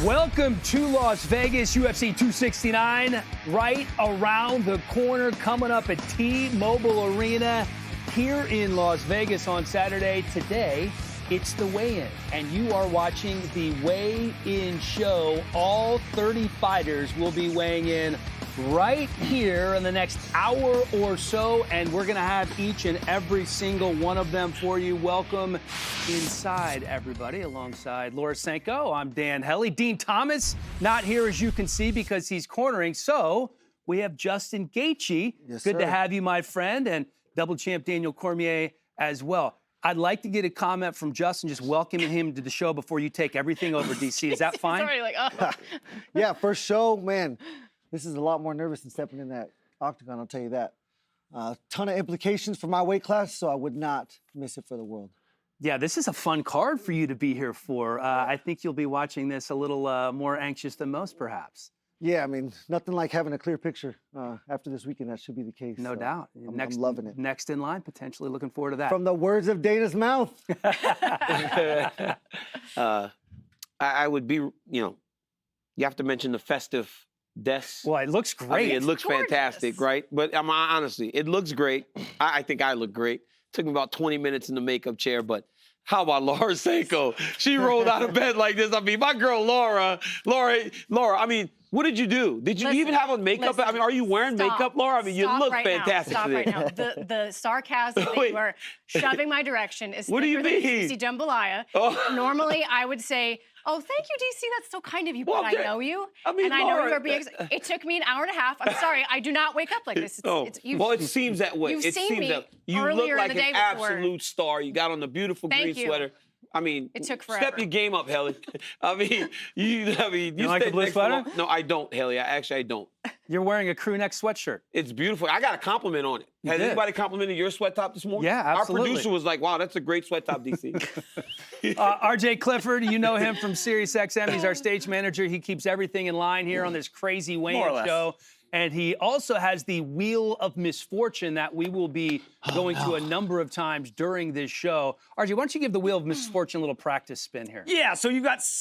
Welcome to Las Vegas, UFC 269, right around the corner, coming up at T-Mobile Arena here in Las Vegas on Saturday. Today, it's the weigh-in, and you are watching the weigh-in show. All 30 fighters will be weighing in right here in the next hour or so, and we're going to have each and every single one of them for you. Welcome inside, everybody, alongside Laura Sanko. I'm Dan Hellie. Dean Thomas not here, as you can see, because he's cornering. So we have Justin Gaethje. Yes, Good sir. to have you, my friend, and double champ Daniel Cormier as well. I'd like to get a comment from Justin, just welcoming him to the show before you take everything over, DC. Is that fine? Sorry, like, oh. Yeah, first show, man, this is a lot more nervous than stepping in that octagon, I'll tell you that. Ton of implications for my weight class, so I would not miss it for the world. Yeah, this is a fun card for you to be here for. I think you'll be watching this a little more anxious than most, perhaps. Yeah, I mean, nothing like having a clear picture. After this weekend, that should be the case. No so doubt. I'm loving it. Next in line, potentially looking forward to that. From the words of Dana's mouth. I would be, you have to mention the festive desk. Well, it looks great. I mean, it looks gorgeous. fantastic, right? But honestly, it looks great. I think I look great. Took me about 20 minutes in the makeup chair, but how about Laura Sanko? She rolled out of bed like this. I mean, my girl Laura, I mean, what did you do? Did you even have on makeup? I mean, are you wearing makeup, Laura? I mean, you look right fantastic now. today. Stop right now. The sarcasm that you are shoving my direction is What do you thicker than mean? DC Jambalaya. Oh. Normally, I would say, oh, thank you, DC. That's so kind of you, Well, but I know you. I mean, and I know Laura, you are being... It took me an hour and a half. I'm sorry. I do not wake up like this. Well, it seems that way. You've It seen seems me that you earlier look in like the an day before. absolute star. You got on the beautiful Thank green you. sweater. I mean, It took forever. step your game up, Hellie. I mean, you like stay the blue next to sweater? No, I don't, Hellie. I don't. You're wearing a crew neck sweatshirt. It's beautiful. I got a compliment on it. Has did. anybody complimented your sweat top this morning? Yeah, absolutely. Our producer was like, wow, that's a great sweat top, DC. RJ Clifford, you know him from SiriusXM. He's our stage manager. He keeps everything in line here on this crazy More or weigh-in less. show. And he also has the Wheel of Misfortune that we will be going to a number of times during this show. RJ, why don't you give the Wheel of Misfortune a little practice spin here? Yeah, so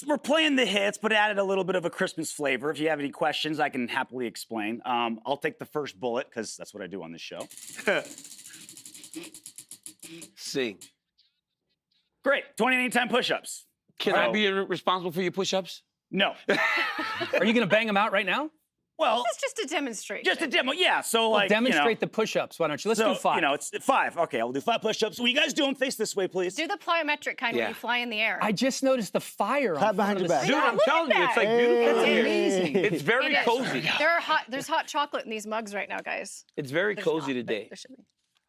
we're playing the hits, but added a little bit of a Christmas flavor. If you have any questions, I can happily explain. I'll take the first bullet, because that's what I do on this show. Sing. Great, 20 anytime push-ups. Can I be responsible for your push-ups? No. Are you going to bang them out right now? Well, It's just a demonstration. just a demo, yeah. So, Well, like, demonstrate the push-ups. Why don't you? Let's do 5. it's 5. Okay, I'll do 5 push-ups. Will you guys do them? Face this way, please. Do the plyometric kind Yeah. where you fly in the air. I just noticed the fire on Clap behind front of your the back. Dude, I'm look at telling you, it's that. like beautiful It's here. amazing. It's very It is. cozy. There's hot chocolate in these mugs right now, guys. It's very There's cozy not, but today. there should be.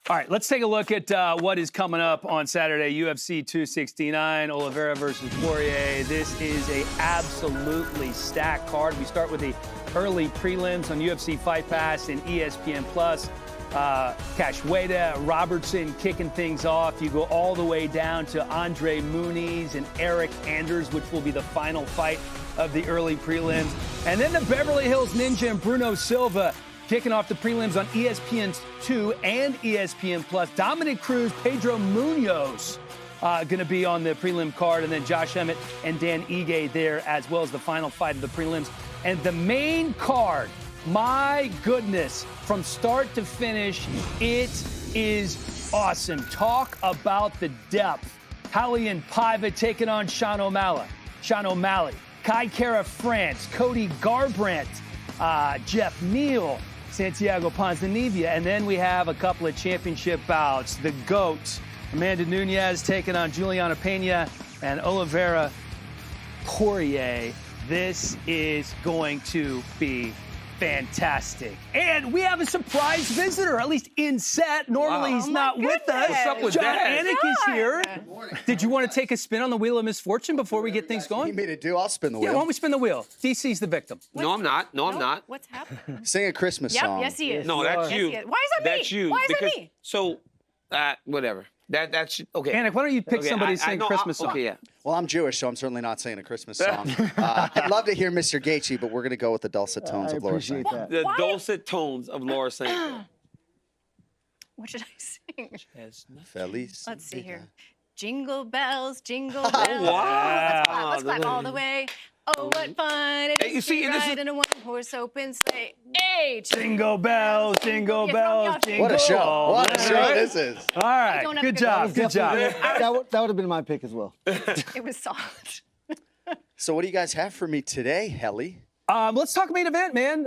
All right, let's take a look at what is coming up on Saturday. UFC 269, Oliveira versus Poirier. This is a absolutely stacked card. We start with the early prelims on UFC Fight Pass and ESPN Plus. Cachoeira, Robertson kicking things off. You go all the way down to Andre Muniz and Eric Anders, which will be the final fight of the early prelims. And then the Beverly Hills Ninja and Bruno Silva kicking off the prelims on ESPN2 and ESPN Plus. Dominic Cruz, Pedro Munoz going to be on the prelim card, and then Josh Emmett and Dan Ige there, as well as the final fight of the prelims. And the main card, my goodness, from start to finish, it is awesome. Talk about the depth. Raulian Paiva taking on Sean O'Malley. Kai Kara France, Cody Garbrandt, Jeff Neal, Santiago Ponzinibia, and then we have a couple of championship bouts. The GOAT, Amanda Nunes taking on Juliana Pena, and Oliveira Poirier. This is going to be fantastic. And we have a surprise visitor, at least in set. Normally he's not with us. What's up with John that? Anik is here. Did you want to take a spin on the Wheel of Misfortune before we get things You going? made it do. I'll spin the Yeah, wheel. why don't we spin the wheel? DC's the victim. No, I'm not. No, I'm not. What's happening? Sing a Christmas Yep, song. yes, he is. No, that's Yes, you. he is. Why is that me? That's you. Why is because, that me? So, whatever. That's okay. Anik, why don't you pick Okay, somebody to I sing know, a Christmas song? Okay, yeah. Well, I'm Jewish, so I'm certainly not singing a Christmas song. I'd love to hear Mr. Gaethje, but we're going to go with the dulcet tones I of Laura appreciate Sanko. that. The Why? dulcet tones of Laura Sanko. What should I sing? Feliz. Let's see here. Jingle bells, jingle bells. wow. Let's clap all the way. Oh, what fun it Hey, is you see, to and this ride is- in a one-horse open sleigh. Hey, Jingle bells, jingle Yeah, throw me bells, off. jingle. What a show. all What a the show way. this is. All right, don't have a good good job, one. good job. That would have been my pick as well. It was solid. So what do you guys have for me today, Helly? Let's talk main event, man.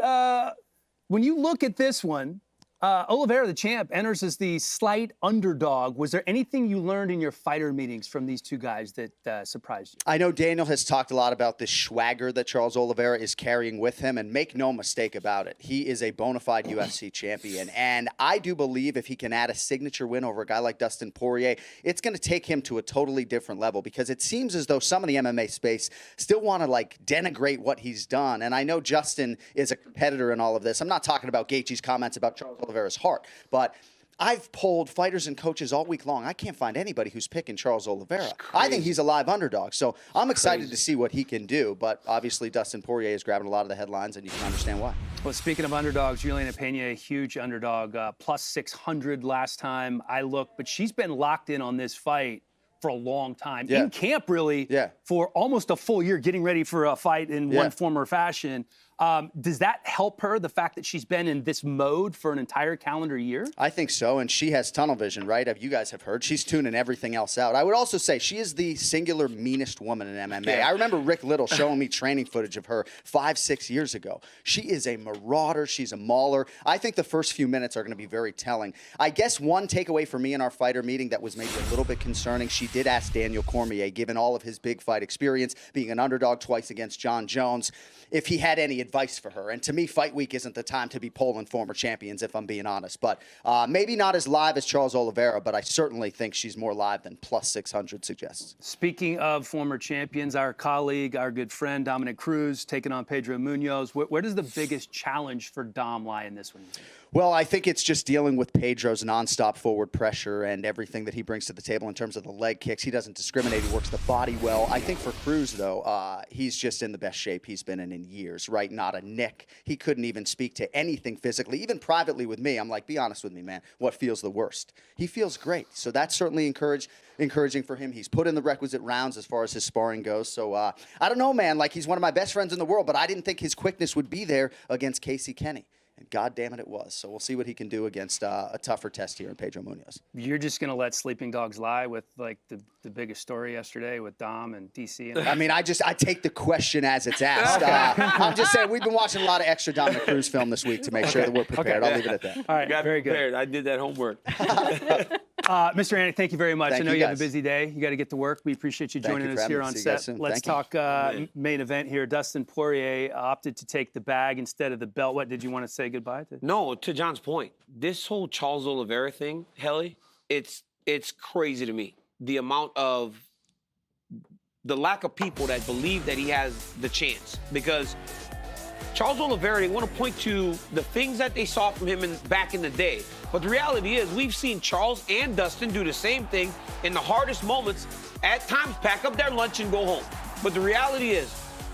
When you look at this one, Oliveira, the champ, enters as the slight underdog. Was there anything you learned in your fighter meetings from these two guys that surprised you? I know Daniel has talked a lot about this swagger that Charles Oliveira is carrying with him, and make no mistake about it, he is a bona fide UFC champion. And I do believe if he can add a signature win over a guy like Dustin Poirier, it's going to take him to a totally different level, because it seems as though some of the MMA space still want to like denigrate what he's done. And I know Justin is a competitor in all of this. I'm not talking about Gaethje's comments about Charles Oliveira's heart, but I've polled fighters and coaches all week long. I can't find anybody who's picking Charles Oliveira. I think he's a live underdog, so I'm excited to see what he can do. But obviously, Dustin Poirier is grabbing a lot of the headlines, and you can understand why. Well, speaking of underdogs, Juliana Pena, a huge underdog, plus 600 last time I looked, but she's been locked in on this fight for a long time. Yeah. In camp, really, Yeah. for almost a full year, getting ready for a fight in Yeah. one form or fashion. Does that help her, the fact that she's been in this mode for an entire calendar year? I think so, and she has tunnel vision, right? You guys have heard. She's tuning everything else out. I would also say she is the singular meanest woman in MMA. Yeah. I remember Rick Little showing me training footage of her 5-6 years ago. She is a marauder. She's a mauler. I think the first few minutes are going to be very telling. I guess one takeaway for me in our fighter meeting that was maybe a little bit concerning, she did ask Daniel Cormier, given all of his big fight experience, being an underdog twice against John Jones, if he had any advice for her. And to me, Fight Week isn't the time to be polling former champions, if I'm being honest. But maybe not as live as Charles Oliveira, but I certainly think she's more live than plus 600 suggests. Speaking of former champions, our colleague, our good friend, Dominic Cruz, taking on Pedro Munoz. Where does the biggest challenge for Dom lie in this one? Well, I think it's just dealing with Pedro's nonstop forward pressure and everything that he brings to the table in terms of the leg kicks. He doesn't discriminate. He works the body well. I think for Cruz, though, he's just in the best shape he's been in years, right? Not a nick. He couldn't even speak to anything physically. Even privately with me, I'm like, be honest with me, man. What feels the worst? He feels great. So that's certainly encouraging for him. He's put in the requisite rounds as far as his sparring goes. So I don't know, man. Like, he's one of my best friends in the world, but I didn't think his quickness would be there against Casey Kenny. And God damn it, it was. So we'll see what he can do against a tougher test here in Pedro Munoz. You're just going to let sleeping dogs lie with, like, the biggest story yesterday with Dom and DC? And I mean, I take the question as it's asked. I'm just saying, we've been watching a lot of extra Dominic Cruz film this week to make sure that we're prepared. I'll leave it at that. All right, Got very good. prepared. I did that homework. Mr. Andy, thank you very much. Thank I know you you have a guys. busy day. You got to get to work. We appreciate you Thank joining you us for having here me. on See you guys set. soon. Let's Thank you. talk main event here. Dustin Poirier opted to take the bag instead of the belt. What did you want to say goodbye to? No, to John's point, this whole Charles Oliveira thing, Helly, it's crazy to me. The amount of the lack of people that believe that he has the chance. Because Charles Oliveira, they want to point to the things that they saw from him back in the day. But the reality is, we've seen Charles and Dustin do the same thing in the hardest moments. At times, pack up their lunch and go home. But the reality is,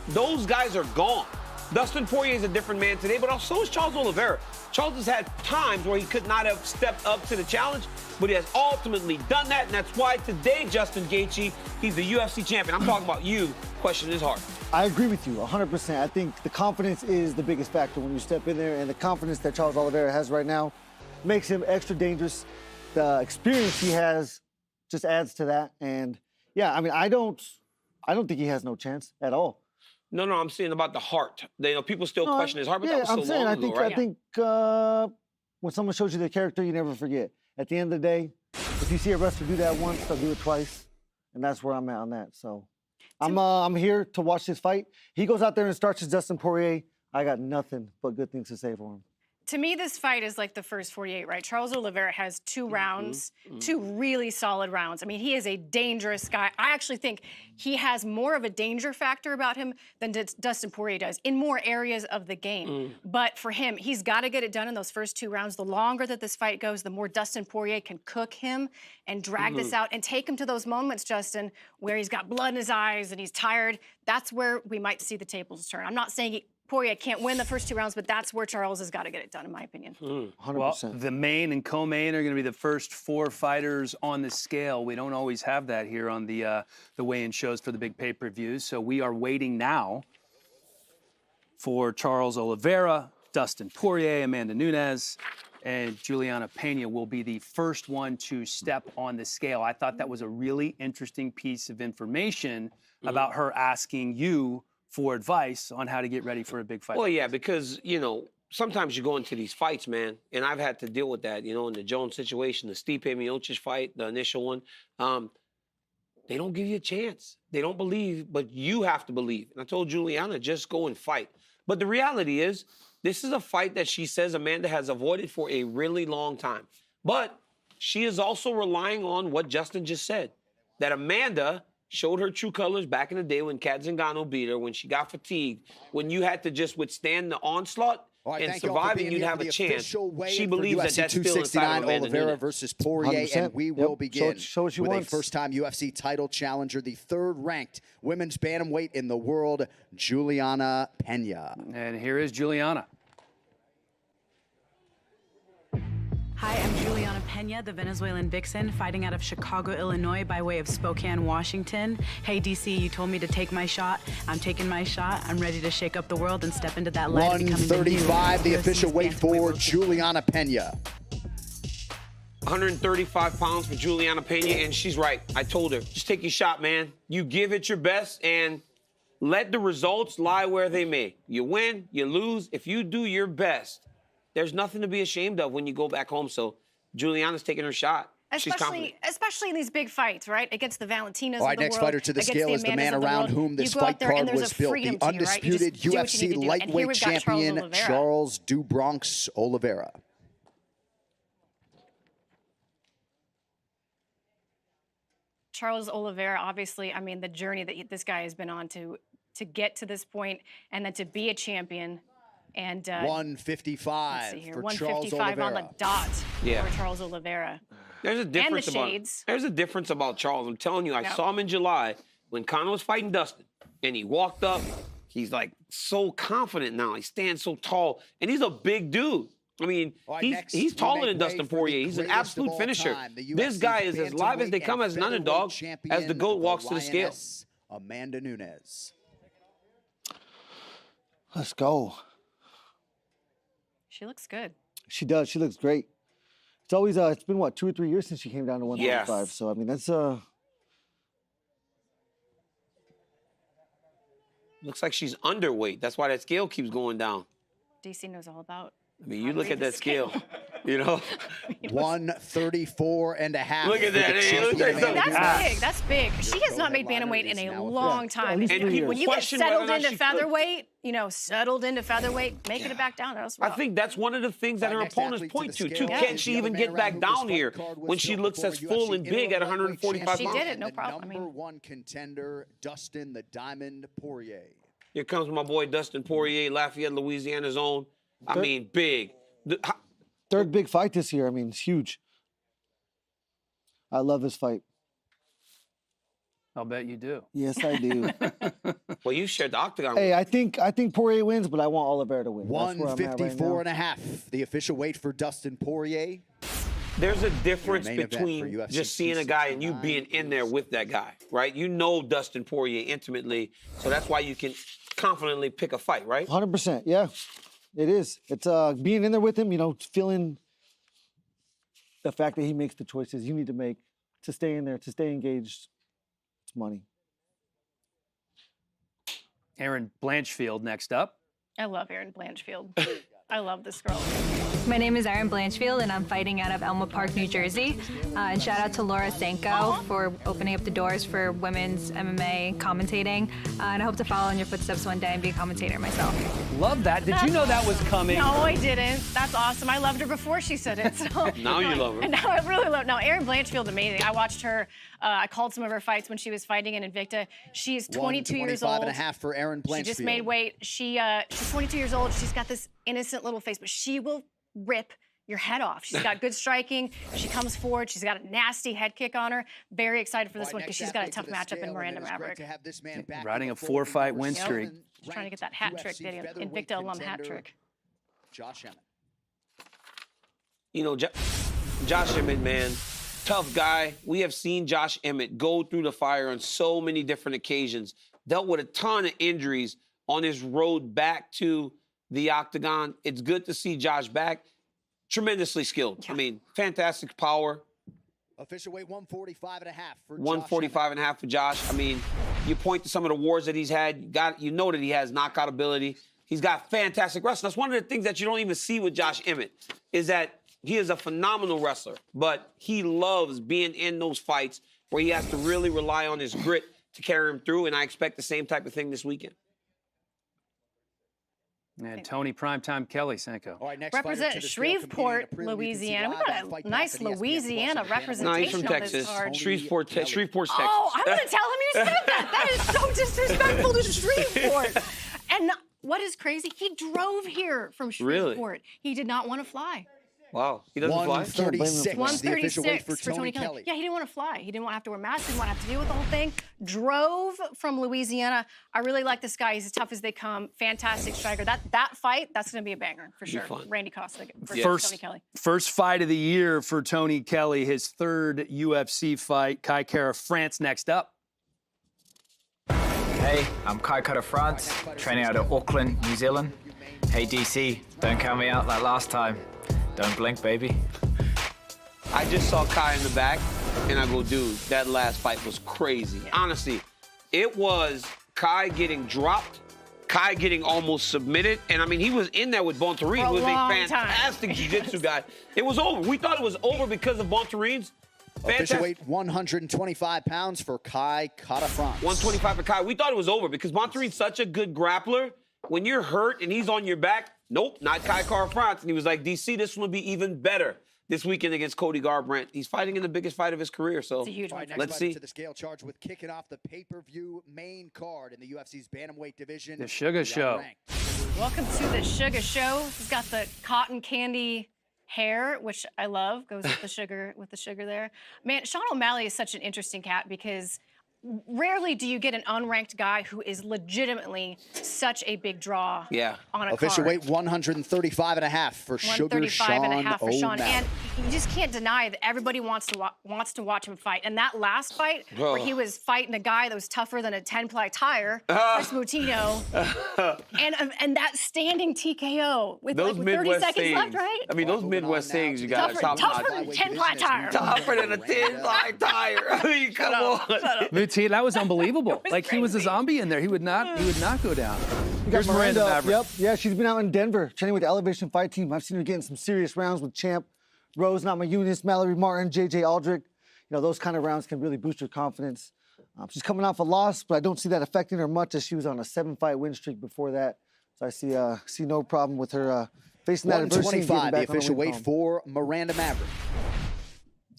those guys are gone. Dustin Poirier is a different man today, but also is Charles Oliveira. Charles has had times where he could not have stepped up to the challenge, but he has ultimately done that, and that's why today, Justin Gaethje, he's the UFC champion. I'm talking about you. Question his heart. I agree with you 100%. I think the confidence is the biggest factor when you step in there, and the confidence that Charles Oliveira has right now makes him extra dangerous. The experience he has just adds to that, and yeah, I mean, I don't think he has no chance at all. No, I'm saying about the heart. People still question his heart, but yeah, that was so long ago, right? I think when someone shows you their character, you never forget. At the end of the day, if you see a wrestler do that once, they'll do it twice, and that's where I'm at on that. So I'm here to watch this fight. He goes out there and starts as Dustin Poirier. I got nothing but good things to say for him. To me, this fight is like the first 48, right? Charles Oliveira has two rounds, two really solid rounds. I mean, he is a dangerous guy. I actually think he has more of a danger factor about him than Dustin Poirier does in more areas of the game. But for him, he's got to get it done in those first two rounds. The longer that this fight goes, the more Dustin Poirier can cook him and drag this out and take him to those moments, Justin, where he's got blood in his eyes and he's tired. That's where we might see the tables turn. I'm not saying Poirier can't win the first 2 rounds, but that's where Charles has got to get it done, in my opinion. 100%. Well, the main and co-main are going to be the first 4 fighters on the scale. We don't always have that here on the weigh-in shows for the big pay-per-views. So we are waiting now for Charles Oliveira, Dustin Poirier, Amanda Nunes, and Juliana Pena will be the first one to step on the scale. I thought that was a really interesting piece of information about her asking you for advice on how to get ready for a big fight. Well, yeah, because, you know, sometimes you go into these fights, man, and I've had to deal with that, you know, in the Jones situation, the Stipe Miocic fight, the initial one. They don't give you a chance. They don't believe, but you have to believe. And I told Juliana, just go and fight. But the reality is, this is a fight that she says Amanda has avoided for a really long time. But she is also relying on what Justin just said, that Amanda showed her true colors back in the day when Kat Zingano beat her, when she got fatigued, when you had to just withstand the onslaught and survive and you'd have a chance. She believes that that's still inside of Amanda Oliveira Nunes. versus Poirier, 100%. and we will begin Show what she with wants. a first-time UFC title challenger, the 3rd-ranked women's bantamweight in the world, Juliana Pena. And here is Juliana. Hi, I'm Juliana Pena, the Venezuelan vixen, fighting out of Chicago, Illinois by way of Spokane, Washington. Hey, DC, you told me to take my shot. I'm taking my shot. I'm ready to shake up the world and step into that light of becoming the new 135, the official UFC's weight for bantamweight world Juliana Pena. 135 pounds for Juliana Pena, and she's right. I told her, just take your shot, man. You give it your best, and let the results lie where they may. You win, you lose. If you do your best, there's nothing to be ashamed of when you go back home. So Juliana's taking her shot. She's confident. Especially in these big fights, right? Against the Valentinas All right, of the next world, fighter to the against scale is the Amandas man of the around world. whom this You go out fight there and card there's was a built. freedom The to you, right? You undisputed just do what you UFC need to do. And here lightweight we've got Charles champion, Oliveira. Charles "Du Bronx" Oliveira. Charles Oliveira, obviously, I mean, the journey that this guy has been on to get to this point and then to be a champion. And 155 let's see here, for 155 Charles on the Oliveira. dot Yeah. for Charles Oliveira. There's a difference about shades. There's a difference about Charles. I'm telling you, I Yep. saw him in July when Conor was fighting Dustin, and he walked up. He's like so confident now. He stands so tall, and he's a big dude. I mean, All right, he's next, he's we taller make than Dustin way for the Poirier. He's an greatest of absolute all finisher. time, the This UFC guy is as live as they bantamweight come and as an underdog, featherweight as the champion, GOAT walks to the scale. Lioness, Amanda Nunes. Let's go. She looks good. She does. She looks great. It's always it's been what, 2 or 3 years since she came down to 135. Yes. So I mean that's Looks like she's underweight. That's why that scale keeps going down. DC knows all about. I mean, you look at the that scale, you know? 134 and a half. Look at for that. the Hey, look champion, at that. Amanda That's Nunes. big. That's big. She has not made Co-headliner bantamweight in is a now long with- time. least And 3 years. when you get question whether or settled not into she could. featherweight, you know, settled into featherweight, making it back down. That's I rough. think that's one of the things that Our her next opponents athlete point to to. the Too. scale Can is she the even other get man back around who down this here fight card was when she built looks for as full UFC and big at 145 She pounds? did it, no And the problem. I mean- number 1 contender, Dustin the Diamond Poirier. Here comes my boy Dustin Poirier, Lafayette, Louisiana's own. I Third- mean, big. third big fight this year. I mean, it's huge. I love this fight. I'll bet you do. Yes, I do. Well, you shared the octagon. Hey, I think Poirier wins, but I want Oliveira to win. That's where I'm at right 154 now. and a half, the official weight for Dustin Poirier. There's a difference Main event for between UFC just seeing a guy and you being in there with that guy, right? You know Dustin Poirier intimately, so that's why you can confidently pick a fight, right? 100%. Yeah, it is. It's being in there with him. You know, feeling the fact that he makes the choices you need to make to stay in there, to stay engaged. It's money. Aaron Blanchfield next up. I love Erin Blanchfield. I love this girl. My name is Erin Blanchfield, and I'm fighting out of Elma Park, New Jersey. And shout out to Laura Sanko for opening up the doors for women's MMA commentating. And I hope to follow in your footsteps one day and be a commentator myself. Love that. Did you know that was coming? No, I didn't. That's awesome. I loved her before she said it. So Now you love her. And now I really love. Now Erin Blanchfield's amazing. I watched her. I called some of her fights when she was fighting in Invicta. She's 22 years 125 old. and a half for Erin Blanchfield. She just made weight. She's 22 years old. She's got this innocent little face, but she will rip your head off. She's got good striking. She comes forward. She's got a nasty head kick on her. Very excited for this one because she's got a tough matchup in Miranda Maverick. Riding a 4-fight win streak. trying to get that hat trick, that Invicta alum hat trick. Josh Emmett. You know, Josh Emmett, man, tough guy. We have seen Josh Emmett go through the fire on so many different occasions, dealt with a ton of injuries on his road back to the octagon. It's good to see Josh back. Tremendously skilled. I mean, fantastic power. Official weight 145 and a half for 145 and a half for Josh. I mean, you point to some of the wars that he's had. You know that he has knockout ability. He's got fantastic wrestling. That's one of the things that you don't even see with Josh Emmett, is that he is a phenomenal wrestler, but he loves being in those fights where he has to really rely on his grit to carry him through, and I expect the same type of thing this weekend. And Tony Primetime Kelly, Sanko. All right, next Represent Shreveport, Louisiana. We got a nice Louisiana representation No, he's from on Texas. this card. Shreveport's Texas. Oh, I'm going to tell him you said that. That is so disrespectful to Shreveport. And what is crazy, he drove here from Shreveport. Really? He did not want to fly. Wow, he doesn't fly? 136, the official weight 136 for Tony Kelly. Yeah, he didn't want to fly. He didn't want to have to wear masks. He didn't want to have to deal with the whole thing. Drove from Louisiana. I really like this guy. He's as tough as they come. Fantastic striker. That fight, that's going to be a banger for sure. fun. Randy Costa versus Tony Kelly. First fight of the year for Tony Kelly, his third UFC fight. Kai Kara France next up. Hey, I'm Kai Kara France, training out of Auckland, New Zealand. Hey DC, don't count me out like last time. Don't blink, baby. I just saw Kai in the back, and I go, dude, that last fight was crazy. Honestly, it was Kai getting dropped, Kai getting almost submitted, and I mean, he was in there with Bontarine, who was a fantastic jiu-jitsu guy. It was over. We thought it was over because of Bontarine's. Official weight 125 pounds for Kai Kara France. 125 for Kai. We thought it was over because Bontarine's such a good grappler. When you're hurt and he's on your back, nope, not Kai Kara France. And he was like, DC, this one will be even better this weekend against Cody Garbrandt. He's fighting in the biggest fight of his career, so it's a huge one. Right, let's see. To the scale, charged with kicking off the pay-per-view main card in the UFC's bantamweight division. The Sugar Show. Welcome to the Sugar Show. He's got the cotton candy hair, which I love, goes with the sugar there. Man, Sean O'Malley is such an interesting cat because rarely do you get an unranked guy who is legitimately such a big draw on a Official card. weight 135 and a half for Sugar Sean O'Malley. And you just can't deny that everybody wants to watch him fight. And that last fight, where he was fighting a guy that was tougher than a 10-ply tire, Chris Moutinho, and that standing TKO with those like Midwest 30 seconds things, left, right? I mean, those Midwest things you got tougher than a 10-ply tire. Tougher than a 10-ply tire. I mean, come on. That was unbelievable. Like he was a zombie in there. He would not go down. Here's Miranda Maverick. Yep, yeah, she's been out in Denver training with the Elevation Fight Team. I've seen her getting some serious rounds with Champ, Rose Namajunas, Mallory Martin, JJ Aldrich. You know, those kind of rounds can really boost her confidence. She's coming off a loss, but I don't see that affecting her much as she was on a 7-fight win streak before that. So I see no problem with her facing that adversity. 125, the official weight for Miranda Maverick.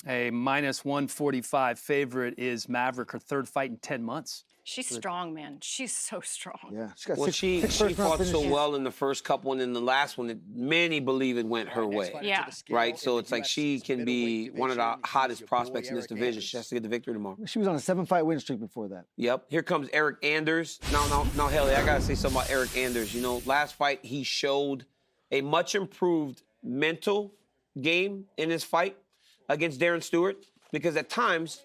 A minus 145 favorite is Maverick, her third fight in 10 months. She's strong, man. She's so strong. Yeah, she got Well, she fought so well in the first couple, and in the last one, that many believe it went her way. Yeah. Right? So it's like she can be one of the hottest prospects in this division. She has to get the victory tomorrow. She was on a 7-fight win streak before that. Yep. Here comes Eric Anders. Now, Haley, I got to say something about Eric Anders. You know, last fight, he showed a much improved mental game in his fight against Darren Stewart, because at times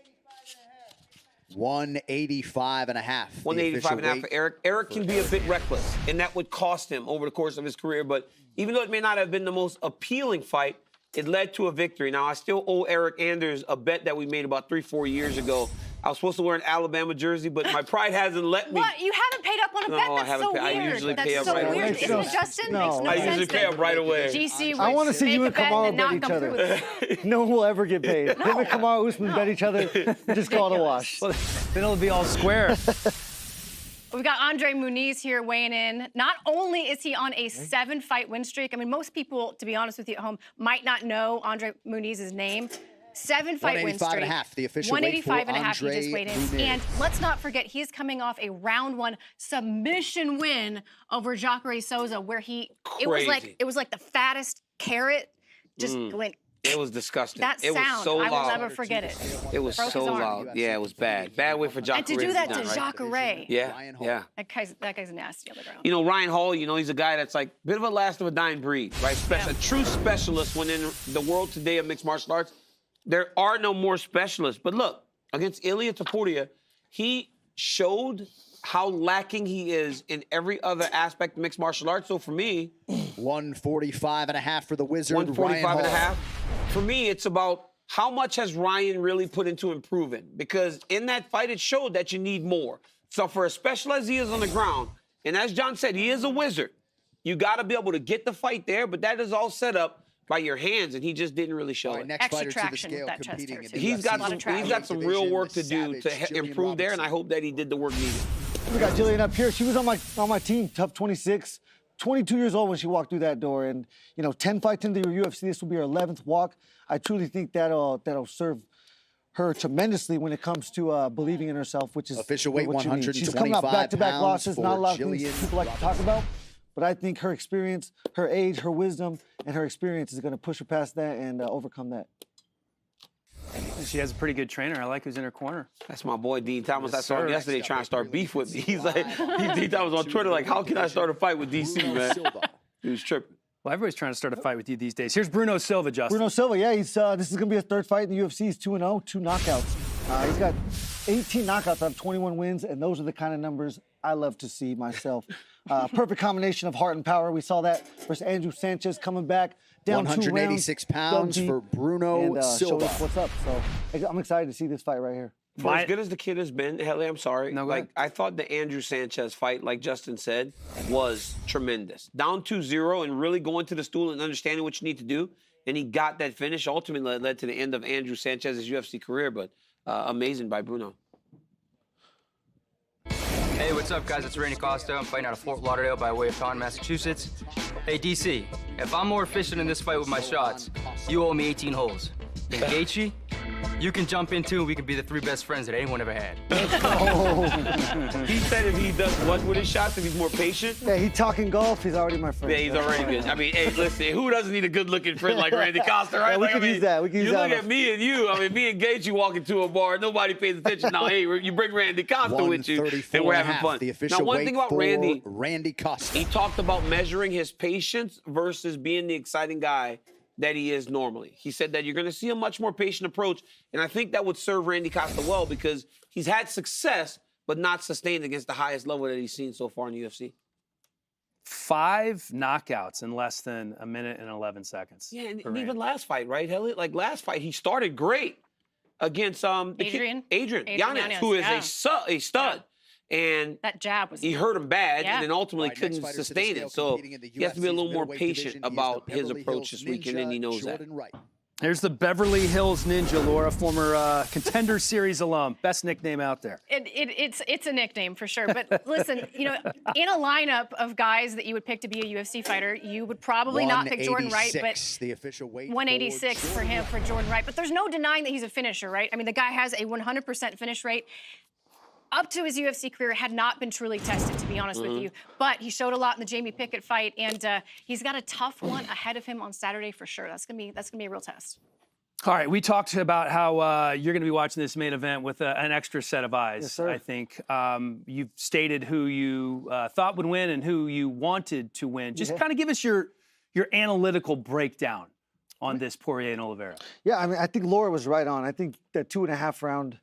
185 and a half. 185 and a half for Eric. Eric can be a bit reckless, and that would cost him over the course of his career. But even though it may not have been the most appealing fight, it led to a victory. Now, I still owe Eric Anders a bet that we made about 3-4 years ago. I was supposed to wear an Alabama jersey, but my pride hasn't let me. What? You haven't paid up on a bet? I That's haven't so paid. weird. I usually That's pay up so right away. weird. Isn't it, Justin? No. Makes no I sense usually pay up right away. GC I want to see you and Kamaru bet each come through other. with No one will ever get paid. Him and Kamaru Usman bet each other. Just call it a wash. Well, then it'll be all square. We've got Andre Muniz here weighing in. Not only is he on a 7-fight win streak, I mean, most people, to be honest with you at home, might not know Andre Muniz's name. 7-fight win streak. 185 and a half, the official weight for 185 and a half, he Andre just weighed in. Muniz. And let's not forget, he's coming off a round 1 submission win over Jacare Souza, where it was like the fattest carrot just went It was disgusting. That it sound, was so I loud. will never forget it. It was Broke so his arm. loud. Yeah, it was bad. Bad way for Jacare. And to do that to right? Jacare. Yeah. That guy's nasty on the ground. You know, Ryan Hall, you know, he's a guy that's like a bit of a last of a dying breed, right? A true specialist when in the world today of mixed martial arts. There are no more specialists. But look, against Ilia Topuria, he showed how lacking he is in every other aspect of mixed martial arts. So for me, 145.5 for the Wizard. 145.5. For me, it's about how much has Ryan really put into improving? Because in that fight, it showed that you need more. So for as special as he is on the ground, and as John said, he is a wizard. You got to be able to get the fight there, but that is all set up by your hands, and he just didn't really show it. Next Extra fighter traction to the with scale, that chest competing hair, in too. the He's got UFC some real work to do to Savage, improve there, and I hope that he did the work needed. We got Jillian up here. She was on my team, Tough 26, 22 years old when she walked through that door. And, you know, 10 fights into the UFC, this will be her 11th walk. I truly think that'll serve her tremendously when it comes to believing in herself, which is official weight, what you need. 125 She's coming off back-to-back pounds losses. Not a lot of for things Jillian people like to talk about. But I think her experience, her age, her wisdom, and her experience is going to push her past that and overcome that. She has a pretty good trainer. I like who's in her corner. That's my boy, Dean Thomas. Yes, I saw him sir. yesterday trying to start beef with me. He's like, Dean Thomas on Twitter, like, how can I start a fight with DC, man? He was tripping. Well, everybody's trying to start a fight with you these days. Here's Bruno Silva, Justin. Bruno Silva, yeah, this is going to be his third fight in the UFC. He's 2-0, 2 knockouts. He's got 18 knockouts out of 21 wins, and those are the kind of numbers I love to see myself. Perfect combination of heart and power. We saw that versus Andrew Sanchez coming back down 186 pounds for Bruno Silva. Show us what's up. So I'm excited to see this fight right here. For as good as the kid has been, Helly, I'm sorry. No, go like, ahead. I thought the Andrew Sanchez fight, like Justin said, was tremendous. Down 2-0 and really going to the stool and understanding what you need to do. And he got that finish. Ultimately led to the end of Andrew Sanchez's UFC career, but amazing by Bruno. Hey, what's up, guys? It's Randy Costa. I'm fighting out of Fort Lauderdale by way of Taunton, Massachusetts. Hey, DC, if I'm more efficient in this fight with my shots, you owe me 18 holes. And Gaethje, you can jump in too, and we can be the 3 best friends that anyone ever had. He said if he does what with his shots, if he's more patient. Yeah, he's talking golf. He's already my friend. Yeah, he's already good. I mean, hey, listen, who doesn't need a good-looking friend like Randy Costa, right? Yeah, we like, can use that. We can use you that. look at me and you. I mean, me and Gaethje walk into a bar, nobody pays attention. Now, hey, you bring Randy Costa with you, and we're having fun. The official now, one weight thing about for Randy Costa. he talked about measuring his patience versus being the exciting guy that he is normally. He said that you're going to see a much more patient approach, and I think that would serve Randy Costa well because he's had success, but not sustained against the highest level that he's seen so far in the UFC. 5 knockouts in less than a minute and 11 seconds. Yeah, and even last fight, right, Helly? Like last fight, he started great against Adrian Yanez, who is a stud. And that jab was. He hurt him bad, Yeah. and then ultimately couldn't sustain it. So he has to be a little more patient about his approach this weekend, and he knows that. Here's the Beverly Hills Ninja, Laura, former Contender Series alum. Best nickname out there. It's a nickname for sure. But listen, you know, in a lineup of guys that you would pick to be a UFC fighter, you would probably not pick Jordan Wright, but the official weight 186 for him, for Jordan Wright. But there's no denying that he's a finisher, right? I mean, the guy has a 100% finish rate. Up to his UFC career, had not been truly tested, to be honest with you. But he showed a lot in the Jamie Pickett fight, and he's got a tough one ahead of him on Saturday for sure. That's gonna be a real test. All right, we talked about how you're going to be watching this main event with an extra set of eyes. Yes, sir. I think you've stated who you thought would win and who you wanted to win. Just kind of give us your analytical breakdown on this Poirier and Oliveira. Yeah, I mean, I think Laura was right on. I think that 2.5 round.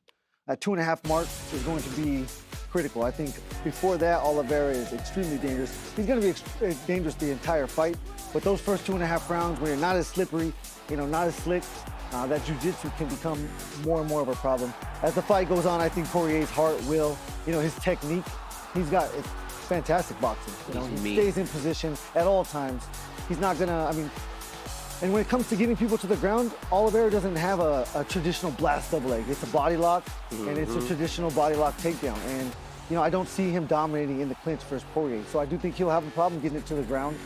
That 2.5 mark is going to be critical. I think before that, Oliveira is extremely dangerous. He's going to be dangerous the entire fight, but those first 2.5 rounds, when you're not as slippery, you know, not as slick, that jiu-jitsu can become more and more of a problem. As the fight goes on, I think Poirier's heart will, you know, his technique, it's fantastic boxing. You know, he stays in position at all times. He's not gonna, I mean, and when it comes to getting people to the ground, Oliveira doesn't have a traditional blast double leg. It's a body lock, and it's a traditional body lock takedown. And, you know, I don't see him dominating in the clinch versus Poirier. So I do think he'll have a problem getting it to the ground.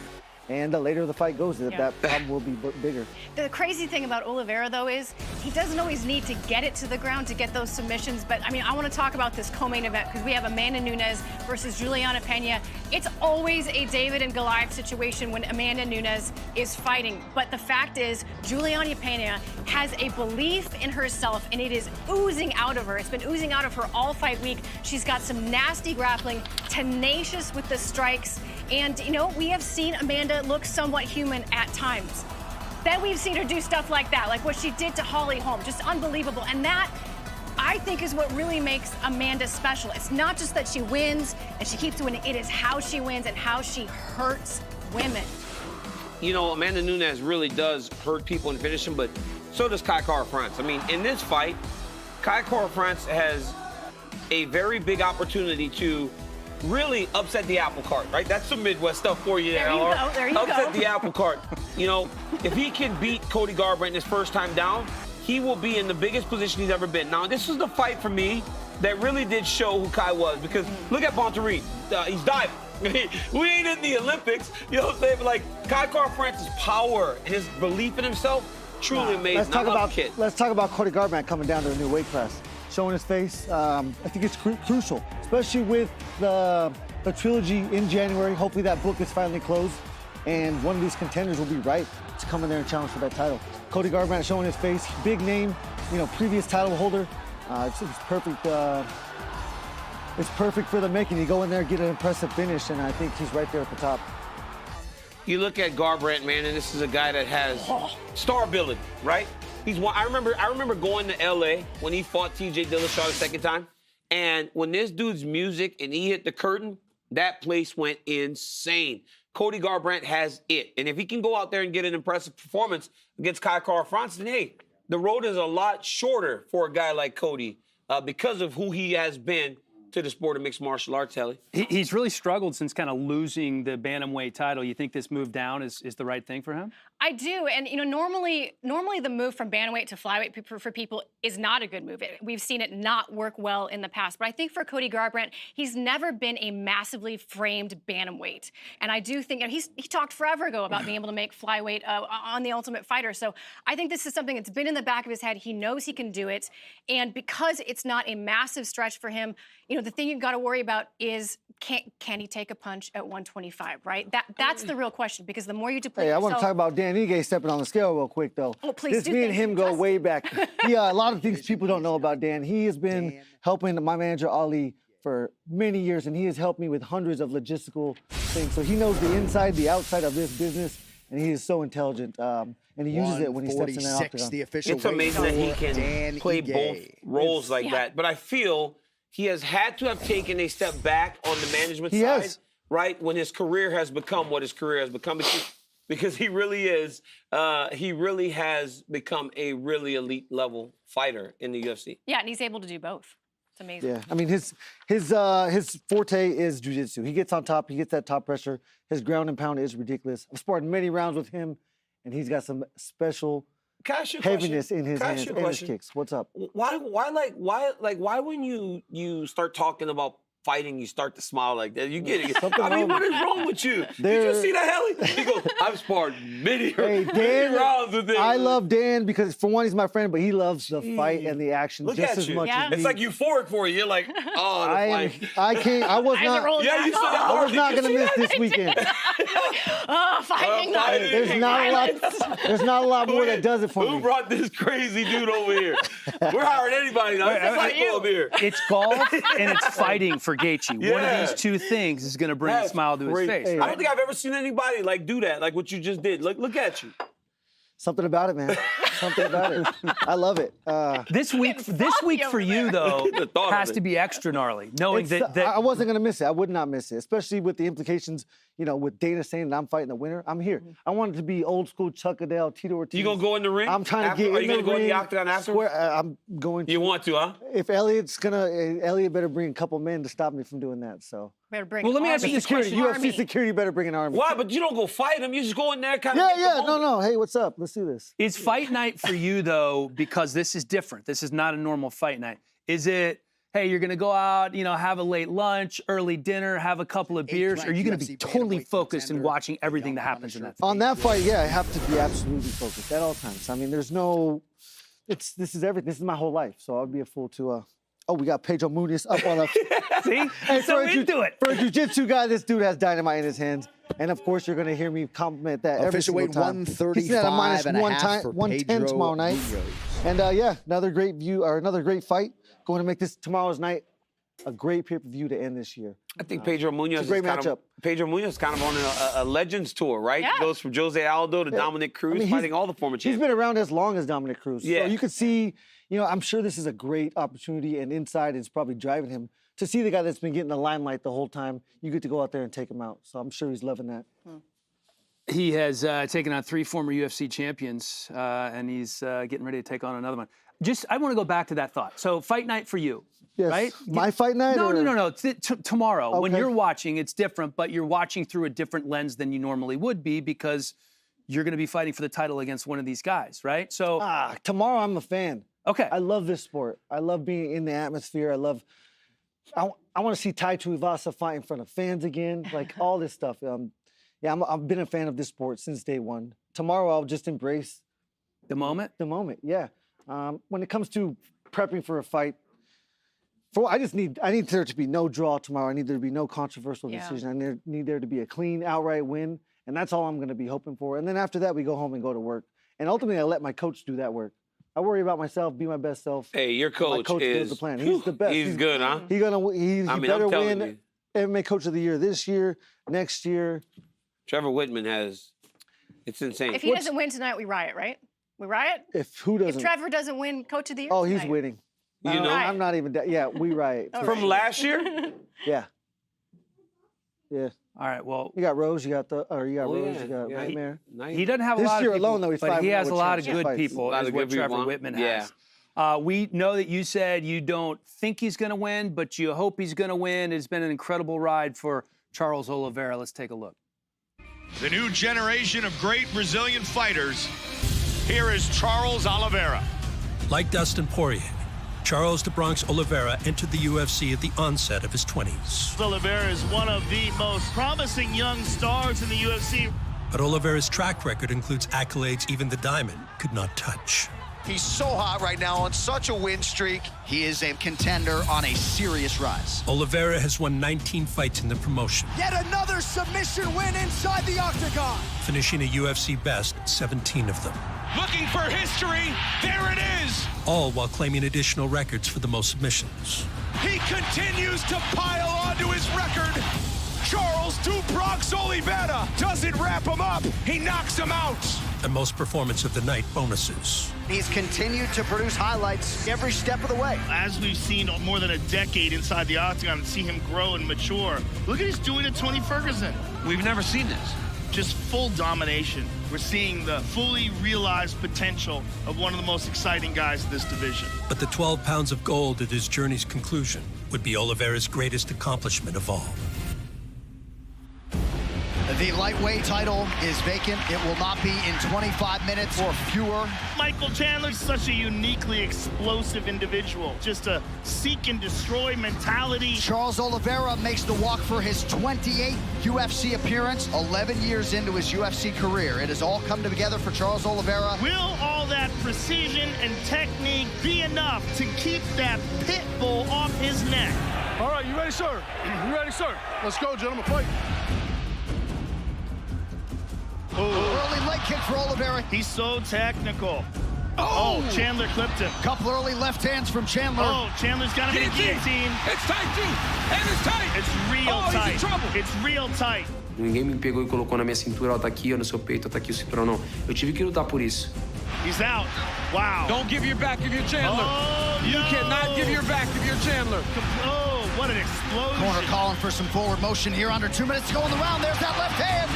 And the later the fight goes, that problem will be bigger. The crazy thing about Oliveira, though, is he doesn't always need to get it to the ground to get those submissions. But, I mean, I want to talk about this co-main event because we have Amanda Nunes versus Juliana Pena. It's always a David and Goliath situation when Amanda Nunes is fighting. But the fact is, Juliana Pena has a belief in herself, and it is oozing out of her. It's been oozing out of her all fight week. She's got some nasty grappling, tenacious with the strikes. And, you know, we have seen Amanda look somewhat human at times. Then we've seen her do stuff like that, like what she did to Holly Holm, just unbelievable. And that, I think, is what really makes Amanda special. It's not just that she wins and she keeps winning, it is how she wins and how she hurts women. You know, Amanda Nunes really does hurt people and finish them, but so does Kai Kara-France. I mean, in this fight, Kai Kara-France has a very big opportunity to really upset the apple cart, right? That's some Midwest stuff for you there, Laura. There you go. Upset the apple cart. You know, if he can beat Cody Garbrandt his first time down, he will be in the biggest position he's ever been. Now, this was the fight for me that really did show who Kai was, because look at Bontarine. He's diving. We ain't in the Olympics, you know what I'm saying? But like, Kai Kara-France's power and his belief in himself, truly amazing. Let's talk about Cody Garbrandt coming down to a new weight class, showing his face. I think it's crucial, especially with the trilogy in January. Hopefully that book is finally closed, and one of these contenders will be right to come in there and challenge for that title. Cody Garbrandt showing his face, big name, you know, previous title holder. It's perfect. It's perfect for the making. You go in there, get an impressive finish, and I think he's right there at the top. You look at Garbrandt, man, and this is a guy that has star ability, right? He's one. I remember going to LA when he fought TJ Dillashaw the second time, and when this dude's music and he hit the curtain, that place went insane. Cody Garbrandt has it, and if he can go out there and get an impressive performance against Kai Kara-France, then hey, the road is a lot shorter for a guy like Cody because of who he has been to the sport of mixed martial arts, Helly. He's really struggled since kind of losing the bantamweight title. You think this move down is the right thing for him? I do, and you know, normally the move from bantamweight to flyweight for people is not a good move. We've seen it not work well in the past, but I think for Cody Garbrandt, he's never been a massively framed bantamweight, and I do think, and he talked forever ago about being able to make flyweight on The Ultimate Fighter. So I think this is something that's been in the back of his head. He knows he can do it, and because it's not a massive stretch for him, you know, the thing you've got to worry about is can he take a punch at 125, right? That's the real question, because the more you deplete yourself... I want to talk about Dan Ige stepping on the scale real quick, though. Oh, please do. Me and him go way back. Yeah, a lot of things people don't know about Dan. He has been helping my manager, Ali, for many years, and he has helped me with hundreds of logistical things. So he knows the inside, the outside of this business, and he is so intelligent. And he uses it when he steps in the octagon. The official it's amazing that he can play both roles like that. But I feel he has had to have taken a step back on the management side, right? When his career has become what his career has become, because he really is, he really has become a really elite level fighter in the UFC. Yeah, and he's able to do both. It's amazing. Yeah, I mean, his forte is jiu-jitsu. He gets on top, he gets that top pressure. His ground and pound is ridiculous. I've sparred many rounds with him, and he's got some special heaviness in his hands and his kicks. What's up? Why when you start talking about fighting, you start to smile like that? You get it. I mean, what is wrong with you? Did you see that, Helly? He goes, I've sparred many rounds with him. I love Dan because, for one, he's my friend, but he loves the fight and the action just as much as me. It's like euphoric for you. You're like, oh, I was not going to miss this weekend. Fighting night. There's not a lot more that does it for me. Who brought this crazy dude over here? We're hiring anybody now. Over here. It's golf and it's fighting for Gaethje. One of these two things is going to bring a smile to his face. I don't think I've ever seen anybody like do that, like what you just did. Look at you. Something about it, man. Something about it. I love it. This week for you, though, has to be extra gnarly, knowing that I wasn't going to miss it. I would not miss it, especially with the implications, you know, with Dana saying that I'm fighting the winner. I'm here. I wanted to be old school Chuck Liddell, Tito Ortiz. You going to go in the ring? I'm trying to get in the ring. Are you going to go in the octagon after? I'm going to. You want to, huh? If Elliot better bring a couple men to stop me from doing that, so. Better bring let me ask you this question. UFC security better bring an army. Why? But you don't go fight him. You just go in there kind of. No. Hey, what's up? Let's do this. Is fight night for you, though, because this is different? This is not a normal fight night. Is it, hey, you're going to go out, have a late lunch, early dinner, have a couple of beers? Or are you going to be totally focused in watching everything that happens in that fight? On that fight, yeah, I have to be absolutely focused at all times. I mean, this is everything. This is my whole life. So I'd be a fool to, we got Pedro Munius up on us. See? Hey, So into it. For a jiu-jitsu guy, this dude has dynamite in his hands. And of course, you're going to hear me compliment that every Official single weight time. 135 and a half for 110 Pedro tomorrow night. Munoz. And another great another great fight. Going to make this tomorrow's night a great pay-per-view to end this year. I think Pedro Munoz it's a great is matchup. Pedro Munoz is kind of on a Legends tour, right? Yeah. He goes from Jose Aldo to Dominic Cruz, fighting all the former He's champions. been around as long as Dominic Cruz. Yeah. So you could see, I'm sure this is a great opportunity, and inside it's probably driving him to see the guy that's been getting the limelight the whole time. You get to go out there and take him out. So I'm sure he's loving that. He has taken on 3 former UFC champions, and he's getting ready to take on another one. I want to go back to that thought. So fight night for you, Yes. right? My fight night? No. Tomorrow. When Okay. you're watching, it's different, but you're watching through a different lens than you normally would be because you're going to be fighting for the title against one of these guys, right? So Tomorrow I'm a fan. Okay. I love this sport. I love being in the atmosphere. I want to see Tai Tuivasa fight in front of fans again, like all this stuff. I've been a fan of this sport since day one. Tomorrow I'll just embrace the moment. The moment, yeah. When it comes to prepping for a fight, I need there to be no draw tomorrow. I need there to be no controversial decision. I need there to be a clean, outright win, and that's all I'm going to be hoping for. And then after that, we go home and go to work. And ultimately, I let my coach do that work. I worry about myself, be my best self. Hey, your coach, my coach builds the plan. He's the best. He's good, huh? He better win you. MMA Coach of the Year this year, next year. Trevor Whitman it's insane. If he doesn't win tonight, we riot, right? We riot? If Trevor doesn't win Coach of the Year Oh, tonight. he's winning. You know? I'm not even, yeah, we riot. From last year? Yeah. Yeah. All right, well. You got Rose, you got Rose, you got yeah. Nightmare. He doesn't have a This lot of year people, alone, though, he's but he 5-0 has a with lot of championship good fights. people, A lot is of what good Trevor people. Whitman Yeah. has. We know that you said you don't think he's going to win, but you hope he's going to win. It's been an incredible ride for Charles Oliveira. Let's take a look. The new generation of great Brazilian fighters. Here is Charles Oliveira. Like Dustin Poirier, Charles the Bronx Oliveira entered the UFC at the onset of his 20s. Oliveira is one of the most promising young stars in the UFC. But Oliveira's track record includes accolades even the Diamond could not touch. He's so hot right now on such a win streak. He is a contender on a serious rise. Oliveira has won 19 fights in the promotion, Yet another submission win inside the octagon. finishing a UFC best 17 of them. Looking for history. There it is. All while claiming additional records for the most submissions. He continues to pile onto his record. Charles Du Bronx Oliveira doesn't wrap him up. He knocks him out. And most performance of the night bonuses. He's continued to produce highlights every step of the way. As we've seen more than a decade inside the octagon and see him grow and mature. Look at he's doing to Tony Ferguson. We've never seen this. Just full domination. We're seeing the fully realized potential of one of the most exciting guys in this division. But the 12 pounds of gold at his journey's conclusion would be Oliveira's greatest accomplishment of all. The lightweight title is vacant. It will not be in 25 minutes or fewer. Michael Chandler's such a uniquely explosive individual. Just a seek and destroy mentality. Charles Oliveira makes the walk for his 28th UFC appearance, 11 years into his UFC career. It has all come together for Charles Oliveira. Will all that precision and technique be enough to keep that pit bull off his neck? All right, you ready, sir? You ready, sir? Let's go, gentlemen, fight. Early leg kick for Oliveira. He's so technical. Oh, Chandler clipped him. Couple early left hands from Chandler. Oh, Chandler's got him in a guillotine. It's tight, too. And it's tight. It's real tight. He's in trouble. It's real tight. Ninguém me pegou e colocou na minha cintura, ó, tá aqui, ó, no seu peito, ó, tá aqui o cinturão, não. Eu tive que lutar por isso. He's out. Wow. Don't give your back if you're Chandler. Oh, you no. cannot give your back if you're Chandler. Oh, what an explosion. Corner calling for some forward motion here. Under 2 minutes to go in the round. There's that left hand.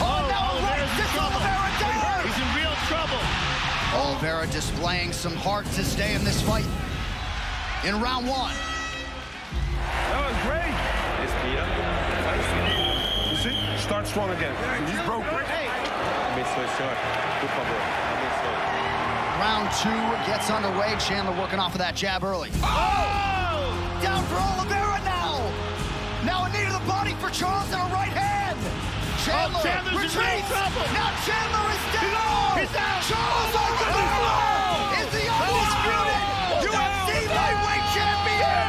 Oh, no, Oliveira's in trouble. Oliveira down. He's in real trouble. Oliveira displaying some heart to stay in this fight. In round one. That was great. You see? Start strong again. He's broken. Round two gets underway. Chandler working off of that jab early. Oh! knockdown for Oliveira now. Now a knee to the body for Charles and a right hand. Chandler retreats. Now Chandler is down. He's down. Charles Oliveira is the undisputed UFC lightweight champion.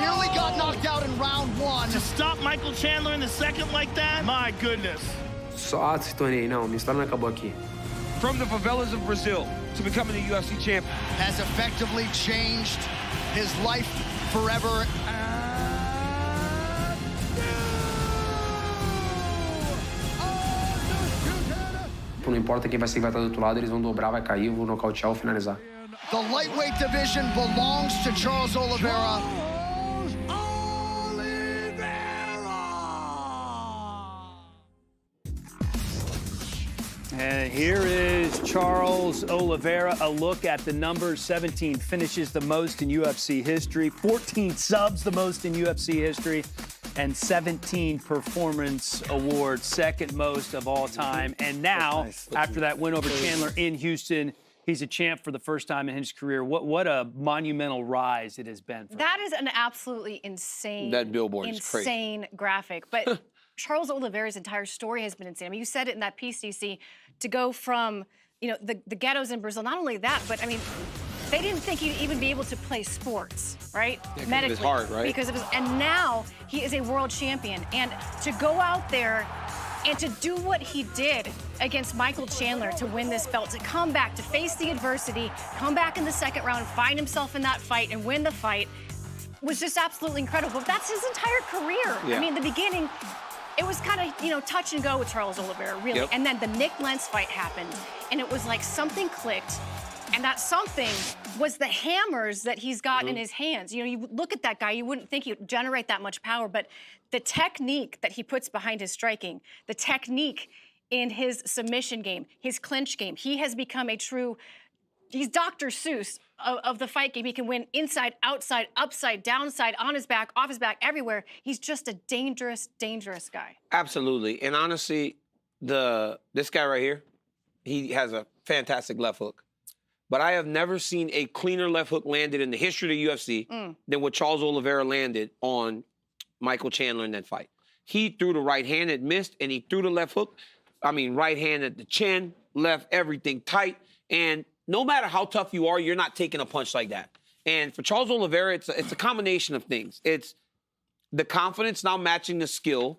Nearly got knocked out in round 1. To stop Michael Chandler in the second like that, my goodness. Só esse torneio, não. Minha história não acabou aqui. From the favelas of Brazil to becoming the UFC champion. Has effectively changed his life forever. Não importa quem vai ser que vai estar do outro lado, eles vão dobrar, vai cair, vou nocautear ou finalizar. The lightweight division belongs to Charles Oliveira. And here is Charles Oliveira. A look at the numbers. 17 finishes, the most in UFC history. 14 subs, the most in UFC history. And 17 performance awards, second most of all time. And now, after that win over Chandler in Houston, he's a champ for the first time in his career. What a monumental rise it has been for him. That is an absolutely insane, That billboard is crazy. insane graphic. But Charles Oliveira's entire story has been insane. I mean, you said it in that piece, DC, to go from, the ghettos in Brazil. Not only that, but I mean, they didn't think he'd even be able to play sports, right? Yeah, medically. of his heart, right? Because of his, and now he is a world champion. And to go out there and to do what he did against Michael Chandler to win this belt, to come back, to face the adversity, come back in the second round, find himself in that fight and win the fight, was just absolutely incredible. That's his entire career. Yeah. I mean, the beginning, it was kind of, touch and go with Charles Oliveira, really. Yep. And then the Nick Lentz fight happened, and it was like something clicked, and that something was the hammers that he's got in his hands. You look at that guy, you wouldn't think he'd generate that much power, but the technique that he puts behind his striking, the technique in his submission game, his clinch game, he has become a true, he's Dr. Seuss of the fight game. He can win inside, outside, upside, downside, on his back, off his back, everywhere. He's just a dangerous, dangerous guy. Absolutely. And honestly, this guy right here, he has a fantastic left hook. But I have never seen a cleaner left hook landed in the history of the UFC than what Charles Oliveira landed on Michael Chandler in that fight. He threw the right hand, it missed, and he threw the left hook. I mean, right hand at the chin, left everything tight. And no matter how tough you are, you're not taking a punch like that. And for Charles Oliveira, it's a combination of things. It's the confidence now matching the skill.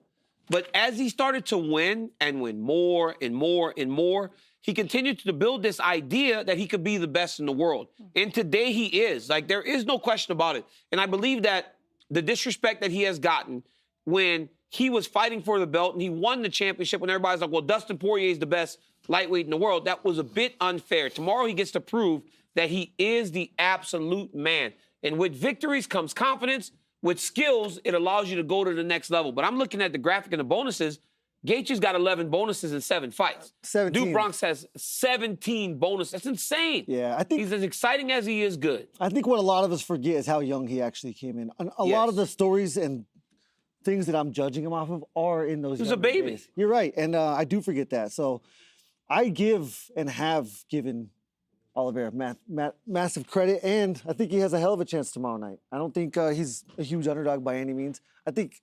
But as he started to win and win more and more and more, he continued to build this idea that he could be the best in the world. And today he is. Like, there is no question about it. And I believe that the disrespect that he has gotten when he was fighting for the belt and he won the championship, when everybody's like, well, Dustin Poirier is the best lightweight in the world, that was a bit unfair. Tomorrow he gets to prove that he is the absolute man. And with victories comes confidence. With skills, it allows you to go to the next level. But I'm looking at the graphic and the bonuses. Gaethje's got 11 bonuses in 7 fights. 17. Dude Bronx has 17 bonuses. That's insane. Yeah, I think he's as exciting as he is good. I think what a lot of us forget is how young he actually came in. A lot of the stories and things that I'm judging him off of are in those. He was a baby. Days. You're right, and I do forget that. So I give and have given Oliveira massive credit, and I think he has a hell of a chance tomorrow night. I don't think he's a huge underdog by any means. I think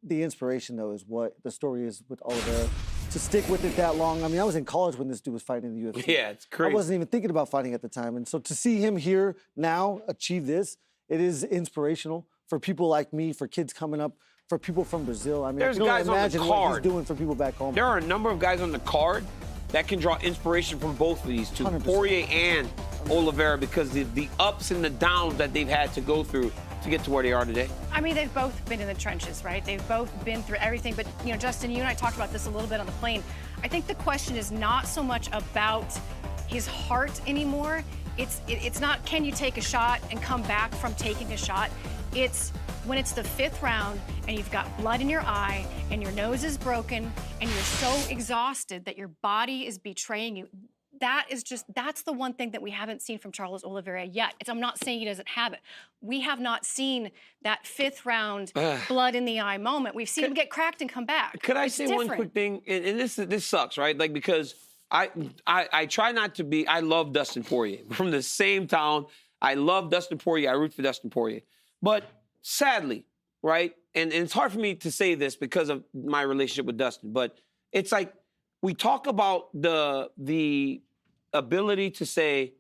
the inspiration, though, is what the story is with Oliveira. To stick with it that long. I mean, I was in college when this dude was fighting in the UFC. Yeah, it's crazy. I wasn't even thinking about fighting at the time. And so to see him here now achieve this, it is inspirational for people like me, for kids coming up, for people from Brazil. I mean, There's you don't guys on the imagine what card. he's doing for people back home. There are a number of guys on the card that can draw inspiration from both of these two, 100%. Poirier and Oliveira, because the ups and the downs that they've had to go through to get to where they are today. I mean, they've both been in the trenches, right? They've both been through everything. But, Justin, you and I talked about this a little bit on the plane. I think the question is not so much about his heart anymore. It's not, can you take a shot and come back from taking a shot? It's when it's the 5th round and you've got blood in your eye and your nose is broken and you're so exhausted that your body is betraying you. That's the one thing that we haven't seen from Charles Oliveira yet. I'm not saying he doesn't have it. We have not seen that 5th round blood in the eye moment. We've seen him get cracked and come back. Could I say one quick thing? And this sucks, right? Like, because I try not to be, I love Dustin Poirier. We're from the same town. I love Dustin Poirier. I root for Dustin Poirier. But sadly, right, and it's hard for me to say this because of my relationship with Dustin, but it's like we talk about the ability to say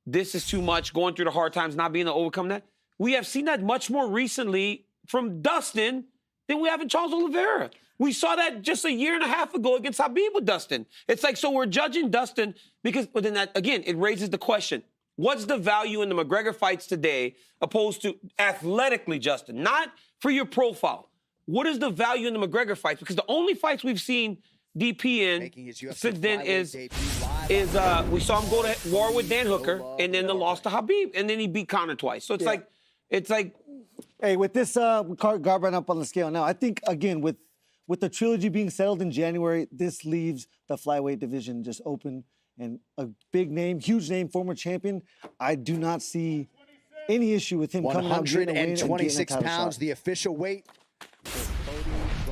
this is too much, going through the hard times, not being able to overcome that. We have seen that much more recently from Dustin than we have in Charles Oliveira. We saw that just a year and a half ago against Khabib with Dustin. It's like, so we're judging Dustin because, but then that, again, it raises the question, what's the value in the McGregor fights today opposed to athletically, Justin? Not for your profile. What is the value in the McGregor fights? Because the only fights we've seen DP in since then is we saw him go to war with Dan Hooker and then the loss to Khabib, and then he beat Conor twice. So it's like, hey, with this Garbrandt up on the scale now, I think again with the trilogy being settled in January, this leaves the flyweight division just open, and a big name, huge name, former champion. I do not see any issue with him coming out getting a win and getting a 126 title pounds, shot. the official weight.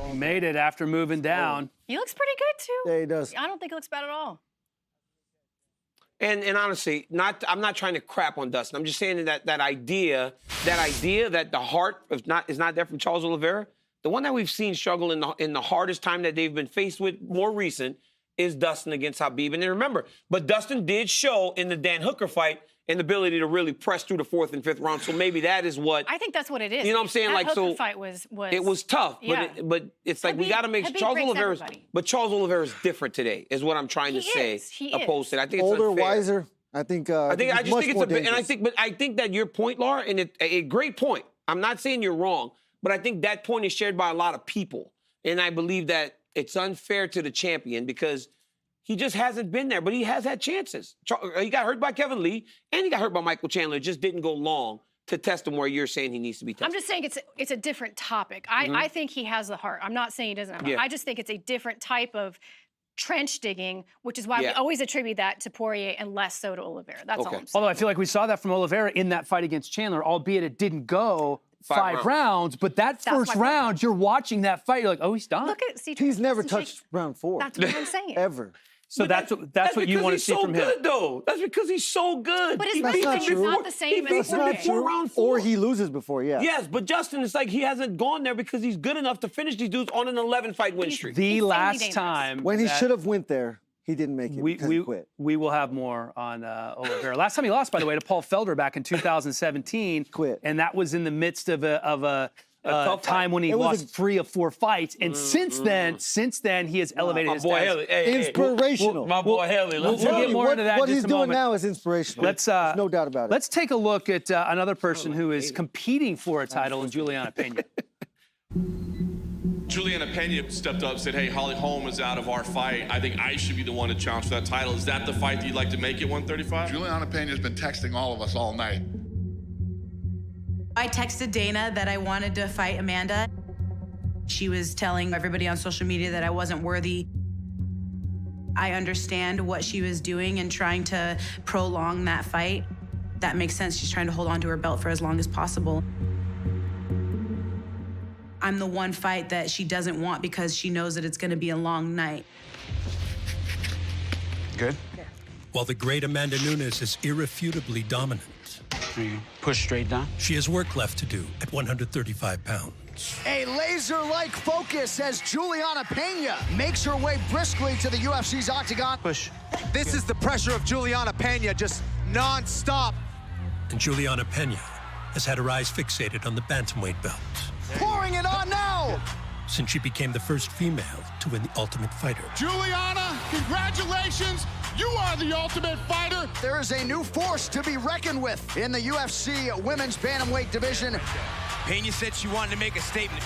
He made it after moving down. He looks pretty good, too. Yeah, he does. I don't think he looks bad at all. And honestly, I'm not trying to crap on Dustin. I'm just saying that idea that the heart is not there from Charles Oliveira, the one that we've seen struggle in the hardest time that they've been faced with more recent is Dustin against Khabib. And then remember, but Dustin did show in the Dan Hooker fight an ability to really press through the 4th and 5th round. So maybe that is what I think that's what it is. You know what I'm saying? That Like, Hooker so fight was it was tough, yeah. but it's like we got to make Khabib Charles breaks Oliveira's. everybody. But Charles Oliveira's different today, is what I'm trying to say. He opposed is. to it. I think it's Older, unfair. wiser. I think I just think it's dangerous. I think that your point, Laura, and a great point. I'm not saying you're wrong, but I think that point is shared by a lot of people, and I believe that it's unfair to the champion because he just hasn't been there, but he has had chances. He got hurt by Kevin Lee, and he got hurt by Michael Chandler. It just didn't go long to test him where you're saying he needs to be tested. I'm just saying it's a different topic. I think he has the heart. I'm not saying he doesn't have the heart. I just think it's a different type of trench digging, which is why we always attribute that to Poirier and less so to Oliveira. That's all I'm saying. Although I feel like we saw that from Oliveira in that fight against Chandler, albeit it didn't go five rounds. But that first round, you're watching that fight, you're like, oh, he's done. Look at CJ. He's never touched round 4. That's what I'm saying. Ever. So that's what you want to see from him. That's because he's so good, though. That's because he's so good. But his That's not wrestling is true. not the same as That's not true. round 4. Or he loses before, yeah. Yes, but Justin, it's like he hasn't gone there because he's good enough to finish these dudes on an 11-fight win streak. The last time when he should have went there, he didn't make it because he quit. We will have more on Oliveira. Last time he lost, by the way, to Paul Felder back in 2017. Quit. And that was in the midst of a tough time fight. when he lost 3 of 4 fights. And since then, he has elevated his status. Inspirational. My boy Haley. We'll get more into that What in he's just a doing moment. now is inspirational. Let's no doubt about it. Let's take a look at another person who is competing for a title in Juliana Pena. Juliana Pena stepped up and said, hey, Holly Holm is out of our fight. I think I should be the one to challenge for that title. Is that the fight that you'd like to make at 135? Juliana Pena has been texting all of us all night. I texted Dana that I wanted to fight Amanda. She was telling everybody on social media that I wasn't worthy. I understand what she was doing and trying to prolong that fight. That makes sense. She's trying to hold on to her belt for as long as possible. I'm the one fight that she doesn't want because she knows that it's going to be a long night. Good. While the great Amanda Nunes is irrefutably dominant, push straight down. she has work left to do at 135 pounds. A laser-like focus as Juliana Pena makes her way briskly to the UFC's octagon. Push. This is the pressure of Juliana Pena, just non-stop. And Juliana Pena has had her eyes fixated on the bantamweight belt Pouring it on now. since she became the first female to win the Ultimate Fighter. Juliana, congratulations. You are the Ultimate Fighter. There is a new force to be reckoned with in the UFC women's bantamweight division. Pena said she wanted to make a statement.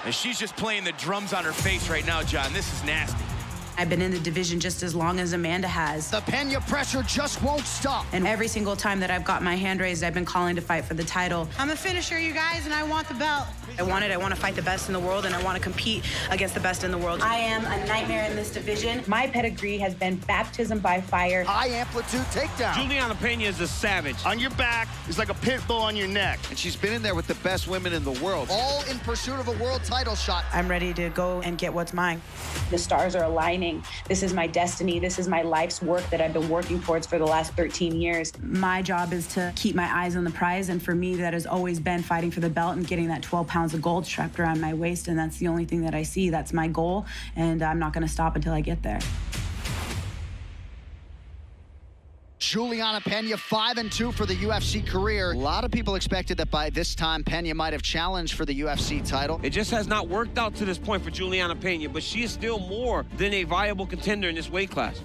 And she's just playing the drums on her face right now, John. This is nasty. I've been in the division just as long as Amanda has. The Pena pressure just won't stop. And every single time that I've got my hand raised, I've been calling to fight for the title. I'm a finisher, you guys, and I want the belt. I want to fight the best in the world, and I want to compete against the best in the world. I am a nightmare in this division. My pedigree has been baptism by fire. High amplitude takedown. Juliana Pena is a savage. On your back is like a pit bull on your neck. And she's been in there with the best women in the world. All in pursuit of a world title shot. I'm ready to go and get what's mine. The stars are aligning. thing. This is my destiny. This is my life's work that I've been working towards for the last 13 years. My job is to keep my eyes on the prize, and for me, that has always been fighting for the belt and getting that 12 pounds of gold strapped around my waist, and that's the only thing that I see. That's my goal, and I'm not going to stop until I get there. Juliana Pena, 5-2 for the UFC career. A lot of people expected that by this time, Pena might have challenged for the UFC title. It just has not worked out to this point for Juliana Pena, but she is still more than a viable contender in this weight class.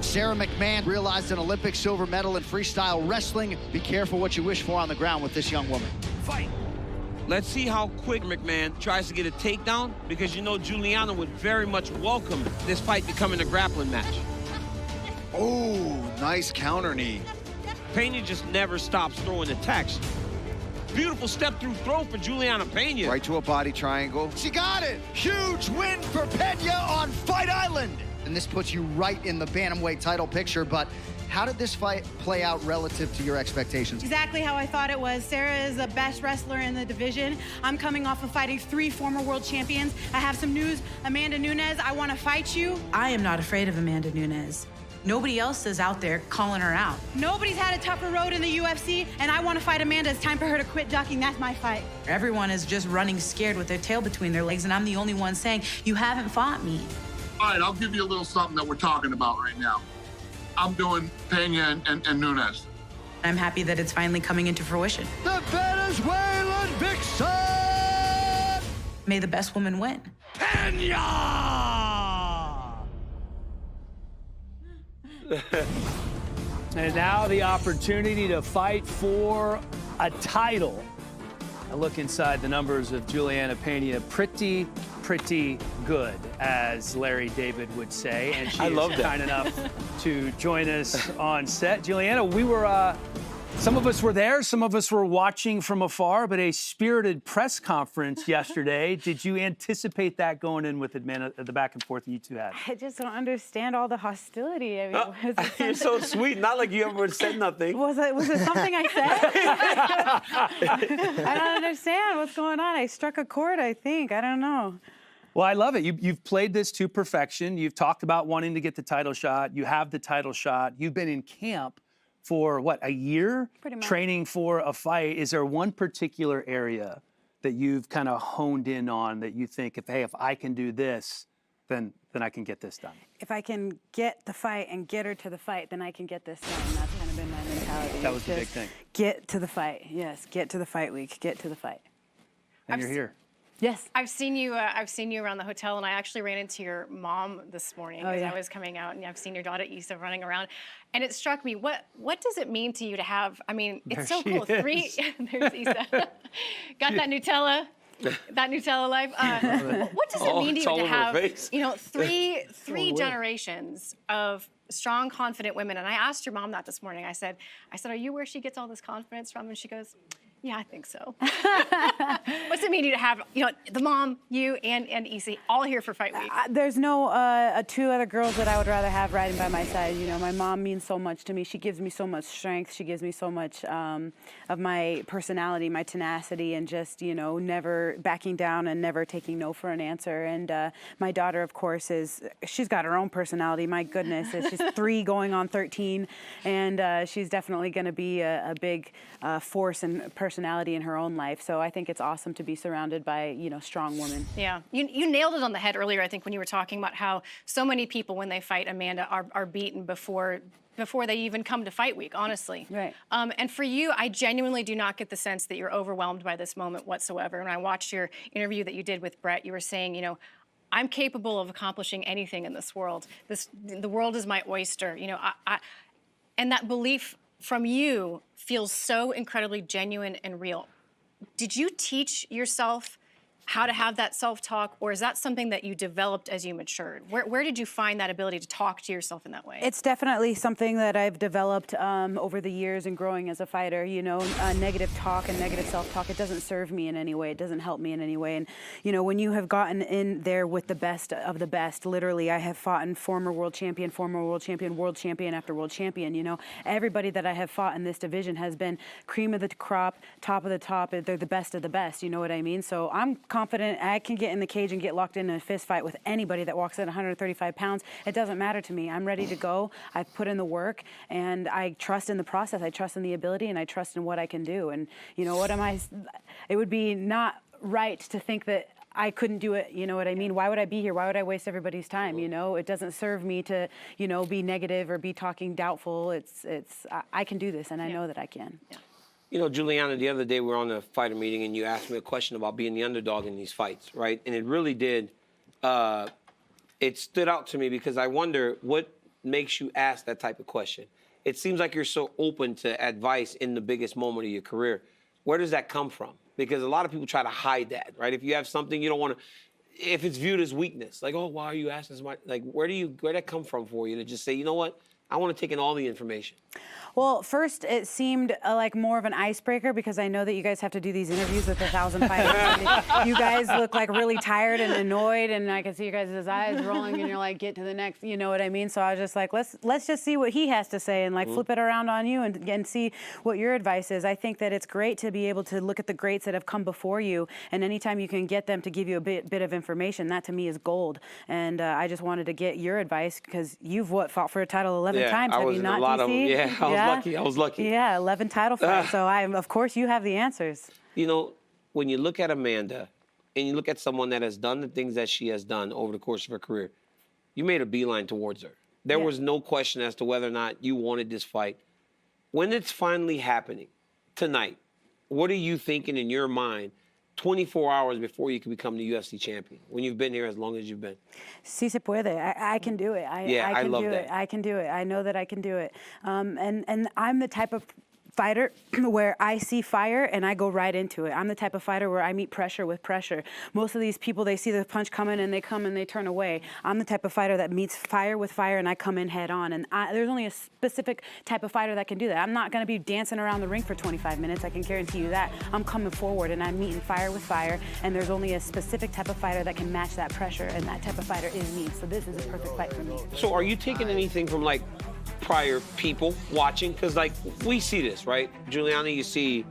Sarah McMahon realized an Olympic silver medal in freestyle wrestling. Be careful what you wish for on the ground with this young woman. Fight. Let's see how quick McMahon tries to get a takedown, because you know Juliana would very much welcome this fight becoming a grappling match. Oh, nice counter knee. Pena just never stops throwing attacks. Beautiful step-through throw for Juliana Pena. Right to a body triangle. She got it! Huge win for Pena on Fight Island! And this puts you right in the bantamweight title picture, but how did this fight play out relative to your expectations? Exactly how I thought it was. Sarah is the best wrestler in the division. I'm coming off of fighting 3 former world champions. I have some news. Amanda Nunes, I want to fight you. I am not afraid of Amanda Nunes. Nobody else is out there calling her out. Nobody's had a tougher road in the UFC, and I want to fight Amanda. It's time for her to quit ducking. That's my fight. Everyone is just running scared with their tail between their legs, and I'm the only one saying, you haven't fought me. All right, I'll give you a little something that we're talking about right now. I'm doing Pena and Nunes. I'm happy that it's finally coming into fruition. The Venezuelan vixen! May the best woman win. Pena! And now the opportunity to fight for a title. A look inside the numbers of Juliana Pena. Pretty good, as Larry David would say. And she is kind enough to join us on set. Juliana, we were, some of us were there, some of us were watching from afar, but a spirited press conference yesterday. Did you anticipate that going in with the back and forth you two had? I just don't understand all the hostility. I mean, You're so sweet. Not like you ever said nothing. Was it something I said? I don't understand what's going on. I struck a chord, I think. I don't know. Well, I love it. You've played this to perfection. You've talked about wanting to get the title shot. You have the title shot. You've been in camp for, what, a year? Pretty much. Training for a fight. Is there one particular area that you've kind of honed in on that you think, if I can do this, then I can get this done? If I can get the fight and get her to the fight, then I can get this done. That's kind of been my mentality. That was the big thing. Get to the fight. Yes, get to the fight week. Get to the fight. And you're here. Yes. I've seen you around the hotel, and I actually ran into your mom this morning as I was coming out, and I've seen your daughter Issa running around, and it struck me. What does it mean to you to have? I mean, it's so cool. There's Issa. Got that Nutella life. What does it mean to you to have, three generations of strong, confident women? And I asked your mom that this morning. I said, are you where she gets all this confidence from? And she goes, yeah, I think so. What's it mean to you to have, the mom, you, and Issa all here for Fight Week? There's no 2 other girls that I would rather have riding by my side. My mom means so much to me. She gives me so much strength. She gives me so much of my personality, my tenacity, and just, never backing down and never taking no for an answer. And my daughter, of course, she's got her own personality. My goodness, she's 3 going on 13, and she's definitely going to be a big force and personality in her own life. So I think it's awesome to be surrounded by, strong women. Yeah, you nailed it on the head earlier, I think, when you were talking about how so many people, when they fight Amanda, are beaten before they even come to Fight Week, honestly. Right. And for you, I genuinely do not get the sense that you're overwhelmed by this moment whatsoever. And I watched your interview that you did with Brett. You were saying, I'm capable of accomplishing anything in this world. The world is my oyster. And that belief from you feels so incredibly genuine and real. Did you teach yourself how to have that self-talk, or is that something that you developed as you matured? Where did you find that ability to talk to yourself in that way? It's definitely something that I've developed over the years and growing as a fighter. Negative talk and negative self-talk, it doesn't serve me in any way. It doesn't help me in any way. And, when you have gotten in there with the best of the best, literally, I have fought in former world champion after world champion. Everybody that I have fought in this division has been cream of the crop, top of the top. They're the best of the best. You know what I mean? So I'm confident. I can get in the cage and get locked in a fist fight with anybody that walks in 135 pounds. It doesn't matter to me. I'm ready to go. I've put in the work, and I trust in the process. I trust in the ability, and I trust in what I can do. And, you know, it would be not right to think that I couldn't do it, you know what I mean? Why would I be here? Why would I waste everybody's time, you know? It doesn't serve me to, you know, be negative or be talking doubtful. I can do this, and I know that I can. Yeah. You know, Juliana, the other day we were on a fighter meeting, and you asked me a question about being the underdog in these fights, right? And it really did, it stood out to me because I wonder what makes you ask that type of question. It seems like you're so open to advice in the biggest moment of your career. Where does that come from? Because a lot of people try to hide that, right? If you have something you don't want to, if it's viewed as weakness, like, oh, why are you asking so much? Like, where'd that come from for you to just say, you know what? I want to take in all the information. Well, first, it seemed like more of an icebreaker because I know that you guys have to do these interviews with 1,000 fighters. You guys look like really tired and annoyed, and I can see you guys' eyes rolling, and you're like, get to the next, you know what I mean? So I was just like, let's just see what he has to say and like flip it around on you and see what your advice is. I think that it's great to be able to look at the greats that have come before you, and anytime you can get them to give you a bit of information, that to me is gold. And I just wanted to get your advice because you've fought for a title 11 times. Have you not, DC? I was lucky. Yeah, 11 title fights. So of course, you have the answers. You know, when you look at Amanda and you look at someone that has done the things that she has done over the course of her career, you made a beeline towards her. There was no question as to whether or not you wanted this fight. When it's finally happening tonight, what are you thinking in your mind 24 hours before you can become the UFC champion, when you've been here as long as you've been? Si se puede. I can do it. I can do it. I can do it. I know that I can do it. And I'm the type of fighter where I see fire and I go right into it. I'm the type of fighter where I meet pressure with pressure. Most of these people, they see the punch coming and they come and they turn away. I'm the type of fighter that meets fire with fire and I come in head on. And there's only a specific type of fighter that can do that. I'm not going to be dancing around the ring for 25 minutes. I can guarantee you that. I'm coming forward and I'm meeting fire with fire. And there's only a specific type of fighter that can match that pressure. And that type of fighter is me. So this is a perfect fight for me. So are you taking anything from like prior people watching? Because like we see this, right? Juliana, you see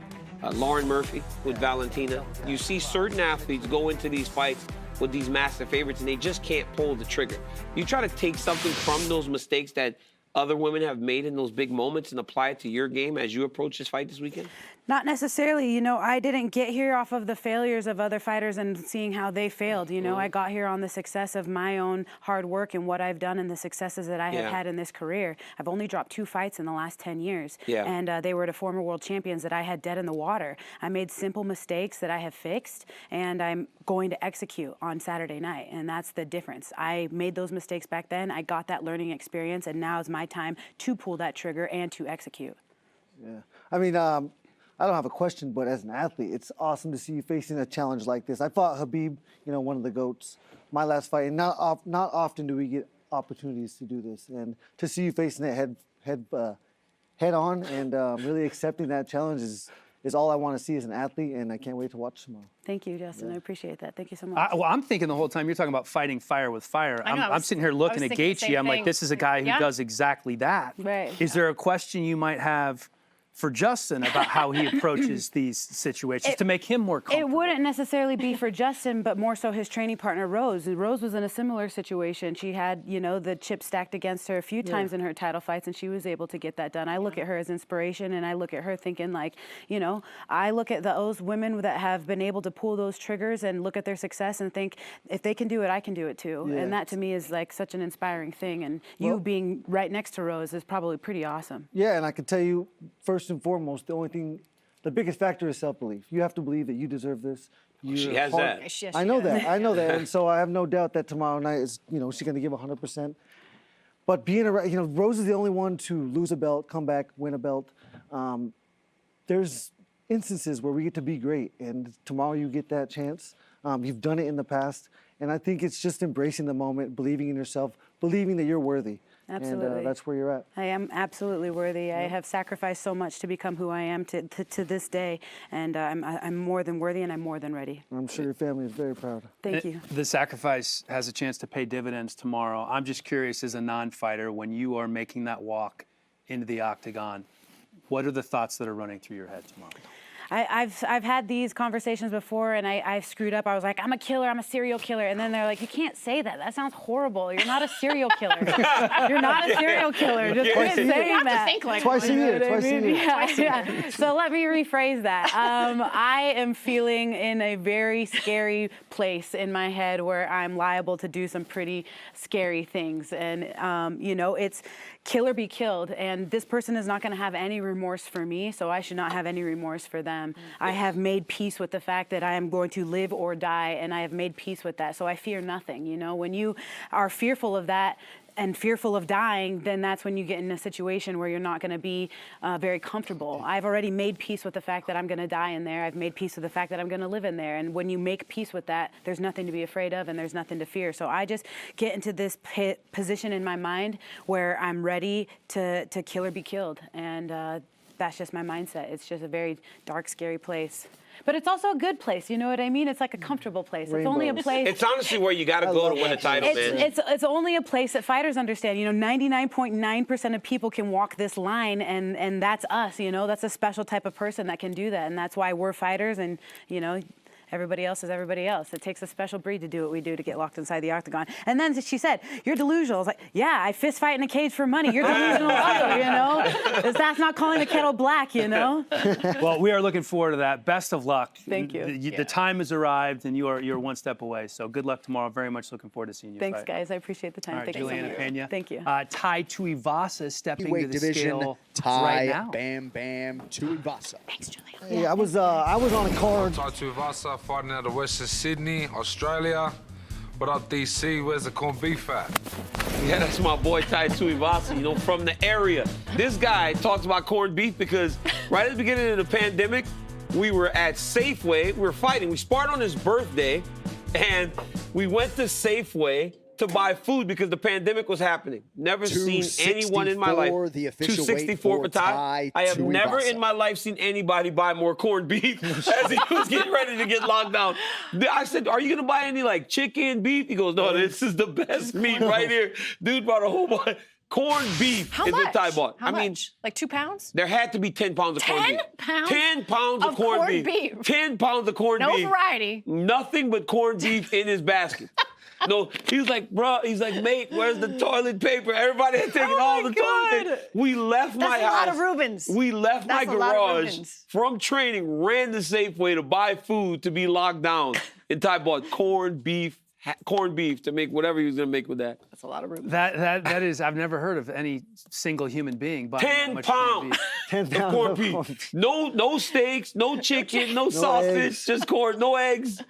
Lauren Murphy with Valentina. You see certain athletes go into these fights with these massive favorites and they just can't pull the trigger. You try to take something from those mistakes that other women have made in those big moments and apply it to your game as you approach this fight this weekend? Not necessarily. You know, I didn't get here off of the failures of other fighters and seeing how they failed. You know, I got here on the success of my own hard work and what I've done and the successes that I have had in this career. I've only dropped 2 fights in the last 10 years. And they were to former world champions that I had dead in the water. I made simple mistakes that I have fixed, and I'm going to execute on Saturday night. And that's the difference. I made those mistakes back then. I got that learning experience, and now is my time to pull that trigger and to execute. Yeah. I mean, I don't have a question, but as an athlete, it's awesome to see you facing a challenge like this. I fought Khabib, you know, one of the GOATs, my last fight, and not often do we get opportunities to do this. And to see you facing it head on and really accepting that challenge is all I want to see as an athlete, and I can't wait to watch tomorrow. Thank you, Justin. I appreciate that. Thank you so much. Well, I'm thinking the whole time you're talking about fighting fire with fire. I'm sitting here looking at Gaethje. I'm like, this is a guy who does exactly that. Right. Is there a question you might have for Justin about how he approaches these situations to make him more comfortable? It wouldn't necessarily be for Justin, but more so his training partner, Rose. Rose was in a similar situation. She had, you know, the chip stacked against her a few times in her title fights, and she was able to get that done. I look at her as inspiration, and I look at her thinking, like, you know, I look at those women that have been able to pull those triggers and look at their success and think, if they can do it, I can do it too. And that to me is like such an inspiring thing. And you being right next to Rose is probably pretty awesome. Yeah, and I can tell you, first and foremost, the biggest factor is self-belief. You have to believe that you deserve this. She has that. I know that. I know that. And so I have no doubt that tomorrow night is, you know, she's going to give 100%. But being around, you know, Rose is the only one to lose a belt, come back, win a belt. There's instances where we get to be great, and tomorrow you get that chance. You've done it in the past, and I think it's just embracing the moment, believing in yourself, believing that you're worthy. Absolutely. And that's where you're at. I am absolutely worthy. I have sacrificed so much to become who I am to this day, and I'm more than worthy, and I'm more than ready. I'm sure your family is very proud. Thank you. The sacrifice has a chance to pay dividends tomorrow. I'm just curious, as a non-fighter, when you are making that walk into the octagon, what are the thoughts that are running through your head tomorrow? I've had these conversations before, and I screwed up. I was like, I'm a killer, I'm a serial killer, and then they're like, you can't say that. That sounds horrible. You're not a serial killer. You're not a serial killer. Just quit saying that. You have to think like Twice a year. Yeah. So let me rephrase that. I am feeling in a very scary place in my head where I'm liable to do some pretty scary things, and you know, it's kill or be killed, and this person is not going to have any remorse for me, so I should not have any remorse for them. I have made peace with the fact that I am going to live or die, and I have made peace with that, so I fear nothing. You know, when you are fearful of that and fearful of dying, then that's when you get in a situation where you're not going to be very comfortable. I've already made peace with the fact that I'm going to die in there. I've made peace with the fact that I'm going to live in there. And when you make peace with that, there's nothing to be afraid of and there's nothing to fear. So I just get into this position in my mind where I'm ready to kill or be killed. And that's just my mindset. It's just a very dark, scary place. But it's also a good place, you know what I mean? It's like a comfortable place. It's only a place. It's honestly where you got to go to win a title, man. It's only a place that fighters understand. You know, 99.9% of people can walk this line, and that's us, you know? That's a special type of person that can do that, and that's why we're fighters, and, you know, everybody else is everybody else. It takes a special breed to do what we do to get locked inside the octagon. And then she said, you're delusional. I was like, yeah, I fist fight in a cage for money. You're delusional too, you know? That's not calling the kettle black, you know? Well, we are looking forward to that. Best of luck. Thank you. The time has arrived, and you're one step away. So good luck tomorrow. Very much looking forward to seeing you Thanks, fight. guys. I appreciate the time. All right, Thank Juliana you so Pena. much. Thank you. Tai Tuivasa stepping to Weight the division, scale Tai right now. Bam Bam Tuivasa. Thanks, Juliana. Hey, I was on a card. Tai Tuivasa fighting out of Western Sydney, Australia. What up, DC? Where's the corned beef at? Yeah, that's my boy Tai Tuivasa, you know, from the area. This guy talks about corned beef because right at the beginning of the pandemic, we were at Safeway. We were fighting. We sparred on his birthday, and we went to Safeway to buy food because the pandemic was happening. Never seen anyone in my life. The official 264 for Tai. I have never in my life seen anybody buy more corned beef as he was getting ready to get locked down. I said, are you going to buy any like chicken, beef? He goes, no, this is the best meat right here. Dude brought a whole bunch. Corned beef How is much? what Tai bought. How much? Like 2 pounds? There had to be 10 pounds of corned beef. 10 pounds? 10 pounds of corned beef. 10 pounds of corned beef. No variety. Nothing but corned beef in his basket. No, he was like, bro, he's like, mate, where's the toilet paper? Everybody had taken all the toilet paper. We left my house. That's a lot of Reubens. We left my That's a lot of garage Reubens. from training, ran to Safeway to buy food to be locked down. And Tai bought corned beef to make whatever he was going to make with that. That's a lot of Reubens. That is, I've never heard of any single human being buying that 10 much corned pounds. beef. 10 of pounds corned of beef. corned beef. No steaks, no chicken, no sausage, eggs. just corn, no eggs.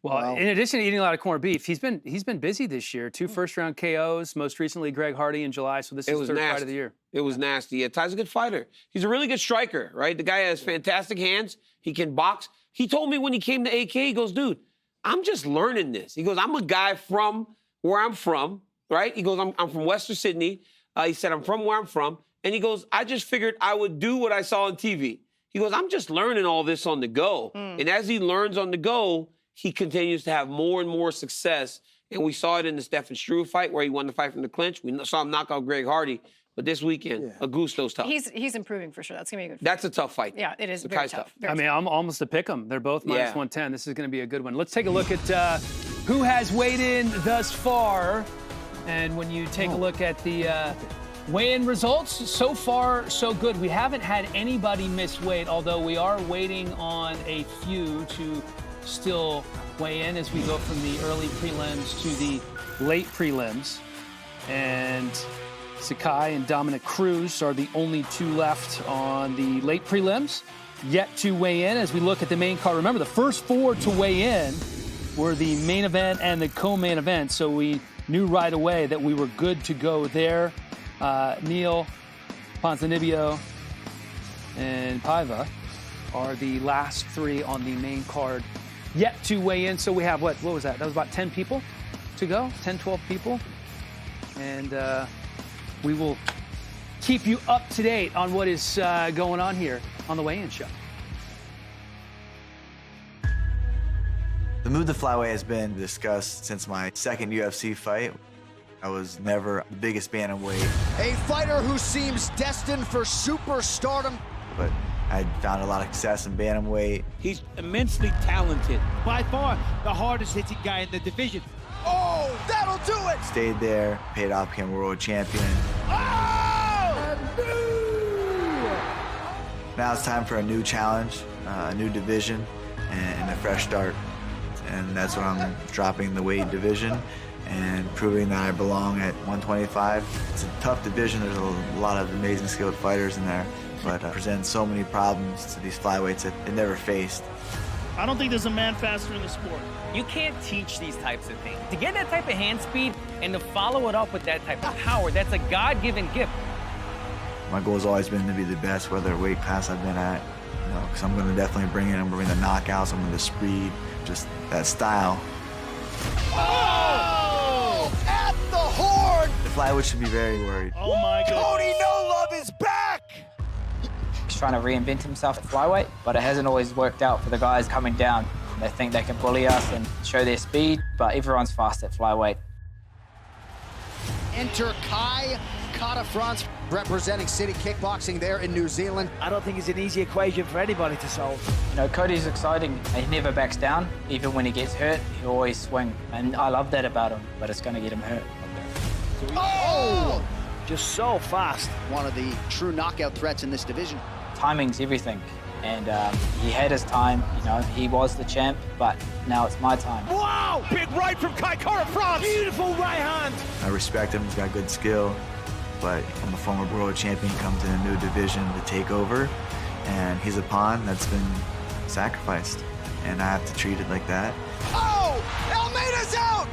Well, in addition to eating a lot of corned beef, he's been busy this year. 2 first-round KOs, most recently Greg Hardy in July. So this is his third fight of the year. It was nasty. Yeah, Tai's a good fighter. He's a really good striker, right? The guy has fantastic hands. He can box. He told me when he came to AK, he goes, dude, I'm just learning this. He goes, I'm a guy from where I'm from, right? He goes, I'm from Western Sydney. He said, I'm from where I'm from. And he goes, I just figured I would do what I saw on TV. He goes, I'm just learning all this on the go. And as he learns on the go, he continues to have more and more success. And we saw it in the Stephen Struve fight where he won the fight from the clinch. We saw him knock out Greg Hardy. But this weekend, Augusto's tough. He's improving for sure. That's going to be a good fight. That's a tough fight. Yeah, it is The very Kai's tough. I mean, I'm almost a pick 'em. They're both minus Yeah. 110. This is going to be a good one. Let's take a look at who has weighed in thus far. And when you take a look at the weigh-in results, so far, so good. We haven't had anybody miss weight, although we are waiting on a few to still weigh in as we go from the early prelims to the late prelims. And Sakai and Dominic Cruz are the only 2 left on the late prelims, yet to weigh in as we look at the main card. Remember, the first 4 to weigh in were the main event and the co-main event, so we knew right away that we were good to go there. Neil, Ponzinibia, and Paiva are the last 3 on the main card yet to weigh in. So we have, what was that? That was about 10 people to go, 10, 12 people. And we will keep you up to date on what is going on here on the weigh-in show. The move to flyweight has been discussed since my second UFC fight. I was never the biggest bantamweight, A fighter who seems destined for superstardom. but I found a lot of success in bantamweight. He's immensely talented. By far, the hardest hitting guy in the division. Oh, that'll do it! Stayed there, paid off, became a world champion. Now it's time for a new challenge, a new division, and a fresh start. And that's when I'm dropping the weight division and proving that I belong at 125. It's a tough division. There's a lot of amazing skilled fighters in there, but presents so many problems to these flyweights that they never faced. I don't think there's a man faster in the sport. You can't teach these types of things. To get that type of hand speed and to follow it up with that type of power, that's a God-given gift. My goal has always been to be the best, whether weight class I've been at, because I'm going to definitely bring in, I'm going to bring the knockouts, I'm going to speed, just that style. Oh! At the horn! The flyweight should be very worried. Oh my God. Cody No Love is back! He's trying to reinvent himself at flyweight, but it hasn't always worked out for the guys coming down. They think they can bully us and show their speed, but everyone's fast at flyweight. Enter Kai Kara-France, representing City Kickboxing there in New Zealand. I don't think it's an easy equation for anybody to solve. You know, Cody's exciting. He never backs down. Even when he gets hurt, he'll always swing. And I love that about him, but it's going to get him hurt. Oh! Just so fast. One of the true knockout threats in this division. Timing's everything. And he had his time, you know, he was the champ, but now it's my time. Wow! Big right from Kai Kara-France. Beautiful right hand. I respect him, he's got good skill, but I'm a former world champion, comes in a new division to take over, and he's a pawn that's been sacrificed, and I have to treat it like that. Oh! Almeida's out!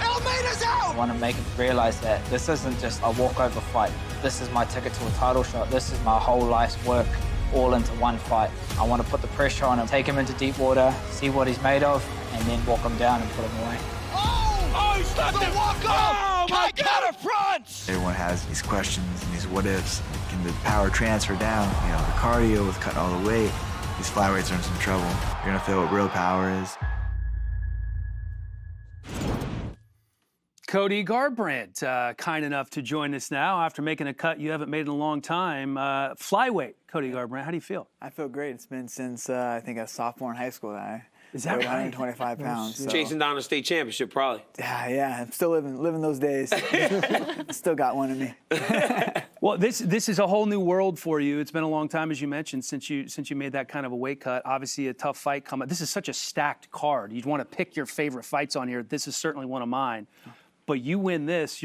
Almeida's out! I want to make him realize that this isn't just a walkover fight. This is my ticket to a title shot. This is my whole life's work, all into one fight. I want to put the pressure on him, take him into deep water, see what he's made of, and then walk him down and put him away. Oh! He slapped the walk-off! Kai Kara-France! Everyone has these questions and these what-ifs. Can the power transfer down? You know, the cardio with cutting all the weight. These flyweights are in some trouble. You're gonna feel what real power is. Cody Garbrandt, kind enough to join us now after making a cut you haven't made in a long time. Flyweight, Cody Garbrandt, how do you feel? I feel great. It's been since I think a sophomore in high school that I Is that weighed right? 125 pounds. So. Chasing down the state championship, probably. Yeah, I'm still living those days. Still got one in me. Well, this is a whole new world for you. It's been a long time, as you mentioned, since you made that kind of a weight cut. Obviously, a tough fight coming. This is such a stacked card. You'd want to pick your favorite fights on here. This is certainly one of mine. But you win this,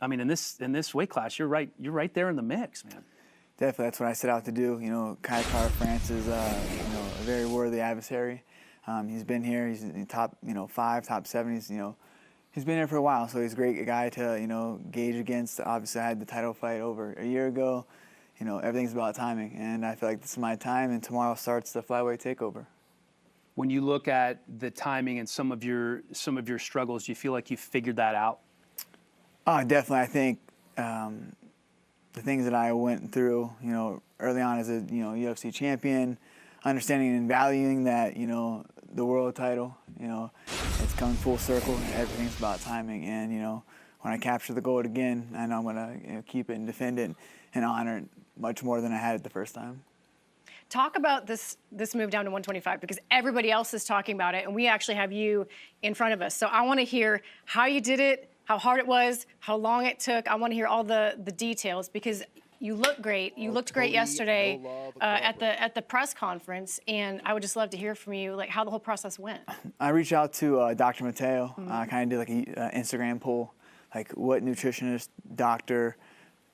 in this weight class, you're right there in the mix, man. Definitely, that's what I set out to do. You know, Kai Kara-France is a very worthy adversary. He's been here. He's in top 5, top 7. He's been here for a while, so he's a great guy to gauge against. Obviously, I had the title fight over a year ago. Everything's about timing, and I feel like this is my time. And tomorrow starts the flyweight takeover. When you look at the timing and some of your struggles, do you feel like you figured that out? Oh, definitely. I think the things that I went through, early on as a UFC champion, understanding and valuing that the world title, it's come full circle. Everything's about timing, and when I capture the gold again, I know I'm gonna keep it and defend it and honor it much more than I had it the first time. Talk about this move down to 125, because everybody else is talking about it, and we actually have you in front of us. So I want to hear how you did it, how hard it was, how long it took. I want to hear all the details, because you look great. You looked great yesterday at the press conference, and I would just love to hear from you, like how the whole process went. I reached out to Dr. Mateo. I kind of did like an Instagram poll, like what nutritionist, doctor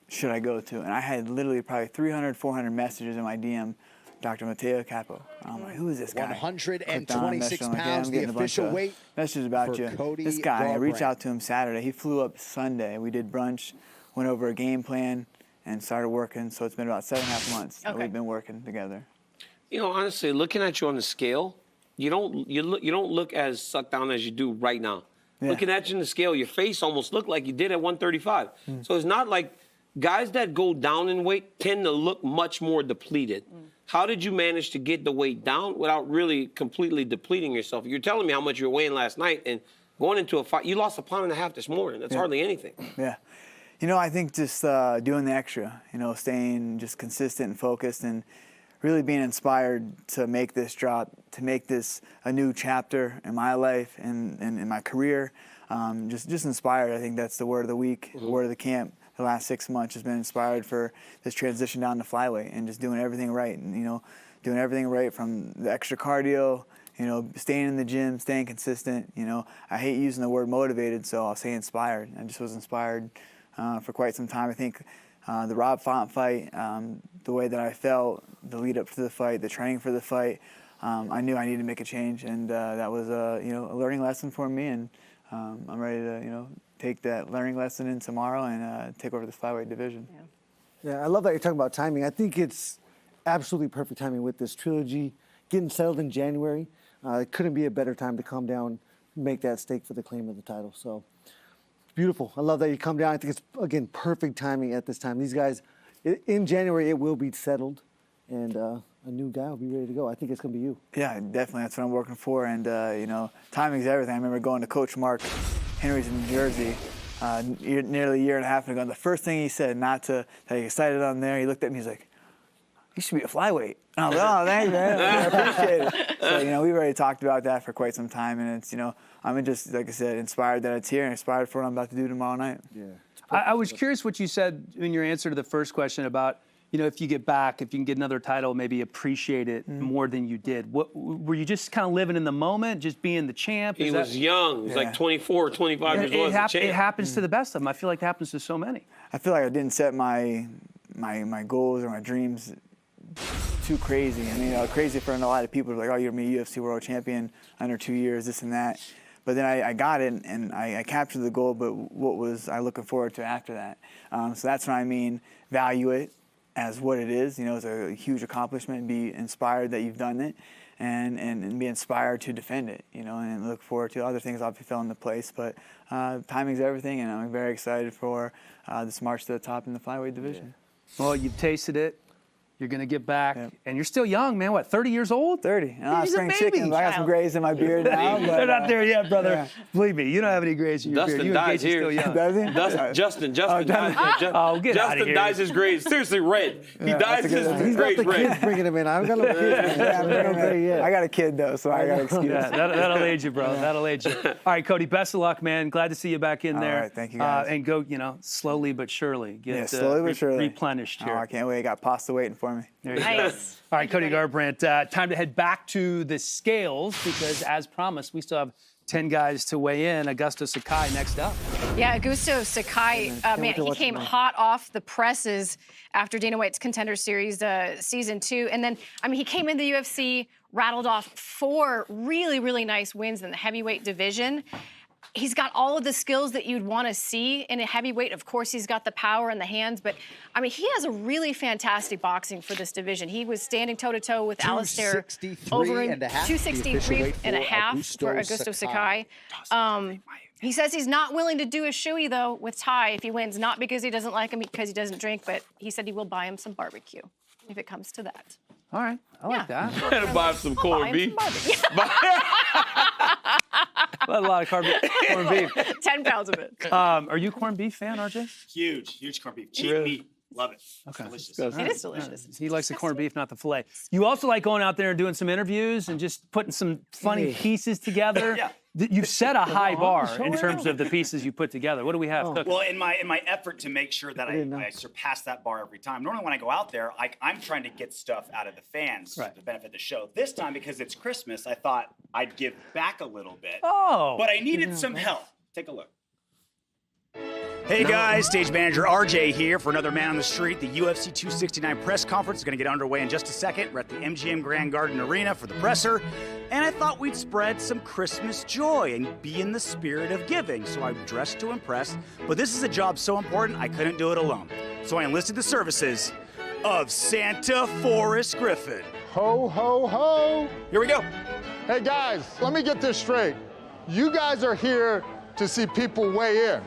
should I go to? And I had literally probably 300, 400 messages in my DM. Dr. Mateo Capo. I'm like, who is this guy? 126 pounds, the official weight. Messages about you. Cody this guy, Garbrandt. I reached out to him Saturday. He flew up Sunday. We did brunch, went over a game plan, and started working. So it's been about 7.5 months that we've been working together. Honestly, looking at you on the scale, you don't look as sucked down as you do right now. Yeah. Looking at you on the scale, your face almost looked like you did at 135. So it's not like guys that go down in weight tend to look much more depleted. How did you manage to get the weight down without really completely depleting yourself? You're telling me how much you were weighing last night, and going into a fight, you lost 1.5 pounds this morning. That's hardly anything. Yeah. I think just doing the extra, staying just consistent and focused, and really being inspired to make this drop, to make this a new chapter in my life and in my career. Just inspired. I think that's the word of the week, the word of the camp. The last 6 months has been inspired for this transition down to flyweight and just doing everything right. And, doing everything right from the extra cardio, staying in the gym, staying consistent. I hate using the word motivated, so I'll say inspired. I just was inspired for quite some time. I think the Rob Font fight, the way that I felt, the lead up to the fight, the training for the fight, I knew I needed to make a change, and that was a learning lesson for me. And I'm ready to take that learning lesson in tomorrow and take over this flyweight division. Yeah, I love that you're talking about timing. I think it's absolutely perfect timing with this trilogy getting settled in January. It couldn't be a better time to come down, make that stake for the claim of the title. So it's beautiful. I love that you come down. I think it's, again, perfect timing at this time. These guys, in January, it will be settled, and a new guy will be ready to go. I think it's going to be you. Yeah, definitely. That's what I'm working for. And, timing's everything. I remember going to Coach Mark Henry's in New Jersey nearly a year and a half ago. And the first thing he said, not to get excited on there, he looked at me, he's like, "You should be a flyweight." And I was like, "Oh, thanks, man. I appreciate it." So, we've already talked about that for quite some time. And it's, I'm just, like I said, inspired that it's here and inspired for what I'm about to do tomorrow night. Yeah. I was curious what you said in your answer to the first question about, if you get back, if you can get another title, maybe appreciate it more than you did. What were you just kind of living in the moment, just being the champ? He was young. He was like 24 or 25 years old as a champ. It happens to the best of them. I feel like it happens to so many. I feel like I didn't set my goals or my dreams too crazy. I mean, crazy for a lot of people. Like, "Oh, you're a UFC world champion under 2 years, this and that." But then I got it, and I captured the goal, but what was I looking forward to after that? So that's what I mean, value it as what it is. It's a huge accomplishment. Be inspired that you've done it, and be inspired to defend it. And look forward to other things obviously fell into place. But timing's everything, and I'm very excited for this march to the top in the flyweight division. Yeah. Well, you've tasted it. You're going to get back. Yep. And you're still young, man. What, 30 years old? 30. I'm spring chicken. I got some grays in my beard now. But, they're not there yet, brother. Yeah. Believe me, you don't have any grays in your beard. Dustin dyes here. Still young. Does he? Justin dyes. Get out of here. Justin dyes his grays. Seriously, red. He dyes his grays red. Kids bringing him in. I haven't got no kids. I got a kid, though, so I got an excuse. Yeah, that'll age you, bro. That'll age you. All right, Cody, best of luck, man. Glad to see you back in there. All right, thank you, guys. And go, slowly but surely get slowly but surely replenished here. Oh, I can't wait. I got pasta waiting for me. There you go. All right, Cody Garbrandt, time to head back to the scales because, as promised, we still have 10 guys to weigh in. Augusta Sakai next up. Yeah, Augusta Sakai, man, he came hot off the presses after Dana White's Contender Series Season 2. And then, he came in the UFC, rattled off 4 really, really nice wins in the heavyweight division. He's got all of the skills that you'd want to see in a heavyweight. Of course, he's got the power in the hands, but he has a really fantastic boxing for this division. He was standing toe-to-toe with Alistair over in 263 and a half for Augusta Sakai. He says he's not willing to do a shoey, though, with Tai if he wins, not because he doesn't like him, because he doesn't drink, but he said he will buy him some barbecue if it comes to that. All right, I like that. I'm gonna buy him some corned beef. A lot of corned beef. 10 pounds of it. Are you a corned beef fan, RJ? Huge corned beef. Cheap meat. Love it. Okay. Delicious. It is delicious. He likes the corned beef, not the filet. You also like going out there and doing some interviews and just putting some funny pieces together. Yeah. You've set a high bar in terms of the pieces you put together. What do we have cooking? Well, in my effort to make sure that I surpass that bar every time, normally when I go out there, I'm trying to get stuff out of the fans to benefit the show. This time, because it's Christmas, I thought I'd give back a little bit. Oh. But I needed some help. Take a look. Hey guys, stage manager RJ here for another Man on the Street. The UFC 269 press conference is going to get underway in just a second. We're at the MGM Grand Garden Arena for the presser, and I thought we'd spread some Christmas joy and be in the spirit of giving. So I dressed to impress, but this is a job so important I couldn't do it alone. So I enlisted the services of Santa Forrest Griffin. Ho, ho, ho. Here we go. Hey guys, let me get this straight. You guys are here to see people weigh in.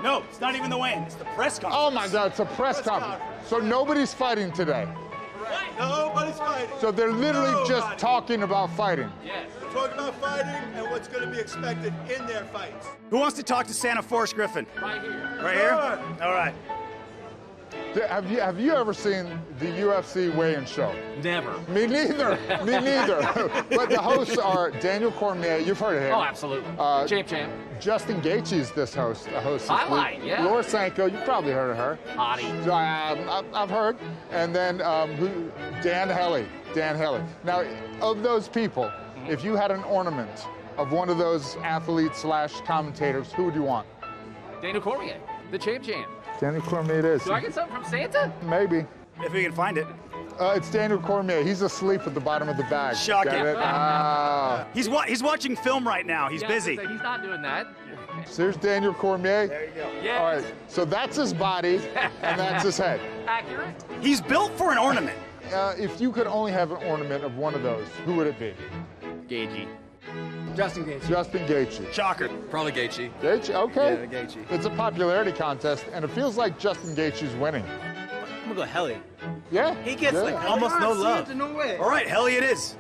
No, it's not even the weigh-in. It's the press conference. Oh my God, it's a press conference. So nobody's fighting today. Right. Nobody's fighting. So they're literally just talking about fighting. Yes. We're talking about fighting and what's going to be expected in their fights. Who wants to talk to Santa Forrest Griffin? Right here. Right here? All right. Have you ever seen the UFC weigh-in show? Never. Me neither. Me neither. But the hosts are Daniel Cormier. You've heard of him. Oh, absolutely. Champ. Justin Gaethje's this host. Highlight, yeah. Laura Sanko. You've probably heard of her. Hottie. I've heard. And then Dan Hellie. Dan Hellie. Now, of those people, if you had an ornament of one of those athletes / commentators, who would you want? Daniel Cormier, the champ. Daniel Cormier it is. Do I get something from Santa? Maybe. If we can find it. It's Daniel Cormier. He's asleep at the bottom of the bag. Shocking. Get it? He's watching film right now. He's busy. He's not doing that. So here's Daniel Cormier. There you go. Yeah. All right. So that's his body, and that's his head. Accurate. He's built for an ornament. If you could only have an ornament of one of those, who would it be? Gaethje. Justin Gaethje. Justin Gaethje. Shocker. Probably Gaethje. Gaethje, okay. Yeah, Gaethje. It's a popularity contest, and it feels like Justin Gaethje's winning. I'm gonna go Hellie. Yeah. He gets yeah. almost no love. No way. All right, Hellie it is.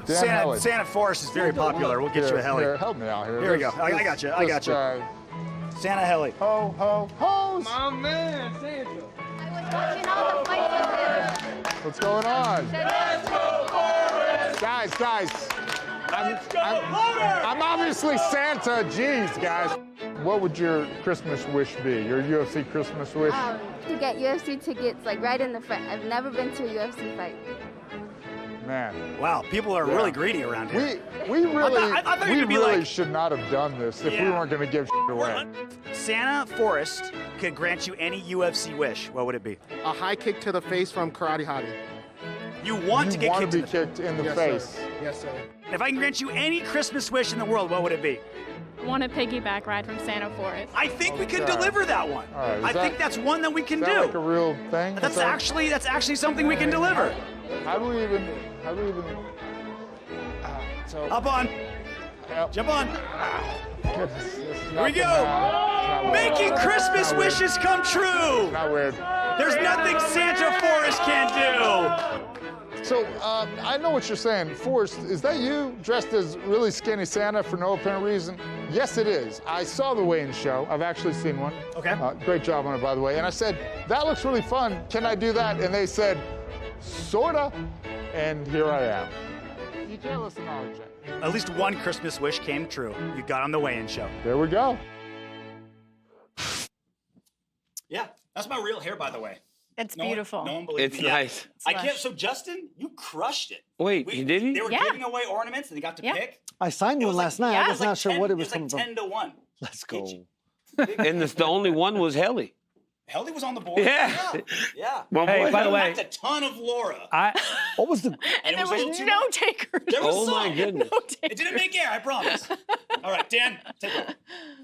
Santa Forrest is very popular. We'll get you a Hellie. Here, help me out here. Here we go. I got you. Santa Hellie. Ho, ho, hoes. My man, Santa. Watching all the fights with him. What's going on? Let's go, Forrest! Guys. I'm obviously Santa. Jeez, guys. What would your Christmas wish be? Your UFC Christmas wish? To get UFC tickets, like right in the front. I've never been to a UFC fight. Man. Wow, people are really greedy around here. We really, I thought you were gonna be should not have done this if we weren't going to give shit away. Santa Forrest could grant you any UFC wish. What would it be? A high kick to the face from Karate Hottie. You want to get kicked in the face. Sir. Yes, sir. If I can grant you any Christmas wish in the world, what would it be? I want a piggyback ride from Santa Forrest. I think we can deliver that one. All right, I think that's one that we can do. Like a real thing? That's actually something we can deliver. How do we even? Up on. Yep. Jump on. Goodness, Here we go. Making Christmas wishes come true. Not weird. There's nothing Santa Forrest can't do. So, I know what you're saying. Forrest, is that you dressed as really skinny Santa for no apparent reason? Yes, it is. I saw the weigh-in show. I've actually seen one. Okay. Great job on it, by the way. And I said, that looks really fun. Can I do that? And they said, sorta. And here I am. You can't listen to all of that. At least one Christmas wish came true. You got on the weigh-in show. There we go. Yeah, that's my real hair, by the way. It's beautiful. No one believes It's me. nice. I can't. So Justin, you crushed it. Wait, did he? They were giving away ornaments, and they got to pick. I signed one last night. I was not sure what it was coming from. 10-1. Let's go. And the only one was Hellie. Hellie was on the board. Yeah. Yeah. Well, Hey, by the way, That's a ton of Laura. What was the? And there was no takers. There was Oh, some. my goodness. It didn't make air, I promise. All right, Dan, take it.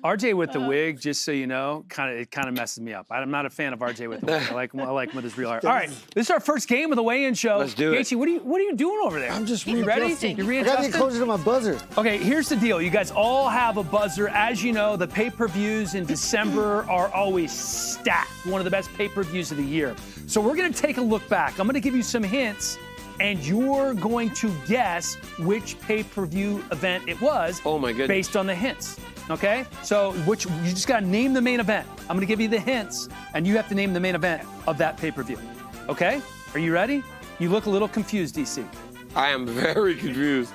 RJ with the wig, just so you know, it kind of messes me up. I'm not a fan of RJ with the wig. I like him with his real hair. All right, this is our first game of the weigh-in show. Let's do it. Gaethje, what are you doing over there? I'm just You ready? readjusting. You I gotta readjusting? get closer to my buzzer. Okay, here's the deal. You guys all have a buzzer. As you know, the pay-per-views in December are always stacked. One of the best pay-per-views of the year. So we're going to take a look back. I'm going to give you some hints, and you're going to guess which pay-per-view event it was. Oh, my goodness. Based on the hints. Okay? So you just got to name the main event. I'm going to give you the hints, and you have to name the main event of that pay-per-view. Okay? Are you ready? You look a little confused, DC. I am very confused.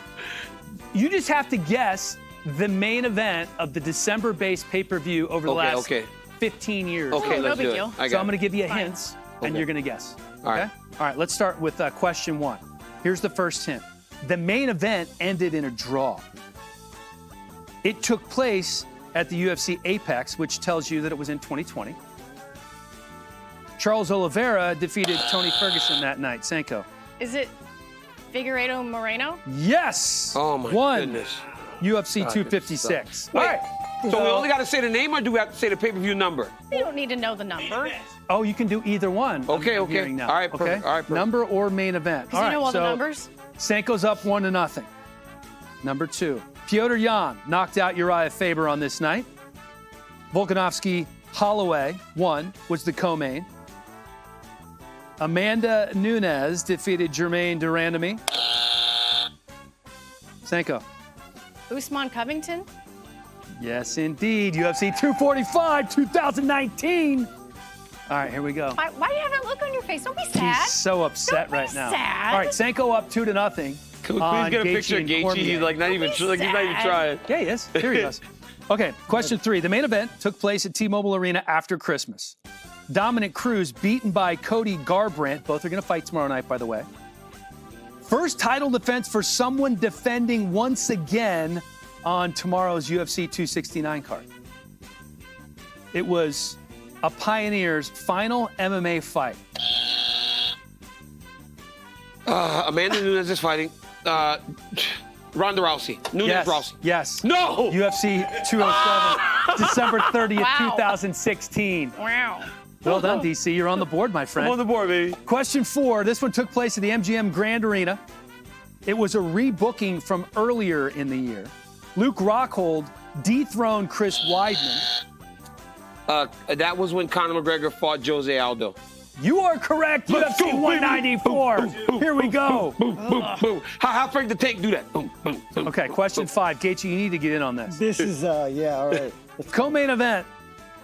You just have to guess the main event of the December-based pay-per-view over the last 15 years. Okay, let's do it. So I'm going to give you hints, and you're going to guess. All right. Okay? All right, let's start with question one. Here's the first hint. The main event ended in a draw. It took place at the UFC Apex, which tells you that it was in 2020. Charles Oliveira defeated Tony Ferguson that night. Sanko. Is it Figueiredo Moreno? Yes! Oh, my goodness. UFC 256. Wait, All right. so we only got to say the name, or do we have to say the pay-per-view number? You don't need to know the number. Oh, you can do either one. Okay, I'm okay. hearing now. All right, okay? perfect. All right, perfect. Number or main event. Because you know all the numbers. Sanko's up 1-0. Number 2. Petr Yan knocked out Uriah Faber on this night. Volkanovski Holloway was the co-main. Amanda Nunes defeated Jermaine Durandamy. Sanko. Usman Covington? Yes, indeed. UFC 245, 2019. All right, here we go. Why do you have that look on your face? Don't be sad. He's so upset right now. sad. All right, Sanko up 2-0. Can we please get a picture of Gaethje? He's like not even trying. Yeah, he is. Here he goes. Okay, question 3. The main event took place at T-Mobile Arena after Christmas. Dominic Cruz beaten by Cody Garbrandt. Both are going to fight tomorrow night, by the way. First title defense for someone defending once again on tomorrow's UFC 269 card. It was a Pioneer's final MMA fight. Amanda Nunes is fighting. Ronda Rousey. Nunes Rousey. Yes. No! UFC 207, December 30th, 2016. Wow. Well done, DC. You're on the board, my friend. I'm on the board, baby. Question 4. This one took place at the MGM Grand Arena. It was a rebooking from earlier in the year. Luke Rockhold dethroned Chris Weidman. That was when Conor McGregor fought Jose Aldo. You are correct. Let's UFC go, 194. Here we go. Boom, boom, boom. How Frank the Tank do that? Boom, boom, boom. Okay, question 5. Gaethje, you need to get in on this. This is, yeah, all right. Co-main event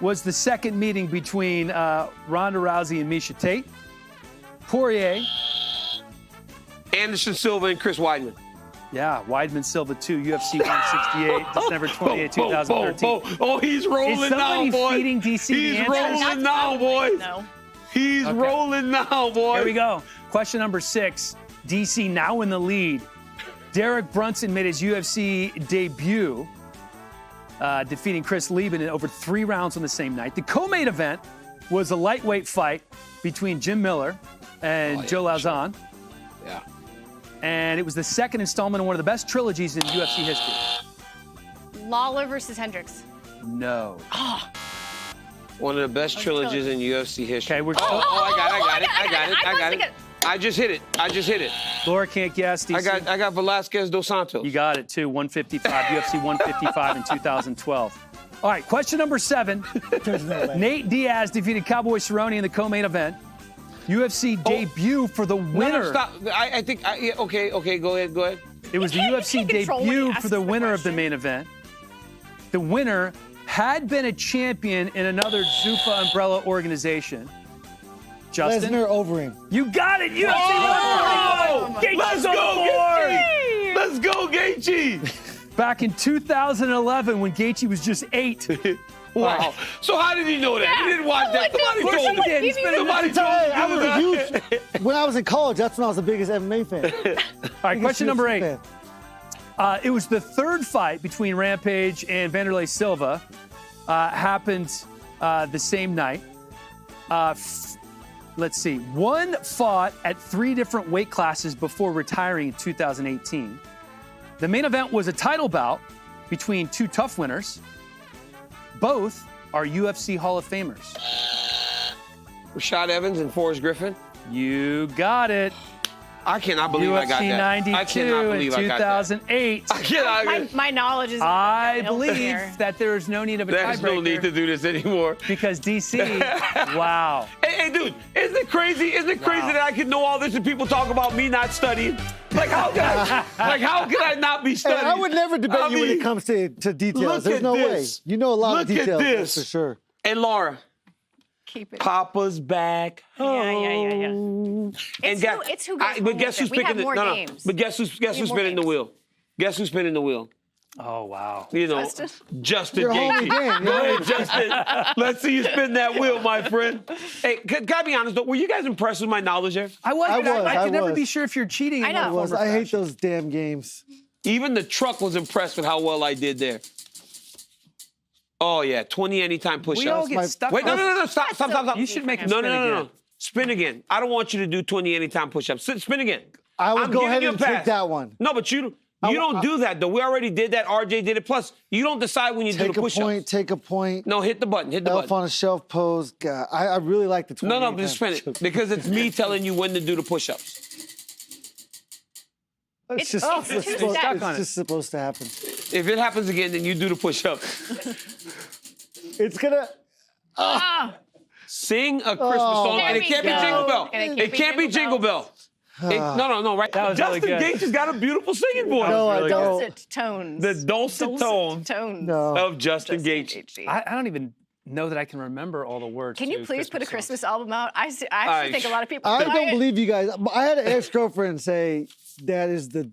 was the second meeting between Ronda Rousey and Miesha Tate. Poirier. Anderson Silva and Chris Weidman. Yeah, Weidman Silva 2, UFC 168, December 28, 2013. Oh, he's rolling now, boy. Feeding DC He's rolling now, boy. No. He's rolling now, boy. Here we go. Question number 6. DC now in the lead. Derek Brunson made his UFC debut, defeating Chris Lieben in over 3 rounds on the same night. The co-main event was a lightweight fight between Jim Miller and Joe Lauzon. Yeah. And it was the second installment of one of the best trilogies in UFC history. Lawler versus Hendricks. No. One of the best trilogies in UFC history. Okay, we're I got it. I just hit it. Laura can't guess. DC. I got Velasquez dos Santos. You got it too. 155. UFC 155 in 2012. All right, question number 7. Nate Diaz defeated Cowboy Cerrone in the co-main event. UFC debut for the winner. No, stop. I think. Okay. Go ahead. It was the UFC debut for the winner of the main event. The winner had been a champion in another Zuffa umbrella organization. Justin? Lesnar over him. You got it. UFC. Let's go, Gaethje. Back in 2011, when Gaethje was just 8. Wow. So how did he know that? Yeah. He didn't watch that. Somebody told him. Somebody told him. I was a huge. When I was in college, that's when I was the biggest MMA fan. All right, question number 8. It was the third fight between Rampage and Vanderlei Silva. Happened the same night. Let's see. One fought at 3 different weight classes before retiring in 2018. The main event was a title bout between 2 tough winners. Both are UFC Hall of Famers. Rashad Evans and Forrest Griffin. You got it. I cannot believe UFC I got that. 92 I cannot believe in I got 2008. that. I cannot. My knowledge is. I believe that there is no need of a There's tiebreaker. no need to do this anymore. Because DC, wow. Hey, dude, isn't it crazy? Isn't it crazy that I can know all this and people talk about me not studying? Like, how can I not be studying? Hey, I would never debate you when it comes to details. There's no way. You know a lot of details. Look at this. For sure. And Laura. Keep it. Papa's back. Yeah. It's who goes but guess who's we picking have the more no. games. But guess who's spinning the wheel? Guess who's spinning the wheel? Oh, wow. You know, Justin Gaethje. Go ahead, Justin. Let's see you spin that wheel, my friend. Hey, can I be honest, though? Were you guys impressed with my knowledge there? I could never was. be sure if you're cheating. I know. I hate those damn games. Even the truck was impressed with how well I did there. Oh, yeah, 20 anytime push-ups. We all get stuck. Wait, no, stop. You should make it No. Spin again. I don't want you to do 20 anytime push-ups. Spin again. I would go ahead and pass. take that one. No, but you don't do that, though. We already did that. RJ did it. Plus, you don't decide when you do the push-ups. Take a point. No, hit the button. Elf on a shelf pose. God, I really like the 20. No, just spin it. Because it's me telling you when to do the push-ups. It's just supposed to happen. If it happens again, then you do the push-ups. It's gonna. Sing a Christmas song, and it can't be Jingle Bell. It can't be Jingle Bell. No, right? That was Justin really good. Gaethje's got a beautiful singing voice. No, I don't. Dulcet tones. The dulcet tones tones of Justin Gaethje. I don't even know that I can remember all the words. Can you to please put a songs. Christmas album out? I actually think a lot of people. I buy don't it. believe you guys. I had an ex-girlfriend say that is the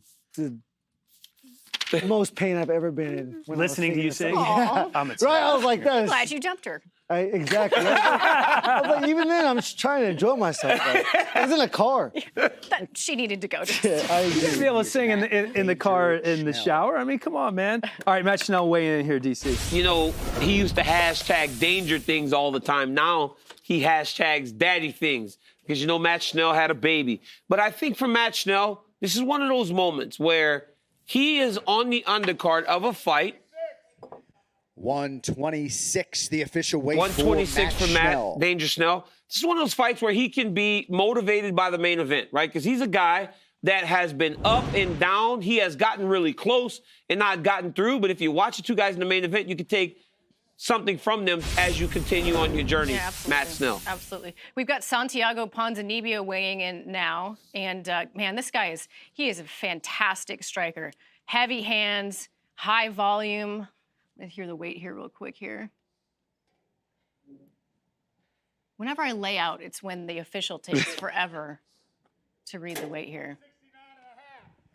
most pain I've ever been in. When Listening to you sing? Yeah. I'm Right, I was like, that is... Glad you jumped her. Exactly. I was like, even then, I'm just trying to enjoy myself. Like, I was in a car. She needed to go. I You should be able to sing in the car, in the shower. I mean, come on, man. All right, Matt Schnell weighing in here, DC. You know, he used to hashtag danger things all the time. Now he hashtags daddy things because, you know, Matt Schnell had a baby. But I think for Matt Schnell, this is one of those moments where he is on the undercard of a fight. 126, the official weight 126 for for Matt Danger Schnell. This is one of those fights where he can be motivated by the main event, right? Because he's a guy that has been up and down. He has gotten really close and not gotten through. But if you watch the two guys in the main event, you can take something from them as you continue on your journey, Matt Schnell. Absolutely. We've got Santiago Ponzinibia weighing in now. And, man, this guy he is a fantastic striker. Heavy hands, high volume. Let's hear the weight here real quick here. Whenever I lay out, it's when the official takes forever to read the weight here.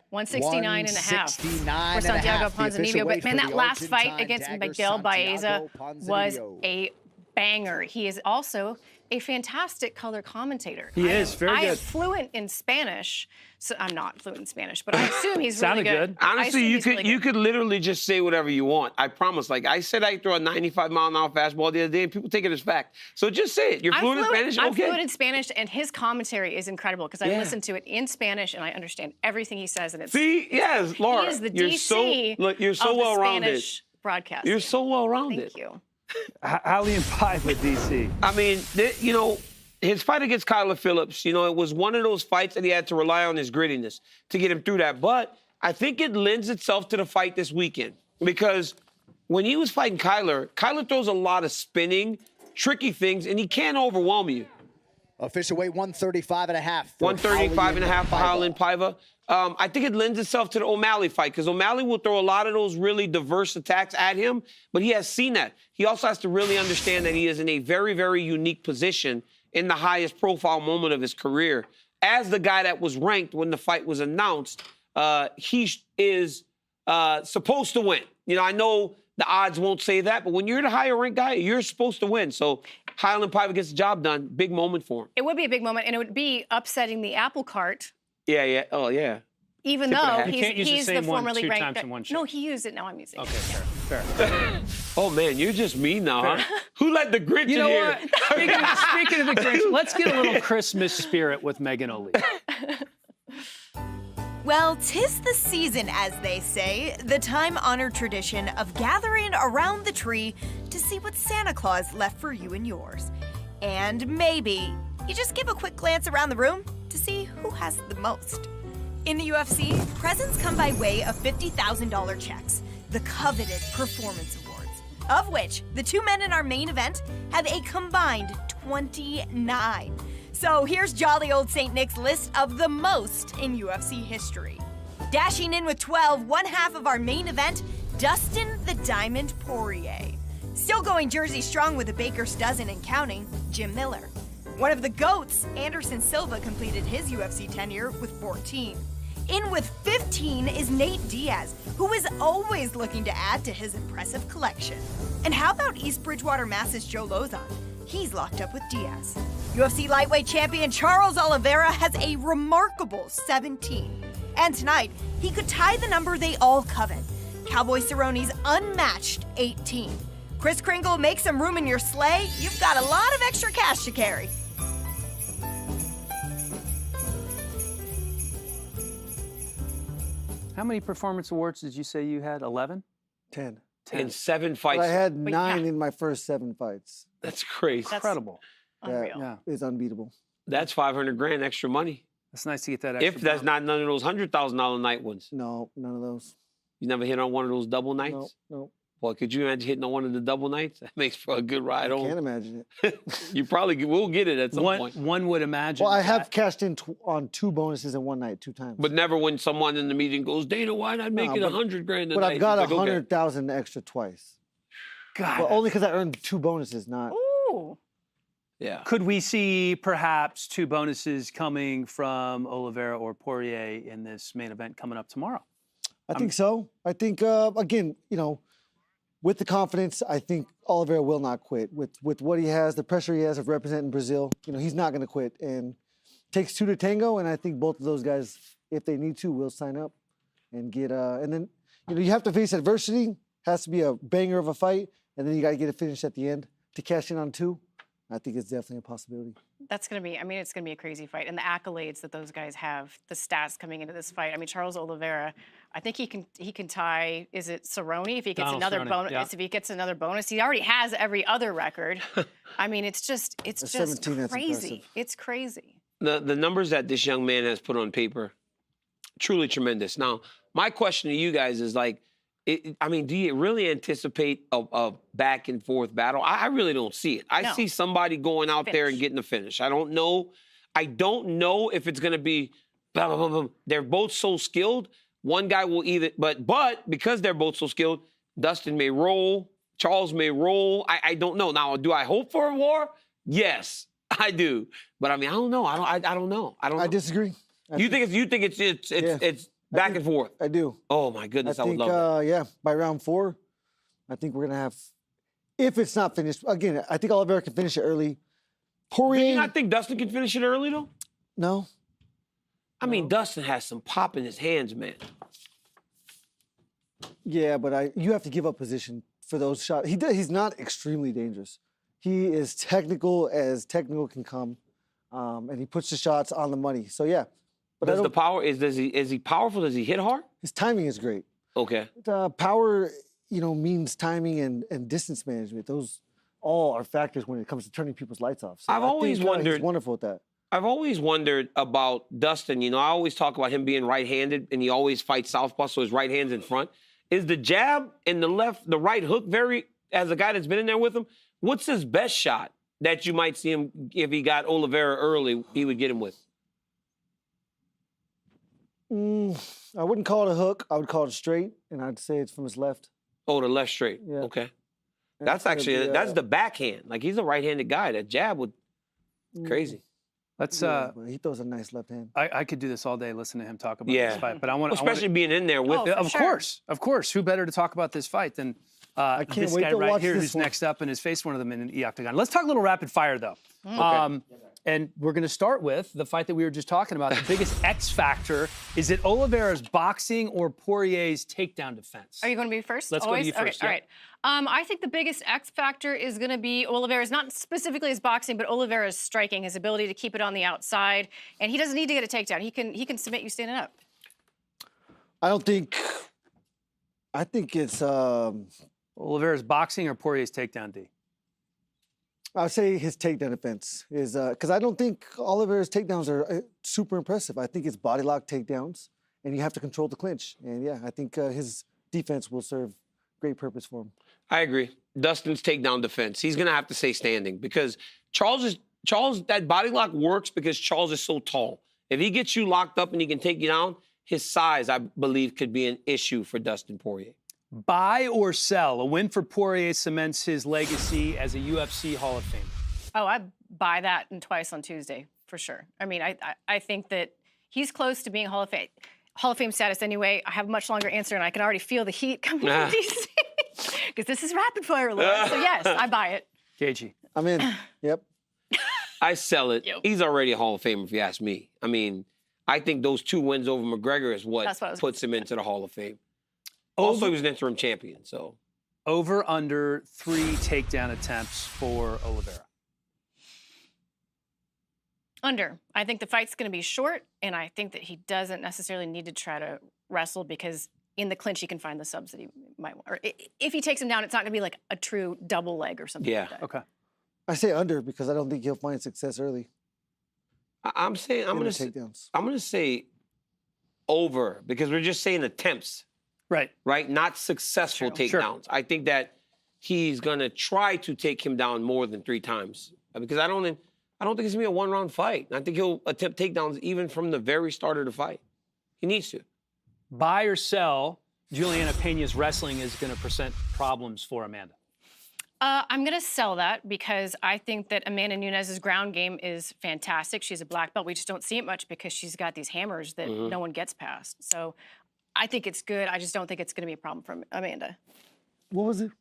169 and a half for Santiago Ponzinibia. But, man, that last fight against Miguel Baeza was a banger. He is also a fantastic color commentator. He is very good. I am fluent in Spanish, so I'm not fluent in Spanish, but I assume he's really good. Honestly, you could literally just say whatever you want. I promise. Like I said, I throw a 95-mile-an-hour fastball the other day, and people take it as fact. So just say it. You're fluent in Spanish. I'm Okay. fluent in Spanish, and his commentary is incredible because I listen to it in Spanish and I understand everything he says. And it's yes, Laura, he is the you're DC you're so of the well-rounded. Spanish broadcast. You're so well-rounded. Thank you. Hallie and Pie with DC. I mean, you know, his fight against Kyler Phillips, you know, it was one of those fights that he had to rely on his grittiness to get him through that. But I think it lends itself to the fight this weekend because when he was fighting Kyler throws a lot of spinning, tricky things, and he can't overwhelm you. Official weight 135 and a half. 135 and a half for Howlin' Paiva. I think it lends itself to the O'Malley fight because O'Malley will throw a lot of those really diverse attacks at him, but he has seen that. He also has to really understand that he is in a very, very unique position in the highest profile moment of his career. As the guy that was ranked when the fight was announced, he is supposed to win. You know, I know the odds won't say that, but when you're the higher ranked guy, you're supposed to win. So Highland Paiva gets the job done. Big moment for him. It would be a big moment, and it would be upsetting the apple cart. Yeah. Oh, yeah. Even Tip of the though hat. You can't use the he's same the one formerly two ranked times guy. in one show. No, he used it. Now I'm using it. Okay, fair. Oh, man, you're just mean now, huh? Who let the Grinch You in know here? what? Speaking of the Grinch, let's get a little Christmas spirit with Megan O'Leary. Well, 'tis the season, as they say, the time-honored tradition of gathering around the tree to see what Santa Claus left for you and yours. And maybe you just give a quick glance around the room to see who has the most. In the UFC, presents come by way of $50,000 checks, the coveted Performance Awards, of which the two men in our main event have a combined 29. So here's jolly old St. Nick's list of the most in UFC history. Dashing in with 12, one half of our main event, Dustin the Diamond Poirier. Still going Jersey strong with a baker's dozen and counting, Jim Miller. One of the GOATs, Anderson Silva, completed his UFC tenure with 14. In with 15 is Nate Diaz, who is always looking to add to his impressive collection. And how about East Bridgewater Mass's Joe Lozon? He's locked up with Diaz. UFC lightweight champion Charles Oliveira has a remarkable 17. And tonight, he could tie the number they all covet, Cowboy Cerrone's unmatched 18. Kris Kringle, make some room in your sleigh. You've got a lot of extra cash to carry. How many performance awards did you say you had? 11? 10. In 7 fights. But I had 9 in my first 7 fights. That's crazy. Incredible. Yeah, it's unbeatable. That's $500,000 extra money. That's nice to get that extra. If that's not none of those $100,000 night ones. No, none of those. You never hit on one of those double nights? No. Well, could you imagine hitting on one of the double nights? That makes for a good ride home. I can't imagine it. You probably will get it at some point. One would imagine. Well, I have cashed in on 2 bonuses in one night, 2 times. But never when someone in the meeting goes, Dana, why not make it $100,000 a night? But I've got It's like, okay. 100,000 extra twice. God. Well, only because I earned 2 bonuses, not. Ooh. Yeah. Could we see perhaps 2 bonuses coming from Oliveira or Poirier in this main event coming up tomorrow? I think so. I think, again, with the confidence, I think Oliveira will not quit. With what he has, the pressure he has of representing Brazil, he's not going to quit. And takes 2 to tango, and I think both of those guys, if they need to, will sign up and get. And then, you have to face adversity. Has to be a banger of a fight, and then you got to get it finished at the end to cash in on 2. I think it's definitely a possibility. That's going to be, it's going to be a crazy fight. And the accolades that those guys have, the stats coming into this fight. Charles Oliveira, I think he can tie, is it Cerrone? If he gets another bonus, if he gets another bonus, he already has every other record. It's just crazy. It's crazy. The numbers that this young man has put on paper, truly tremendous. Now, my question to you guys is do you really anticipate a back and forth battle? I really don't see it. I see somebody going out there and getting a finish. I don't know if it's going to be blah, blah, blah, blah. They're both so skilled. One guy will either, but because they're both so skilled, Dustin may roll, Charles may roll. I don't know. Now, do I hope for a war? Yes, I do. But I don't know. I don't know. I disagree. You think it's back and forth? I do. Oh my goodness, I would love that. By round 4, I think we're gonna have. If it's not finished, again, I think Oliveira can finish it early. Poirier. Do you not think Dustin can finish it early though? No. Dustin has some pop in his hands, man. Yeah, but you have to give up position for those shots. He's not extremely dangerous. He is technical as technical can come, and he puts the shots on the money. So yeah. But Is he powerful? Does he hit hard? His timing is great. Okay. Power, means timing and distance management. Those all are factors when it comes to turning people's lights off. So I've always wondered. He's wonderful at that. I've always wondered about Dustin. I always talk about him being right-handed, and he always fights southpaw, so his right hand's in front. Is the jab and the right hook as a guy that's been in there with him, what's his best shot that you might see him, if he got Oliveira early, he would get him with? I wouldn't call it a hook. I would call it straight, and I'd say it's from his left. Oh, the left straight. Yeah. Okay. That's actually, that's the backhand. He's a right-handed guy. That jab would, crazy. Let's. He throws a nice left hand. I could do this all day, listening to him talk about this fight. But I want, especially being in there with. Of course. Who better to talk about this fight than this guy right here, who's next up and has faced one of them in the octagon. Let's talk a little rapid fire though. Okay. And we're going to start with the fight that we were just talking about. The biggest X factor, is it Oliveira's boxing or Poirier's takedown defense? Are you going to be first? Let's Always? go to you first. Okay, all right. I think the biggest X factor is going to be Oliveira's, not specifically his boxing, but Oliveira's striking, his ability to keep it on the outside. And he doesn't need to get a takedown. He can submit you standing up. I think it's Oliveira's boxing or Poirier's takedown, D? I would say his takedown defense is because I don't think Oliveira's takedowns are super impressive. I think it's body lock takedowns, and you have to control the clinch. And yeah, I think his defense will serve great purpose for him. I agree. Dustin's takedown defense. He's gonna have to stay standing because Charles. That body lock works because Charles is so tall. If he gets you locked up and he can take you down, his size, I believe, could be an issue for Dustin Poirier. Buy or sell? A win for Poirier cements his legacy as a UFC Hall of Famer. Oh, I buy that and twice on Tuesday, for sure. I think that he's close to being Hall of Fame status anyway. I have a much longer answer, and I can already feel the heat coming from DC. Because this is rapid fire, Laura. So yes, I buy it. KG. I'm in. Yep. I sell it. Yep. He's already a Hall of Famer, if you ask me. I think those 2 wins over McGregor is what puts him into the Hall of Fame. Also, he was an interim champion, so. Over, under 3 takedown attempts for Oliveira. Under. I think the fight's going to be short, and I think that he doesn't necessarily need to try to wrestle because in the clinch he can find the subs that he might want. Or if he takes him down, it's not going to be like a true double leg or something like that. Okay. I say under because I don't think he'll find success early. I'm going to say over because we're just saying attempts. Right? Not successful takedowns. Sure. I think that he's going to try to take him down more than 3 times because I don't think it's going to be a 1-round fight. I think he'll attempt takedowns even from the very start of the fight. He needs to. Buy or sell, Juliana Pena's wrestling is going to present problems for Amanda. I'm going to sell that because I think that Amanda Nunes' ground game is fantastic. She's a black belt. We just don't see it much because she's got these hammers that no one gets past. So I think it's good. I just don't think it's going to be a problem for Amanda. What was it?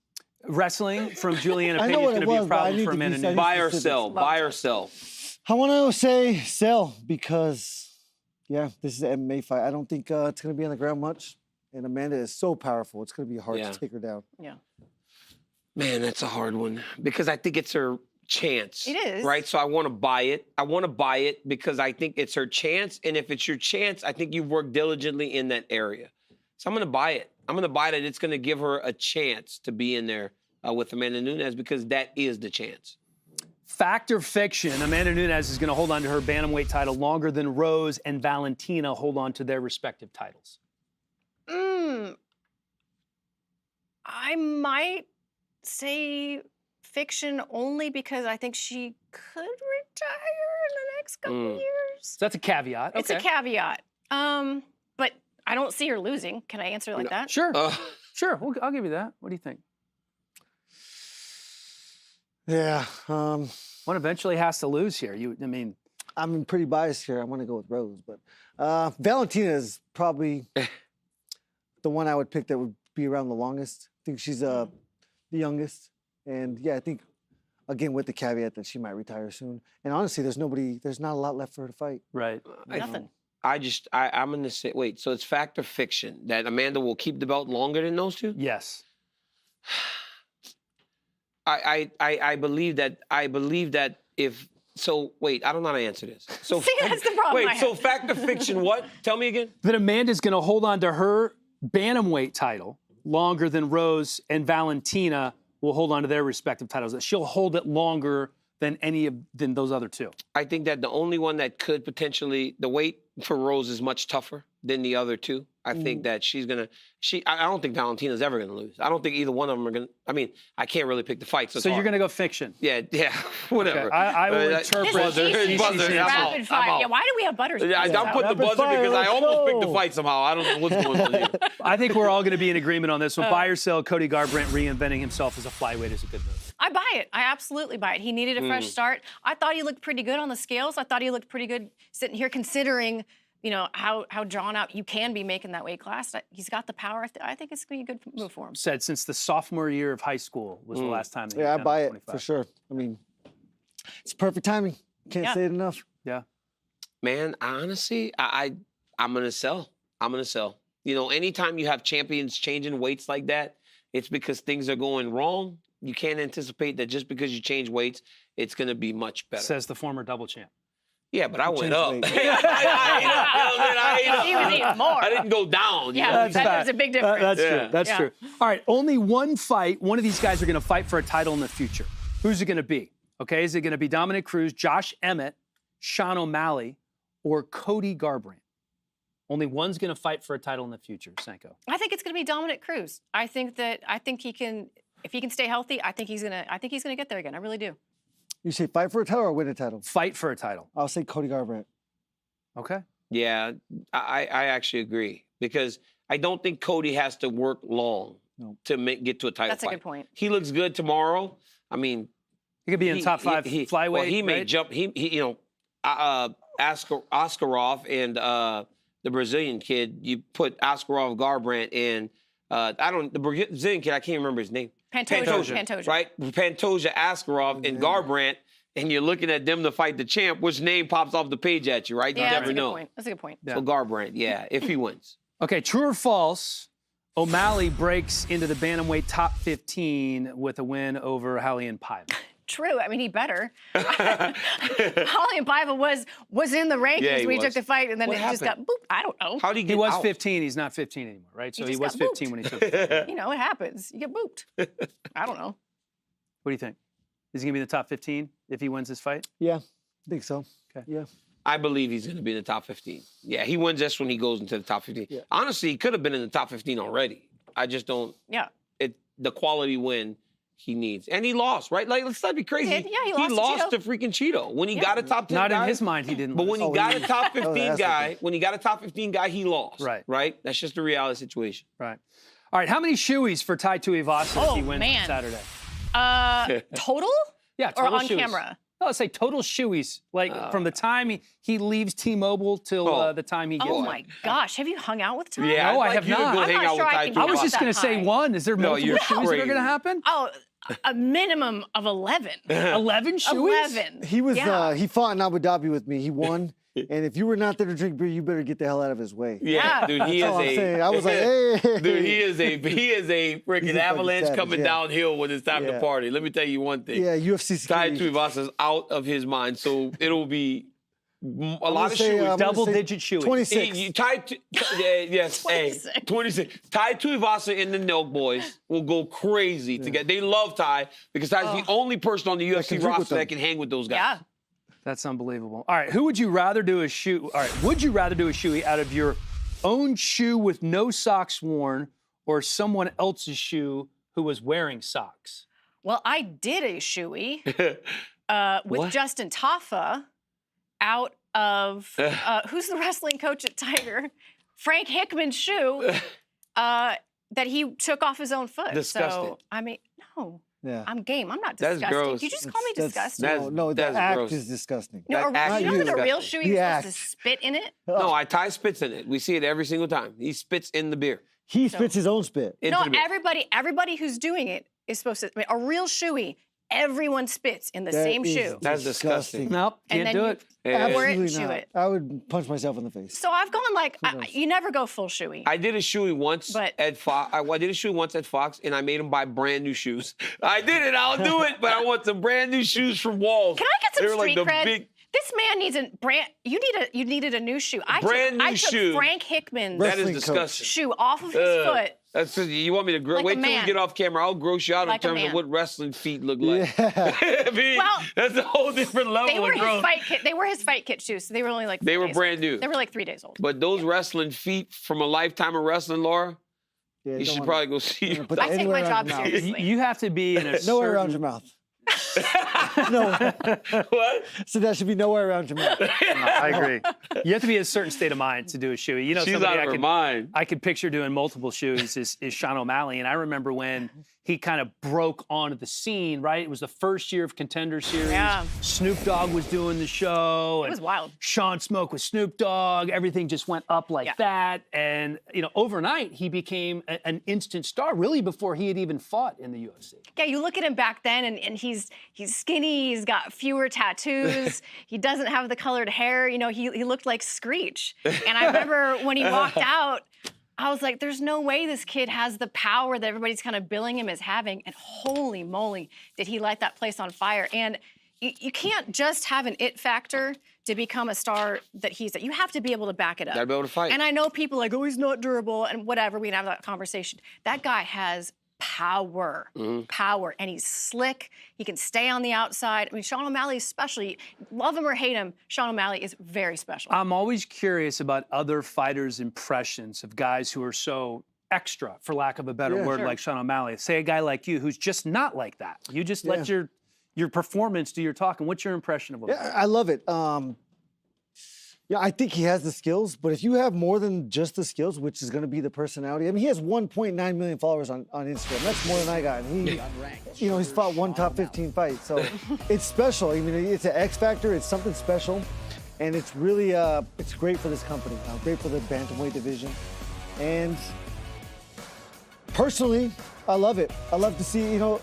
Wrestling from Juliana I Pena know is what going it to be a was, but I problem need for to be Amanda said. Nunes. Buy or sell. Buy or sell. I want to say sell because, yeah, this is an MMA fight. I don't think it's going to be on the ground much. And Amanda is so powerful. It's going to be hard to take her down. Yeah. Man, that's a hard one because I think it's her chance. It is. Right? So I want to buy it. I want to buy it because I think it's her chance. And if it's your chance, I think you've worked diligently in that area. So I'm going to buy it. I'm going to buy that it's going to give her a chance to be in there with Amanda Nunes because that is the chance. Fact or fiction, Amanda Nunes is going to hold on to her bantamweight title longer than Rose and Valentina hold on to their respective titles. I might say fiction only because I think she could retire in the next couple years. So that's a caveat. It's a caveat. But I don't see her losing. Can I answer it like that? Sure. Sure. I'll give you that. What do you think? Yeah. One eventually has to lose here. I'm pretty biased here. I want to go with Rose, but Valentina is probably the one I would pick that would be around the longest. I think she's the youngest, and yeah, I think again with the caveat that she might retire soon. And honestly, there's not a lot left for her to fight. Right. Nothing. I'm going to say, wait, so it's fact or fiction that Amanda will keep the belt longer than those two? Yes. I believe that if so. Wait, I don't know how to answer this. So See, that's the problem. wait, so fact or fiction? What? Tell me again. That Amanda's going to hold on to her bantamweight title longer than Rose and Valentina will hold on to their respective titles. That she'll hold it longer than than those other two. I think that the only one that could potentially, the weight for Rose is much tougher than the other two. I think that I don't think Valentina's ever gonna lose. I don't think either one of them are gonna. I mean, I can't really pick the fight. So you're gonna go fiction. Yeah, whatever. Okay. I will interpret. Rapid fire. Yeah, why do we have butters? I'm putting the buzzer because I almost picked the fight somehow. I don't know what's going on here. I think we're all going to be in agreement on this one. Buy or sell, Cody Garbrandt reinventing himself as a flyweight is a good move. I buy it. I absolutely buy it. He needed a fresh start. I thought he looked pretty good on the scales. I thought he looked pretty good sitting here considering, how drawn out you can be making that weight class. He's got the power. I think it's going to be a good move for him. Said since the sophomore year of high school was the last time. Yeah, I buy it for sure. I mean, it's perfect timing. Can't say it enough. Yeah. Man, honestly, I'm gonna sell. I'm gonna sell. Anytime you have champions changing weights like that, it's because things are going wrong. You can't anticipate that just because you change weights, it's gonna be much better. Says the former double champ. Yeah, but I went up. I He was even more. I didn't go down. Yeah, that's a big difference. That's true. That's true. All right, only one fight. One of these guys are going to fight for a title in the future. Who's it going to be? Okay, is it going to be Dominic Cruz, Josh Emmett, Sean O'Malley, or Cody Garbrandt? Only one's going to fight for a title in the future, Sanko. I think it's going to be Dominic Cruz. I think he can, if he can stay healthy, I think he's going to get there again. I really do. You say fight for a title or win a title? Fight for a title. I'll say Cody Garbrandt. Okay. Yeah, I actually agree because I don't think Cody has to work long to get to a title That's fight. a good point. He looks good tomorrow. I mean, he could be in top five flyweight. Well, he may right? jump. Askarov and the Brazilian kid. You put Askarov, Garbrandt, and the Brazilian kid. I can't remember his name. Pantoja. Right? Pantoja, Askarov, and Garbrandt, and you're looking at them to fight the champ, which name pops off the page at you, right? Yeah, you that's never a good know. point. That's a good point. So Garbrandt, if he wins. Okay, true or false, O'Malley breaks into the bantamweight top 15 with a win over Juliana Pena. True. I mean, he better. Juliana Pena was in the rankings when he took the fight, and then just got booped. I don't know. How did he get He was out? 15. He's not 15 anymore, right? So he was 15 when he took the fight. It happens. You get booped. I don't know. What do you think? Is he going to be in the top 15 if he wins this fight? Yeah, I think so. Okay. Yeah. I believe he's going to be in the top 15. Yeah, he wins this when he goes into the top 15. Yeah. Honestly, he could have been in the top 15 already. I just don't. Yeah. The quality win he needs. And he lost, right? Like, let's not be crazy. He lost to freaking Cheeto. When he got a top 10 Not guy, in his mind, he didn't But lose. when he got a top 15 guy, he lost. Right. Right? That's just the reality situation. Right. All right, how many shoeys for Tai Tuivasa if he wins man. Saturday? Total? Yeah, Or total on shoeies. camera? No, let's say total shoeies. Like from the time he leaves T-Mobile till the time he gets Oh back. my gosh, have you hung out with Ty? Yeah, No, I'd I like have you to not. go I'm hang not out sure with I Tai can I count was Tuivasa. just that going to say high. one. Is there No, multiple you're shoeies that are going to crazy. happen? Oh, a minimum of 11. 11 shoeies? 11. He was Yeah. he fought in Abu Dhabi with me. He won. And if you were not there to drink beer, you better get the hell out of his way. Yeah, dude, he That's is all I'm a. saying. I was like, hey. Dude, he is a freaking He's a avalanche fucking coming savage, yeah. downhill when it's time to Yeah. party. Let me tell you one thing. Yeah, UFC Tai security. Tuivasa's out of his mind, so it'll be a lot gonna of say, shoeies. I'm gonna Double-digit shoeies. 26. Yes, 26. Tai Tuivasa and the Nelk boys will go crazy together. They love Tai because Ty's the only person on the UFC can drink with roster that them. can hang with those guys. Yeah. That's unbelievable. All right, who would you rather do a shoe? All right, would you rather do a shoey out of your own shoe with no socks worn or someone else's shoe who was wearing socks? Well, I did a shoey with What? Justin Taffa out of who's the wrestling coach at Tiger? Frank Hickman's shoe that he took off his own foot. Disgusting. So I mean, no. Yeah. I'm game. I'm not That's disgusting. gross. You just call me disgusting. No, the that's act gross. is disgusting. No, that act you know is that a real disgusting. shoe, you're The supposed to act. spit in it? No, Tai spits in it. We see it every single time. He spits in the beer. He spits his own spit. Into No, the beer. everybody who's doing it is supposed to. I mean, a real shoey, everyone spits in the That same is shoe. That's disgusting. Nope, And can't then do you- it. Or it, Absolutely chew not. it. I would punch myself in the face. So I've gone like, you never go full shoey. I did a shoey once But- at Fox. I did a shoey once at Fox, and I made him buy brand new shoes. I did it. I'll do it, but I want some brand new shoes from Walls. Can I get some They were street like the cred? big. This man needs a brand. You needed a new shoe. I Brand took new shoe. Frank Hickman's That is Wrestling disgusting. shoe off of his foot. That's you want me to grow? Like a Wait till we man. get off camera. I'll gross you out Like a in terms of man. what wrestling feet look like. Yeah. I mean, Well, that's a whole different level They were of his growth. fight kit. They were his fight kit shoes. So they were only like. They 3 were days brand old. new. They were like 3 days old. But those wrestling feet from a lifetime of wrestling, Laura, Yeah, you don't should wanna- probably go see. Put that I take anywhere my around job your mouth. seriously. You have to be in a Nowhere around certain- your mouth. No. What? So that should be nowhere around your mouth. I agree. You have to be in a certain state of mind to do a shoey. You know, She's somebody out of her mind. I could picture doing multiple shoes is Sean O'Malley. And I remember when he kind of broke onto the scene, right? It was the first year of Contender Series. Yeah. Snoop Dogg was doing the show. It was wild. Sean Smoke with Snoop Dogg. Everything just went up like Yeah. that. And, you know, overnight, he became an instant star, really before he had even fought in the UFC. Yeah, you look at him back then, and he's skinny. He's got fewer tattoos. He doesn't have the colored hair. You know, he looked like Screech. And I remember when he walked out, I was like, there's no way this kid has the power that everybody's kind of billing him as having. And holy moly, did he light that place on fire. And you can't just have an it factor to become a star that he's at. You have to be able to back it up. Gotta be able to fight. And I know people are like, oh, he's not durable and whatever. We can have that conversation. That guy has power, power, and he's slick. He can stay on the outside. I mean, Sean O'Malley especially, love him or hate him, Sean O'Malley is very special. I'm always curious about other fighters' impressions of guys who are so extra, for lack of a better word, Sure. like Sean O'Malley. Say a guy like you who's just not like that. You just let your performance do your talking. What's your impression of him? Yeah, I love it. Yeah, I think he has the skills, but if you have more than just the skills, which is going to be the personality. I mean, he has 1.9 million followers on Instagram. That's more than I got. And he, you know, he's fought one top 15 fight. So it's special. I mean, it's an X factor. It's something special. And it's really, it's great for this company. Great for the bantamweight division. And personally, I love it. I love to see, you know,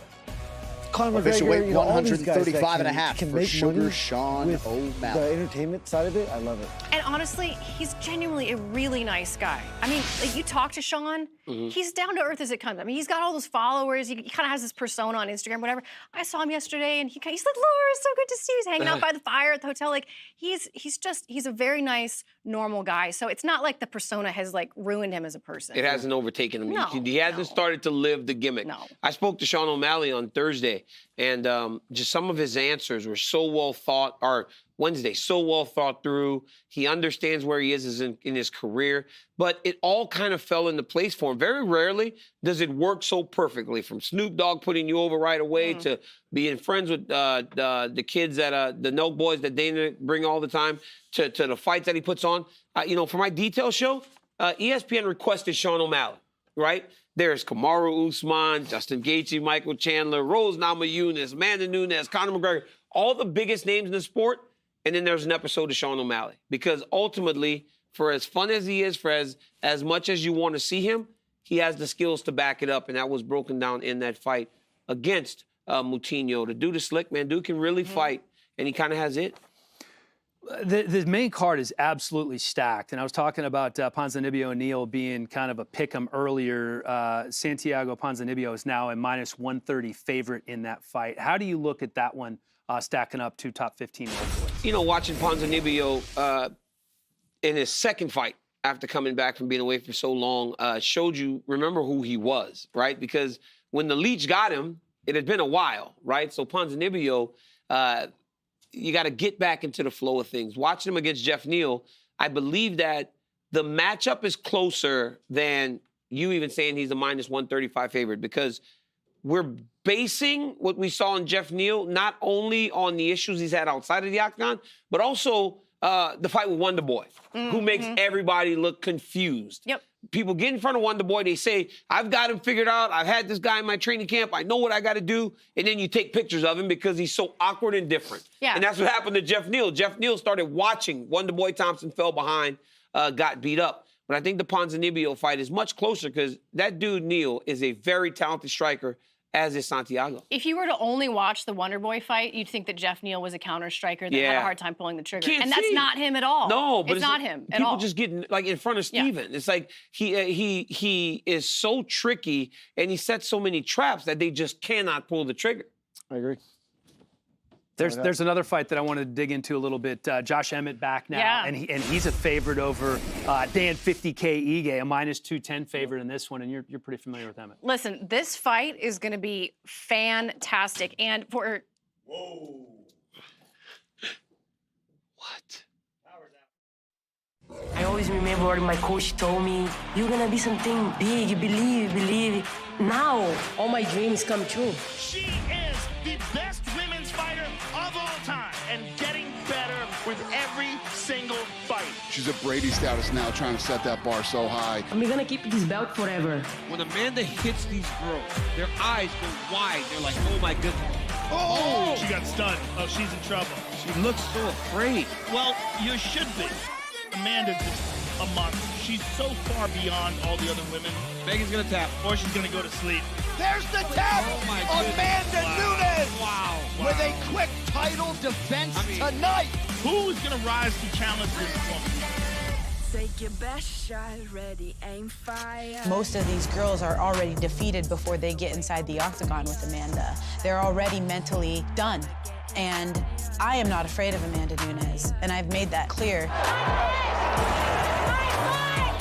Conor Official McGregor, weight you know, all these guys 135 and a that half can for make Sugar money Sean with O'Malley. the entertainment side of it. I love it. And honestly, he's genuinely a really nice guy. I mean, like you talk to Sean, he's down to earth as it comes. I mean, he's got all those followers. He kind of has this persona on Instagram, whatever. I saw him yesterday, and he's like, Laura, it's so good to see you. He's hanging out by the fire at the hotel. Like, he's a very nice, normal guy. So it's not like the persona has like ruined him as a person. It hasn't overtaken him. No, He hasn't started to live the gimmick. No. I spoke to Sean O'Malley on Thursday, and just some of his answers were so well thought, or Wednesday, so well thought through. He understands where he is in his career, but it all kind of fell into place for him. Very rarely does it work so perfectly, from Snoop Dogg putting you over right away to being friends with the kids that the Nelk boys that Dana bring all the time to the fights that he puts on. You know, for my detail show, ESPN requested Sean O'Malley. right? There's Kamaru Usman, Justin Gaethje, Michael Chandler, Rose Namajunas, Amanda Nunes, Conor McGregor, all the biggest names in the sport. And then there's an episode of Sean O'Malley. Because ultimately, for as fun as he is, for as much as you want to see him, he has the skills to back it up. And that was broken down in that fight against Moutinho. The dude is slick, man. Dude can really fight. And he kind of has it. The main card is absolutely stacked. And I was talking about Ponzinibia O'Neal being kind of a pick-em earlier. Santiago Ponzinibia is now a -130 favorite in that fight. How do you look at that one stacking up to top 15 welterweights? You know, watching Ponzinibia in his second fight after coming back from being away for so long showed you, remember who he was, right? Because when the leech got him, it had been a while, right? So Ponzinibia, you got to get back into the flow of things. Watching him against Jeff Neal, I believe that the matchup is closer than you even saying he's a -135 favorite, because we're basing what we saw in Jeff Neal not only on the issues he's had outside of the octagon, but also the fight with Wonder Boy, who makes everybody look confused. Yep. People get in front of Wonder Boy, they say, I've got him figured out. I've had this guy in my training camp. I know what I got to do. And then you take pictures of him because he's so awkward and different. Yeah. And that's what happened to Jeff Neal. Jeff Neal started watching Wonder Boy Thompson fell behind, got beat up. But I think the Ponzinibia fight is much closer because that dude, Neal, is a very talented striker, as is Santiago. If you were to only watch the Wonder Boy fight, you'd think that Jeff Neal was a counter striker that had a hard time pulling the trigger. Can't and that's see. not him at all. No, but it's not him at people all. just get like in front of Steven. It's like he is so tricky and he sets so many traps that they just cannot pull the trigger. I agree. There's another fight that I wanted to dig into a little bit. Josh Emmett back now, and he's a favorite over Dan 50K Ige, a -210 favorite in this one, and you're pretty familiar with Emmett. Listen, this fight is going to be fantastic, and for I always remember what my coach told me, you're gonna be something big, believe. Now, all my dreams come true. She is the best women's fighter of all time and getting better with every single fight. She's at Brady status now, trying to set that bar so high. I'm gonna keep this belt forever. When Amanda hits these girls, their eyes go wide. They're like, oh my goodness. Oh! She got stunned. Oh, she's in trouble. She looks so afraid. Well, you should be. Amanda's just a monster. She's so far beyond all the other women. Megan's gonna tap. Or she's gonna go to sleep. There's the tap! Oh my Amanda Nunes! Wow. With a quick title defense tonight. Who's gonna rise to challenge this woman? Take your best shot, ready, aim, fire. Most of these girls are already defeated before they get inside the octagon with Amanda. They're already mentally done. And I am not afraid of Amanda Nunes, and I've made that clear.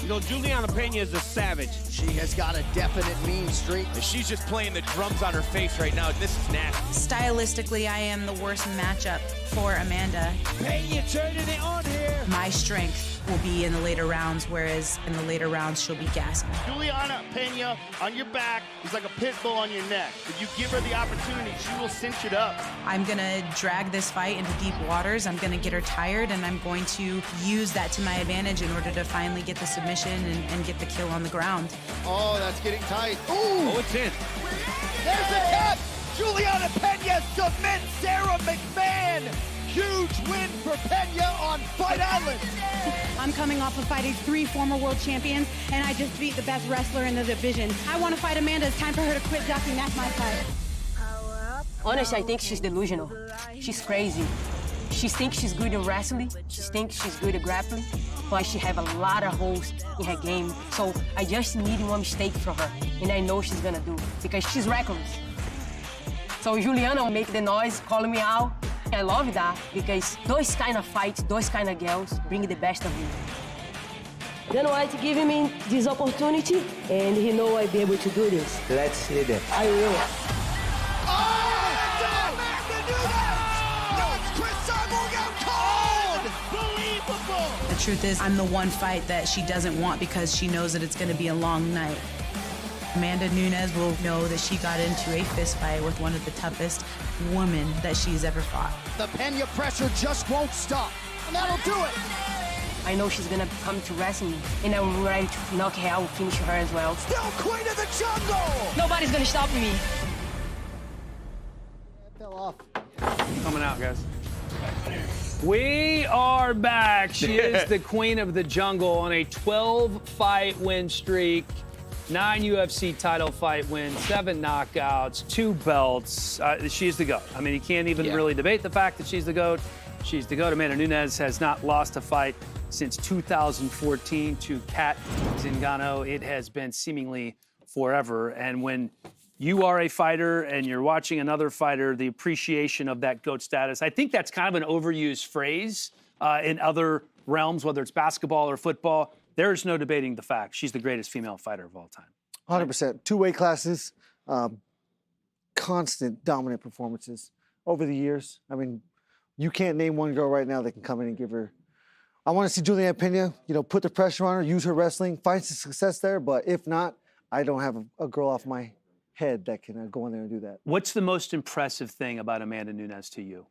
You know, Juliana Pena is a savage. She has got a definite mean streak. She's just playing the drums on her face right now. This is nasty. Stylistically, I am the worst matchup for Amanda. Pena turning it on here. My strength will be in the later rounds, whereas in the later rounds, she'll be gassing. Juliana Pena on your back is like a pit bull on your neck. If you give her the opportunity, she will cinch it up. I'm gonna drag this fight into deep waters. I'm gonna get her tired, and I'm going to use that to my advantage in order to finally get the submission and get the kill on the ground. Oh, that's getting tight. Ooh! Oh, it's in. There's a tap! Juliana Pena submits Sarah McMahon! Huge win for Pena on Fight Island! I'm coming off of fighting 3 former world champions, and I just beat the best wrestler in the division. I want to fight Amanda. It's time for her to quit ducking. That's my fight. Honestly, I think she's delusional. She's crazy. She thinks she's good in wrestling. She thinks she's good at grappling. But she have a lot of holes in her game. So I just need one mistake from her. And I know she's gonna do because she's reckless. So Juliana make the noise, calling me out. I love that because those kind of fights, those kind of girls bring the best of me. Dana White giving me this opportunity, and he know I'll be able to do this. Let's see that. I will. The truth is, I'm the one fight that she doesn't want because she knows that it's going to be a long night. Amanda Nunes will know that she got into a fist fight with one of the toughest women that she's ever fought. The Pena pressure just won't stop. And that'll do it. I know she's gonna come to wrestle me, and I'm ready to knock her out, finish her as well. Still queen of the jungle! Nobody's gonna stop me. Fell off. Coming out, guys. We are back. She is the queen of the jungle on a 12-fight win streak, 9 UFC title fight wins, 7 knockouts, 2 belts. She's the GOAT. I mean, you can't even really debate the fact that she's the GOAT. She's the GOAT. Amanda Nunes has not lost a fight since 2014 to Kat Zingano. It has been seemingly forever. And when you are a fighter and you're watching another fighter, the appreciation of that GOAT status, I think that's kind of an overused phrase in other realms, whether it's basketball or football. There is no debating the fact she's the greatest female fighter of all time. 100%. 2 weight classes, constant dominant performances over the years. I mean, you can't name one girl right now that can come in and give her. I want to see Juliana Pena, put the pressure on her, use her wrestling, find some success there. But if not, I don't have a girl off my head that can go in there and do that. What's the most impressive thing about Amanda Nunes to you?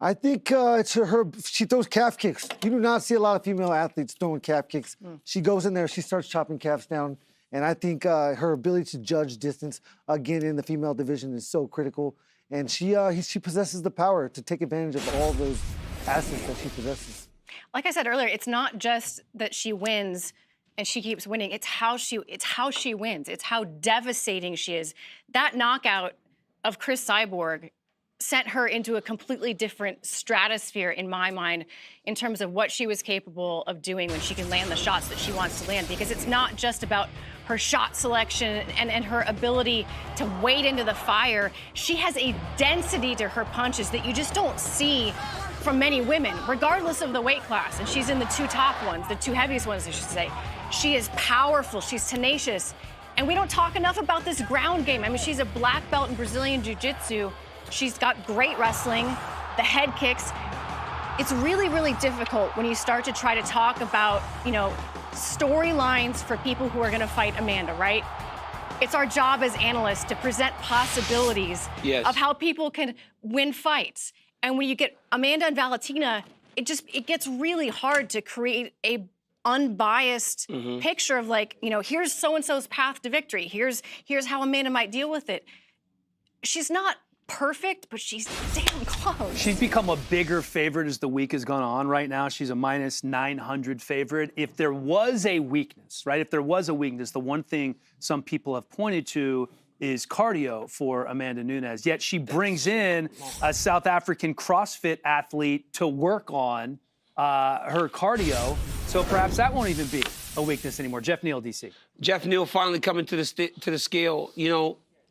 I think it's her. She throws calf kicks. You do not see a lot of female athletes throwing calf kicks. She goes in there, she starts chopping calves down, and I think her ability to judge distance again in the female division is so critical. And she possesses the power to take advantage of all those assets that she possesses. Like I said earlier, it's not just that she wins and she keeps winning. It's how she wins. It's how devastating she is. That knockout of Chris Cyborg sent her into a completely different stratosphere in my mind in terms of what she was capable of doing when she can land the shots that she wants to land, because it's not just about her shot selection and her ability to wade into the fire. She has a density to her punches that you just don't see from many women, regardless of the weight class. And she's in the 2 top ones, the 2 heaviest ones, I should say. She is powerful, she's tenacious. And we don't talk enough about this ground game. I mean, she's a black belt in Brazilian Jiu-Jitsu. She's got great wrestling, the head kicks. It's really, really difficult when you start to try to talk about, storylines for people who are going to fight Amanda, right? It's our job as analysts to present possibilities of how people can win fights. And when you get Amanda and Valentina, it gets really hard to create a unbiased picture of here's so-and-so's path to victory. Here's how Amanda might deal with it. She's not perfect, but she's damn close. She's become a bigger favorite as the week has gone on right now. She's a minus 900 favorite. If there was a weakness, right? If there was a weakness, the one thing some people have pointed to is cardio for Amanda Nunes. Yet she brings in a South African CrossFit athlete to work on her cardio. So perhaps that won't even be a weakness anymore. Jeff Neal, DC. Jeff Neal finally coming to the scale.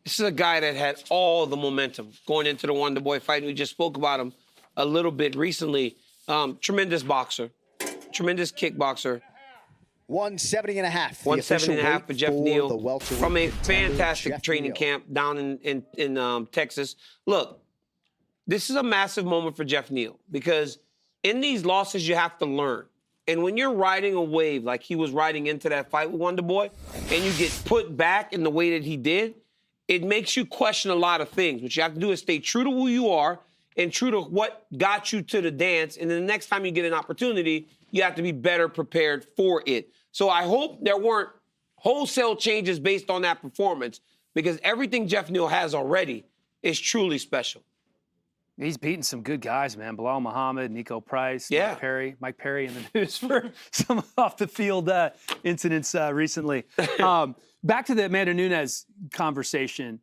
This is a guy that had all the momentum going into the Wonder Boy fight. We just spoke about him a little bit recently. Tremendous boxer, tremendous kickboxer. 170.5. 170.5 for Jeff Neal from a fantastic training camp down in Texas. Look, this is a massive moment for Jeff Neal because in these losses you have to learn. And when you're riding a wave like he was riding into that fight with Wonder Boy, and you get put back in the way that he did, it makes you question a lot of things. What you have to do is stay true to who you are and true to what got you to the dance. And then the next time you get an opportunity, you have to be better prepared for it. So I hope there weren't wholesale changes based on that performance, because everything Jeff Neal has already is truly special. He's beaten some good guys, man. Bilal Muhammad, Nico Price, Mike Perry in the news for some off-the-field incidents recently. Back to the Amanda Nunes conversation.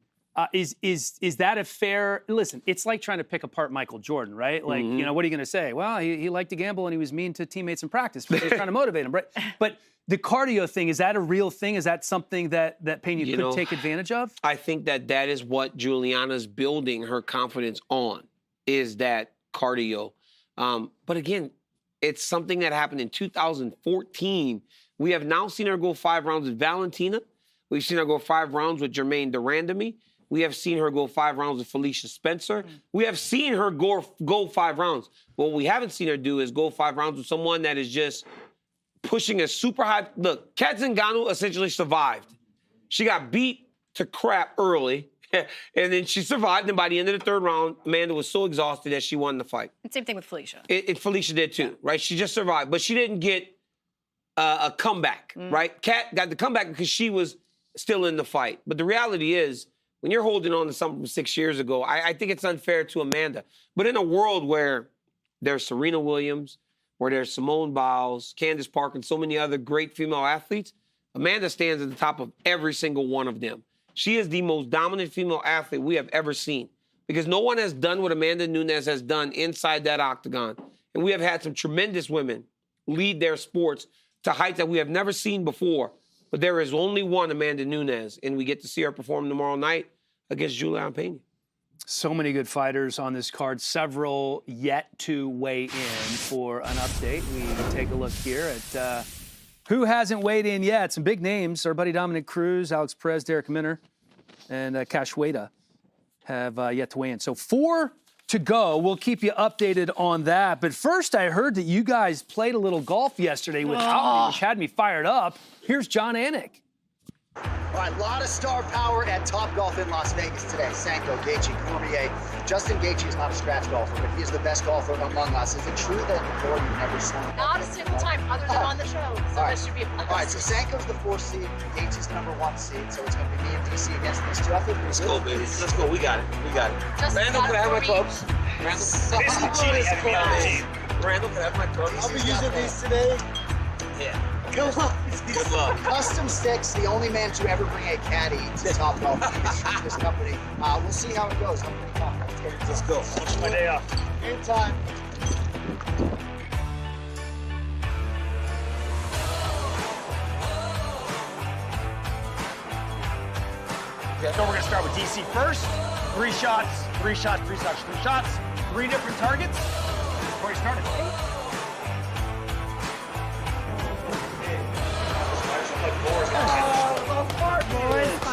Is that a fair? Listen, it's like trying to pick apart Michael Jordan, right? Like, what are you going to say? Well, he liked to gamble and he was mean to teammates in practice, but he was trying to motivate them, right? But the cardio thing, is that a real thing? Is that something that Pena could take advantage of? I think that is what Juliana's building her confidence on, is that cardio. But again, it's something that happened in 2014. We have now seen her go 5 rounds with Valentina. We've seen her go 5 rounds with Jermaine Durandamy. We have seen her go 5 rounds with Felicia Spencer. We have seen her go 5 rounds. What we haven't seen her do is go 5 rounds with someone that is just pushing a super high. Look, Kat Zingano essentially survived. She got beat to crap early, And then she survived, and by the end of the third round, Amanda was so exhausted that she won the fight. And same thing with Felicia. Felicia did too, right? She just survived, but she didn't get a comeback, right? Kat got the comeback because she was still in the fight. But the reality is, when you're holding on to something from 6 years ago, I think it's unfair to Amanda. But in a world where there's Serena Williams, where there's Simone Biles, Candace Parker, and so many other great female athletes, Amanda stands at the top of every single one of them. She is the most dominant female athlete we have ever seen because no one has done what Amanda Nunes has done inside that octagon. And we have had some tremendous women lead their sports to heights that we have never seen before. But there is only one Amanda Nunes, and we get to see her perform tomorrow night against Juliana Pena. So many good fighters on this card, several yet to weigh in for an update. We take a look here at who hasn't weighed in yet. Some big names. Our buddy Dominic Cruz, Alex Perez, Derek Minner, and Cachoeira have yet to weigh in. So 4 to go. We'll keep you updated on that. But first, I heard that you guys played a little golf yesterday with Howard, which had me fired up. Here's John Anik. All right, a lot of star power at Topgolf in Las Vegas today. Sanko, Gaethje, Cormier. Justin Gaethje is not a scratch golfer, but he is the best golfer among us. Is it true that before you've never swung? Not a single time other than on the show. So this should be a plus. All right, so Sanko's the 4th seed, Gaethje's the number 1 seed, so it's going to be me and DC against these two. I think Let's go, baby. Let's go. We got it. We got it. Randall, can I have my clubs? Randall, Randall, can I have my clubs? I'll be using these today. Yeah. Come on. Custom Sticks, the only man to ever bring a caddy to Topgolf in this company. We'll see how it goes. I'm pretty confident. Let's go. What's my day off? Game time. So we're going to start with DC first. 3 shots, 3 shots, 3 shots, 3 shots. 3 different targets. Before you started.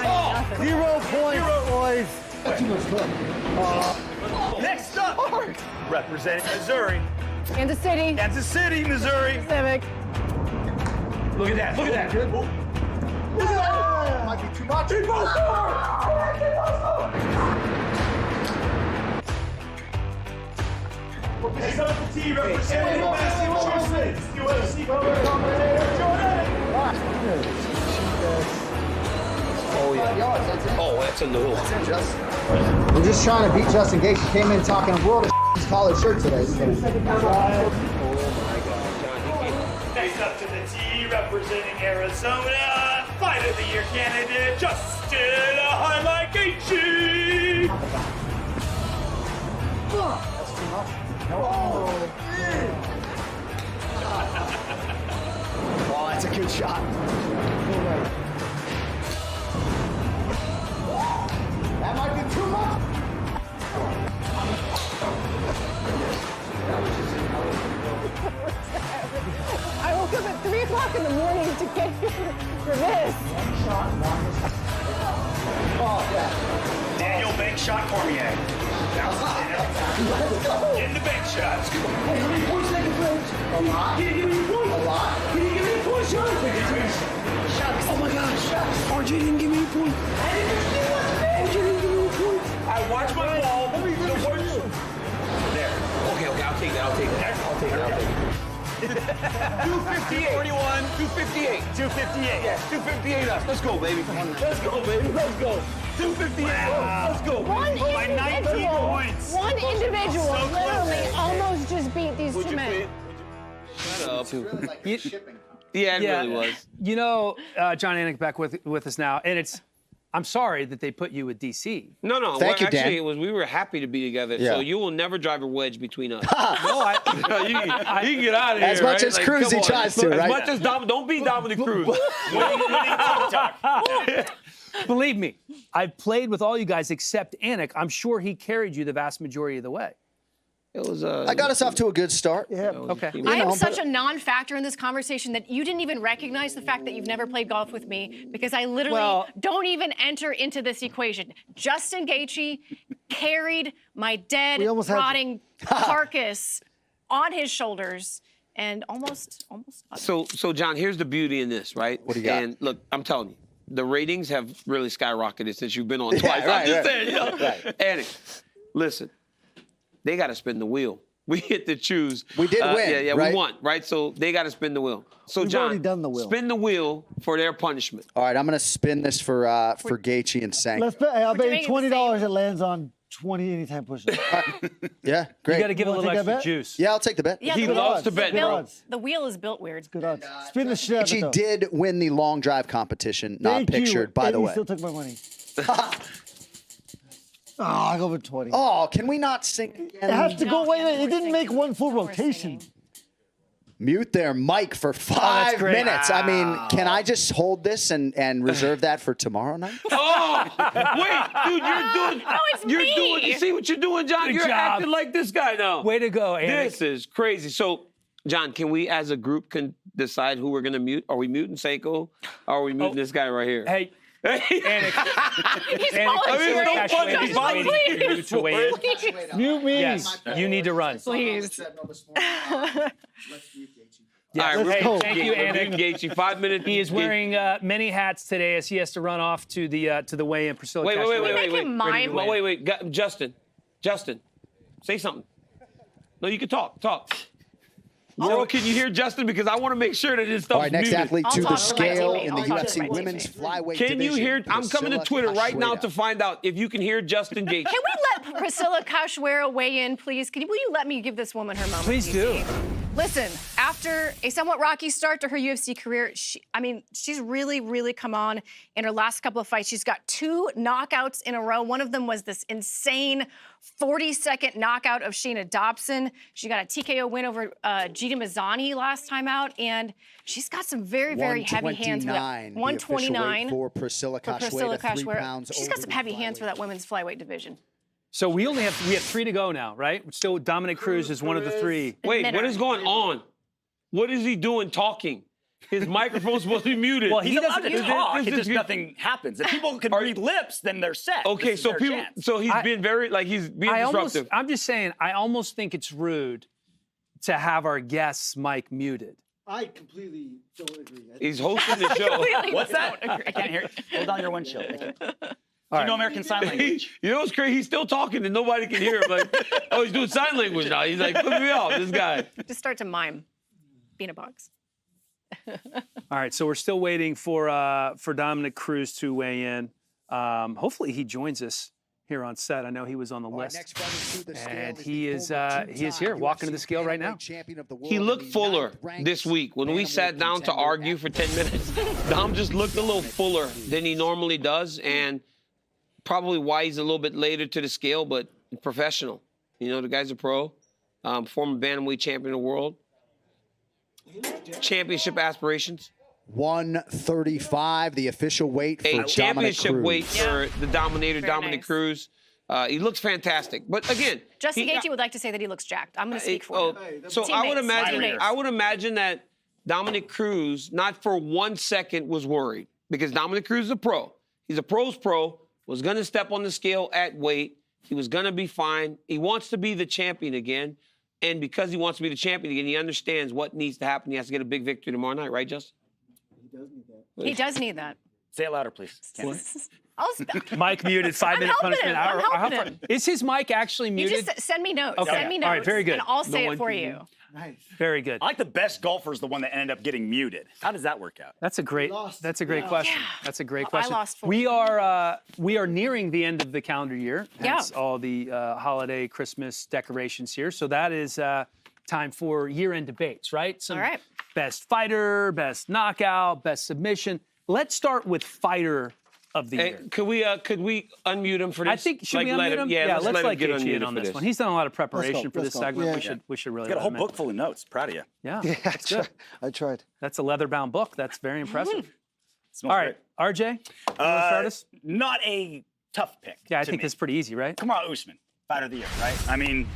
Oh, 0 points, boys. Next up, representing Missouri. Kansas City. Kansas City, Missouri. Civic. Look at that. Look at that. Good. Might be too much. Next up, the T representing Massachusetts. UFC commentator, Jordan. Oh, yeah. Oh, that's a no. We're just trying to beat Justin Gaethje. Came in talking a world of his collared shirt today. Next up to the T representing Arizona, Fight of the Year candidate, Justin Gaethje. That's too much. Oh, that's a good shot. That might be too much. I woke up at 3 o'clock in the morning to get here for this. Oh, yeah. Daniel bank shot Cormier. In the bank shot. Hey, how many points they can play? A lot. Can you give me a point? A lot. Can you give me a point, Sean? Oh my gosh. RJ didn't give me a point. I didn't give me RJ didn't give me a point. I watched my ball. There. Okay, I'll take that. I'll take that. 258. 41. 258. 258. Yeah, 258 us. Let's go, baby. Let's go, baby. Let's go. 258. Let's go. By 19 points. One individual So literally almost just beat these two men. Shut up. Really like shipping. Yeah, it really was. You know, John Anik back with us now, and I'm sorry that they put you with DC. No. Thank you, actually, Dan. we were happy to be together. Yeah. So you will never drive a wedge between us. No, you can get out of here. As much right? as Cruz come he on. tries to, As right? much as don't be Dominic Cruz. Believe me, I've played with all you guys except Anik. I'm sure he carried you the vast majority of the way. It was. I got us off to a good start. Yeah. Okay. I am such a non-factor in this conversation that you didn't even recognize the fact that you've never played golf with me because I literally don't even enter into this equation. Justin Gaethje carried my dead, rotting carcass on his shoulders and almost. So John, here's the beauty in this, right? What do you got? And look, I'm telling you, the ratings have really skyrocketed since you've been on twice. right, I'm just right. saying, you know. Right. And listen, they got to spin the wheel. We get to choose. We did win, Yeah, right? we won, right? So they got to spin the wheel. So We've John, already done the wheel. spin the wheel for their punishment. All right, I'm going to spin this for Gaethje and Sank. Let's bet. I'll bet doing you it the $20 it lands on 20 anytime push-ups. Yeah, great. You got to give a wanna little take that extra bet? juice. Yeah, I'll take the bet. Yeah, He the wheel- loves to bet, the bro. wheel- The wheel is built weird. Good odds. Spin the shit out of it, Gaethje though. did win the long drive competition, not Thank you, pictured, by and the he way. still took my money. Oh, I'll go with 20. Oh, can we not sing It again? has to go. Wait, it didn't make one full rotation. Mute their mic for 5 great. minutes. I mean, can I just hold this and reserve that for tomorrow night? Oh, wait, dude, you're doing. it's you're me. doing. You see what you're doing, John? Good You're job. acting like this guy now. Way to go, Anik. This is crazy. So, John, can we, as a group, can decide who we're gonna mute? Are we muting Seiko? Or are we muting this guy right here? Hey, Anik. He's volunteering. volunteering. It's so funny. He's volunteering. For you to weigh in. Please. Mute me. Yes, you need to run. Please. Yes. All right, Hey, go. thank you, Anik. Gaethje, 5 minutes. He is wearing many hats today as he has to run off to the weigh-in. Priscilla, Wait, Cash- Make him mime. Wait. Justin, say something. No, you can talk. Laurel, can you hear Justin? Because I want to make sure that his stuff's All right, next muted. athlete I'll to the talk to my scale teammate. in the I'll talk to UFC my women's teammate. flyweight Can division. you hear? I'm coming to Priscilla Twitter right now Cachoeira. to find out if you can hear Justin Gaethje. Can we let Priscilla Cachoeira weigh in, please? Will you let me give this woman her moment? Please do. DC? Listen, after a somewhat rocky start to her UFC career, she's really, really come on in her last couple of fights. She's got 2 knockouts in a row. One of them was this insane 40-second knockout of Shayna Dobson. She got a TKO win over Gita Mazzani last time out, and she's got some very, very heavy hands for that. 129 for Priscilla Cachoeira, 3 pounds She's got some heavy hands for that women's flyweight division. So we have 3 to go now, right? Still, Dominic Cruz is one of the 3. Wait, what is going on? What is he doing talking? His microphone's supposed to be muted. Well, he doesn't This- talk. this It is just good. nothing happens. If people can read lips, then they're set. Okay, This is so their people, chance. so he's being very he's being disruptive. I'm just saying, I almost think it's rude to have our guest's mic muted. I completely don't agree. He's hosting the show. What's that? I can't hear it. Hold on your windshield. Do you know American Sign Language? You know what's crazy? He's still talking and nobody can hear him. Like, oh, he's doing sign language now. He's like, flip me off, this guy. Just start to mime. Be in a box. All right, so we're still waiting for Dominic Cruz to weigh in. Hopefully he joins us here on set. I know he was on the list, and he is here, walking to the scale right now. He looked fuller this week. When we sat down to argue for 10 minutes, Dom just looked a little fuller than he normally does, and probably why he's a little bit later to the scale, but professional. You know, the guy's a pro, former bantamweight champion of the world. Championship aspirations. 135, the official weight for A Dominic championship Cruz. weight for the Dominator, Very Dominic nice. Cruz. He looks fantastic. But again, Justin Gaethje would like to say that he looks jacked. I'm going to speak for him. So Teammates. I would imagine that Dominic Cruz, not for 1 second, was worried because Dominic Cruz is a pro. He's a pro's pro. Was going to step on the scale at weight. He was going to be fine. He wants to be the champion again, and because he wants to be the champion again, he understands what needs to happen. He has to get a big victory tomorrow night, right, Justin? He does need that. Say it louder, please. Mic muted, 5-minute punishment. I'm helping him. Is his mic actually You muted? just send me notes. Okay. Send me notes. All right, very good. And I'll say No it for one- you. Nice. Very good. I like the best golfer is the one that ended up getting muted. How does that work out? That's a great question. Yeah. That's a great I question. lost 4. We are nearing the end of the calendar year. Yeah. Hence all the holiday Christmas decorations here. So that is time for year-end debates, right? Some All right. best fighter, best knockout, best submission. Let's start with fighter of the year. Could we unmute him for this? I think should we unmute him? Yeah, let's let let him get Gaethje in unmuted on for this one. He's done a lot of preparation for this Let's go. segment. Yeah. We should really Got a let whole him in. book full of notes. Proud of you. Yeah, Yeah, that's good. I tried. That's a leather-bound book. That's very impressive. Smells All right, RJ, you want to start us? Not a tough pick. Yeah, I to think me. this is pretty easy, right? Kamaru Usman, fighter of the year, right? I mean,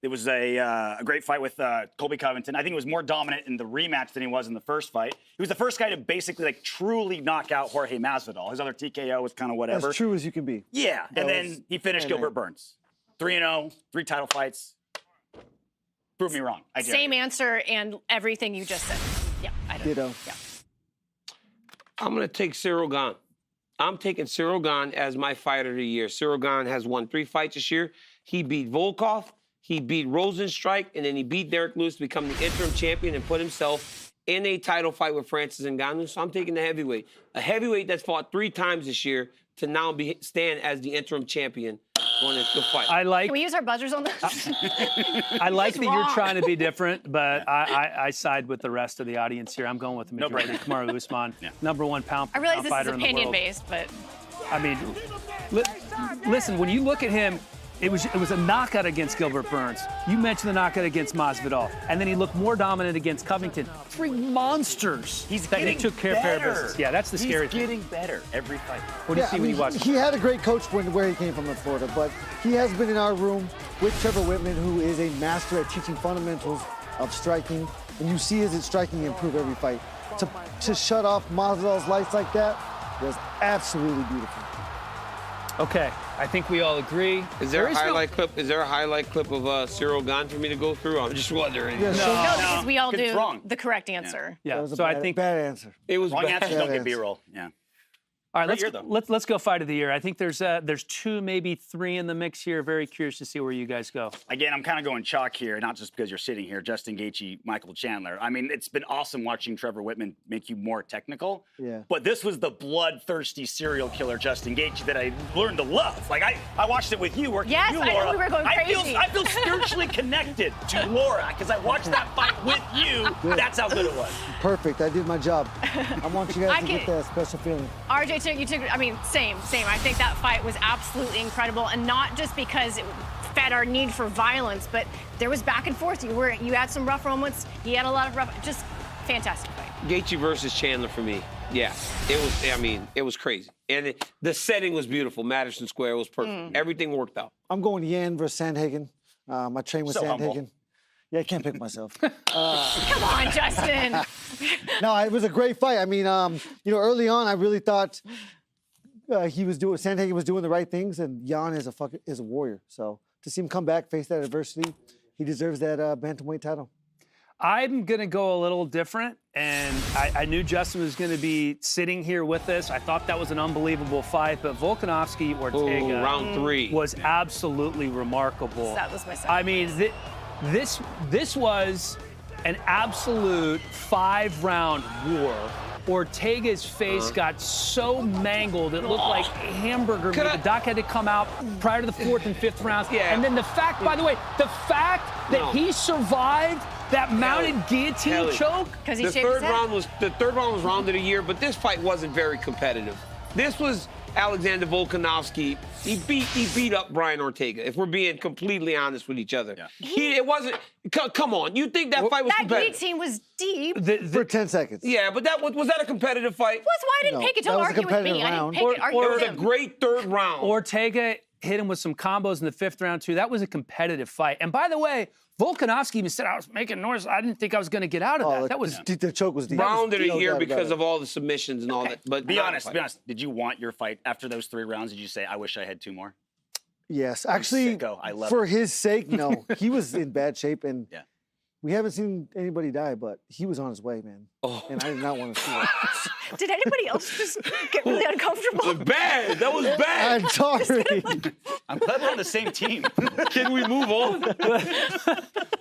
it was a great fight with Colby Covington. I think he was more dominant in the rematch than he was in the first fight. He was the first guy to basically truly knock out Jorge Masvidal. His other TKO was kind of whatever. As true as you can be. Yeah, and then he finished hand-to-hand. Gilbert Burns. 3-0, 3 title fights. Prove me wrong. I dare Same you. answer and everything you just said. Yeah, I don't. Ditto. Yeah. I'm going to take Cyril Gane. I'm taking Cyril Gane as my fighter of the year. Cyril Gane has won 3 fights this year. He beat Volkov, he beat Rosenstrike, and then he beat Derek Lewis to become the interim champion and put himself in a title fight with Francis Ngannou. So I'm taking the heavyweight. A heavyweight that's fought 3 times this year to now stand as the interim champion on this good fight. Can we use our buzzers on this? I like that you're trying to be different, but I side with the rest of the audience here. I'm going with the majority. Kamaru Usman, #1 pound I realize this fighter is in the world. opinion-based, but... I mean, listen, when you look at him, it was a knockout against Gilbert Burns. You mentioned the knockout against Masvidal, and then he looked more dominant against Covington. 3 monsters. He's that getting he took care better. of business. Yeah, that's the scary thing. He's getting better every fight. What do you see when you watch? He had a great coach where he came from in Florida, but he has been in our room with Trevor Whitman, who is a master at teaching fundamentals of striking, and you see his striking improve every fight. To shut off Masvidal's lights like that was absolutely beautiful. Okay, I think we all agree. Is there a highlight clip? Is there a highlight clip of Cyril Gane for me to go through? I'm just wondering. Yeah, No, because we all It's do wrong. the correct answer. Yeah, That was a so I bad- think bad answer. It was Wrong bad. answers don't Bad get B-roll. Yeah. All right, Great year, though. let's go fight of the year. I think there's 2, maybe 3 in the mix here. Very curious to see where you guys go. Again, I'm kind of going chalk here, not just because you're sitting here. Justin Gaethje, Michael Chandler. I mean, it's been awesome watching Trevor Whitman make you more technical. Yeah. But this was the bloodthirsty serial killer, Justin Gaethje, that I learned to love. Like, I watched it with you, working Yes, with you, I know, Laura. we were going crazy. I feel spiritually connected to Laura because I watched that fight with you. Good. That's how good it was. Perfect. I did my job. I want you guys to get that special feeling. RJ, you took, I mean, same. I think that fight was absolutely incredible, and not just because it fed our need for violence, but there was back and forth. You had some rough moments. He had a lot of rough, just fantastic fight. Gaethje versus Chandler for me. Yeah, it was. I mean, it was crazy, and the setting was beautiful. Madison Square was perfect. Everything worked out. I'm going Yan versus Sandhagen. I train with So humble. Sandhagen. Yeah, I can't pick myself. Come on, Justin. No, it was a great fight. I mean, early on, I really thought Sandhagen was doing the right things, and Yan is a warrior. So to see him come back, face that adversity, he deserves that bantamweight title. I'm going to go a little different, and I knew Justin was going to be sitting here with us. I thought that was an unbelievable fight, but Volkanovski-Ortega round 3 was absolutely remarkable. That was my second. I mean, this was an absolute 5-round war. Ortega's face got so mangled, it looked like a hamburger meat. The doc had to come out prior to the 4th and 5th rounds. Yeah. And then the fact, by the way, that he survived that mounted guillotine choke. Because he The shaved his third head. round was round of the year, but this fight wasn't very competitive. This was Alexander Volkanovski. He beat up Brian Ortega. If we're being completely honest with each other, it wasn't. Come on, you think that fight was That competitive? guillotine was deep. For 10 seconds. Yeah, but was that a competitive fight? That's why I didn't No, pick it. that Don't was a argue with me. competitive I didn't round. pick it. Argue It with was a him. great third round. Ortega hit him with some combos in the 5th round, too. That was a competitive fight. And by the way, Volkanovski even said, I was making noise. I didn't think I was going to get out of that. That was the choke was deep. round of the No year doubt about because it. of all the submissions and all that. But Be not a honest. fight. Did you want your fight after those 3 rounds? Did you say, I wish I had 2 more? Yes, actually, sicko. I love for it. his sake, no. He was in bad shape, and Yeah. we haven't seen anybody die, but he was on his way, man. And I did not want to see it. Did anybody else just get really uncomfortable? It was bad. That was bad. I'm sorry. I'm glad we're on the same team. Can we move on?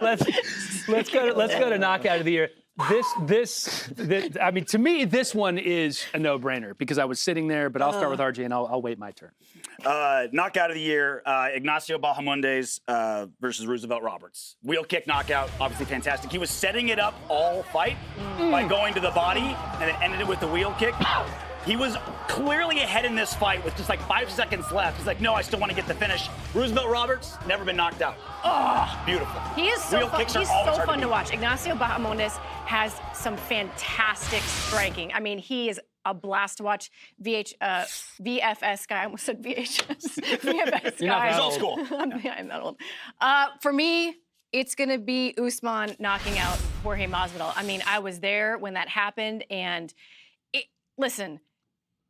let's go to knockout of the year. This, I mean, to me, this one is a no-brainer because I was sitting there, but I'll start with RJ and I'll wait my turn. Knockout of the year, Ignacio Bahamondes versus Roosevelt Roberts. Wheel kick knockout, obviously fantastic. He was setting it up all fight by going to the body and then ended it with the wheel kick. He was clearly ahead in this fight with just like 5 seconds left. He's like, no, I still want to get the finish. Roosevelt Roberts, never been knocked out. Oh, beautiful. He is so Wheel fun. kicks are He's always so hard fun to beat. watch. Ignacio Bahamondes has some fantastic striking. I mean, he is a blast to watch. VFS guy. I almost said VHS. VFS You're not guy. that old school. I'm that old. For me, it's going to be Usman knocking out Jorge Masvidal. I mean, I was there when that happened, and listen,